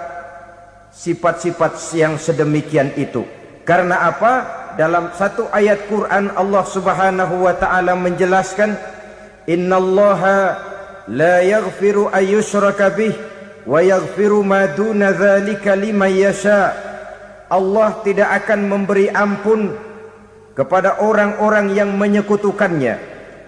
sifat-sifat yang sedemikian itu. Karena apa? Dalam satu ayat Quran Allah Subhanahu wa ta'ala menjelaskan, innallaha la yaghfiru ayyushraka bih wa yaghfiru ma duna dzalika liman yasha. Allah tidak akan memberi ampun kepada orang-orang yang menyekutukannya,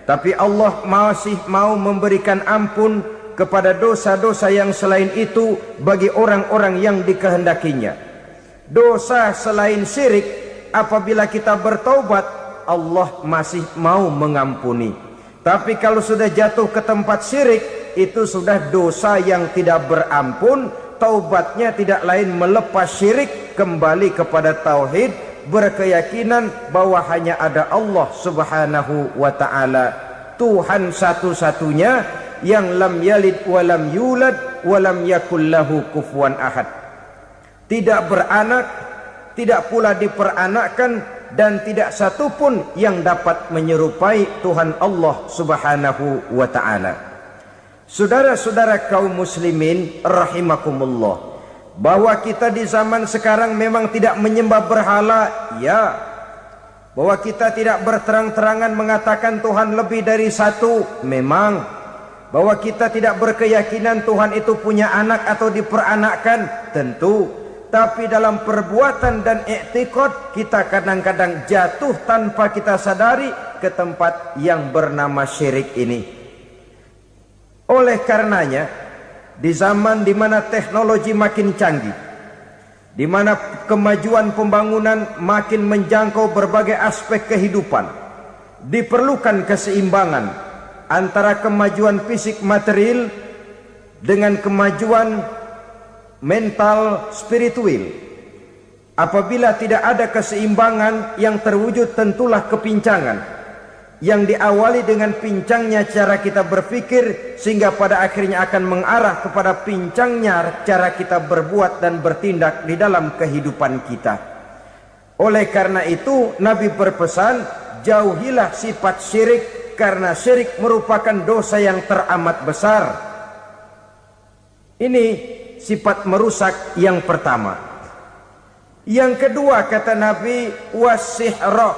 tapi Allah masih mau memberikan ampun kepada dosa-dosa yang selain itu bagi orang-orang yang dikehendakinya. Dosa selain syirik, apabila kita bertaubat, Allah masih mau mengampuni. Tapi kalau sudah jatuh ke tempat syirik, itu sudah dosa yang tidak berampun. Taubatnya tidak lain melepas syirik, kembali kepada tauhid, berkeyakinan bahwa hanya ada Allah Subhanahu wa ta'ala, Tuhan satu-satunya, yang lam yalid walam yulad walam yakul lahu kufuwan ahad. Tidak beranak, tidak pula diperanakkan, dan tidak satupun yang dapat menyerupai Tuhan Allah Subhanahu wa ta'ala. Saudara-saudara kaum muslimin rahimakumullah, bahwa kita di zaman sekarang memang tidak menyembah berhala, ya. Bahwa kita tidak berterang-terangan mengatakan Tuhan lebih dari satu, memang. Bahwa kita tidak berkeyakinan Tuhan itu punya anak atau diperanakkan, tentu. Tapi dalam perbuatan dan i'tiqad, kita kadang-kadang jatuh tanpa kita sadari ke tempat yang bernama syirik ini. Oleh karenanya, di zaman di mana teknologi makin canggih, di mana kemajuan pembangunan makin menjangkau berbagai aspek kehidupan, diperlukan keseimbangan antara kemajuan fisik material dengan kemajuan mental spiritual. Apabila tidak ada keseimbangan, yang terwujud tentulah kepincangan, yang diawali dengan pincangnya cara kita berpikir, sehingga pada akhirnya akan mengarah kepada pincangnya cara kita berbuat dan bertindak di dalam kehidupan kita. Oleh karena itu, Nabi berpesan, jauhilah sifat syirik, karena syirik merupakan dosa yang teramat besar. Ini sifat merusak yang pertama. Yang kedua, kata Nabi, wasihra,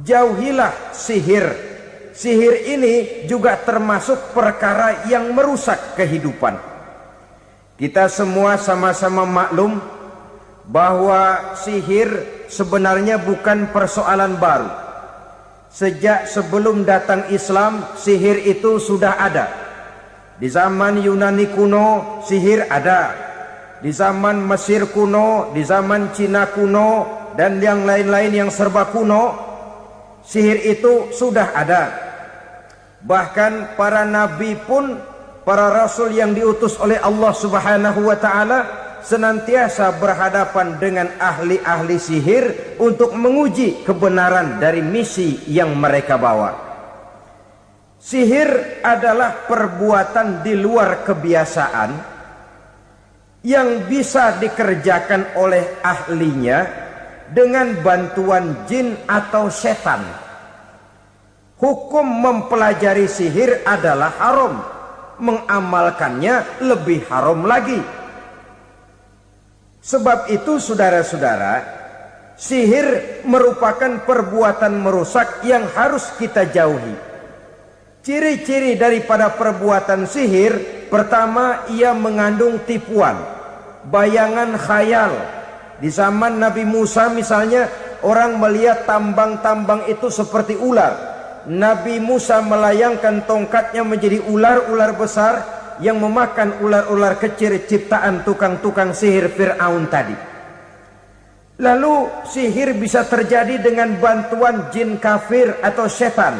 jauhilah sihir. Sihir ini juga termasuk perkara yang merusak kehidupan. Kita semua sama-sama maklum bahwa sihir sebenarnya bukan persoalan baru. Sejak sebelum datang Islam, sihir itu sudah ada. Di zaman Yunani kuno, sihir ada. Di zaman Mesir kuno, di zaman Cina kuno, dan yang lain-lain yang serba kuno, sihir itu sudah ada. Bahkan para nabi pun para rasul yang diutus oleh Allah Subhanahu wa taala senantiasa berhadapan dengan ahli-ahli sihir untuk menguji kebenaran dari misi yang mereka bawa. Sihir adalah perbuatan di luar kebiasaan yang bisa dikerjakan oleh ahlinya dengan bantuan jin atau setan. Hukum mempelajari sihir adalah haram, mengamalkannya lebih haram lagi. Sebab itu saudara-saudara, sihir merupakan perbuatan merusak yang harus kita jauhi. Ciri-ciri daripada perbuatan sihir, pertama, ia mengandung tipuan, bayangan khayal. Di zaman Nabi Musa misalnya, orang melihat tambang-tambang itu seperti ular. Nabi Musa melayangkan tongkatnya menjadi ular-ular besar yang memakan ular-ular kecil ciptaan tukang-tukang sihir Fir'aun tadi. Lalu sihir bisa terjadi dengan bantuan jin kafir atau setan.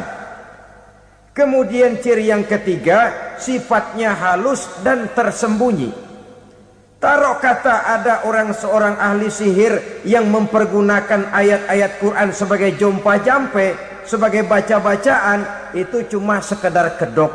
Kemudian ciri yang ketiga, sifatnya halus dan tersembunyi. Taruh kata ada seorang ahli sihir yang mempergunakan ayat-ayat Quran sebagai jompa-jampe, sebagai baca-bacaan, itu cuma sekedar kedok.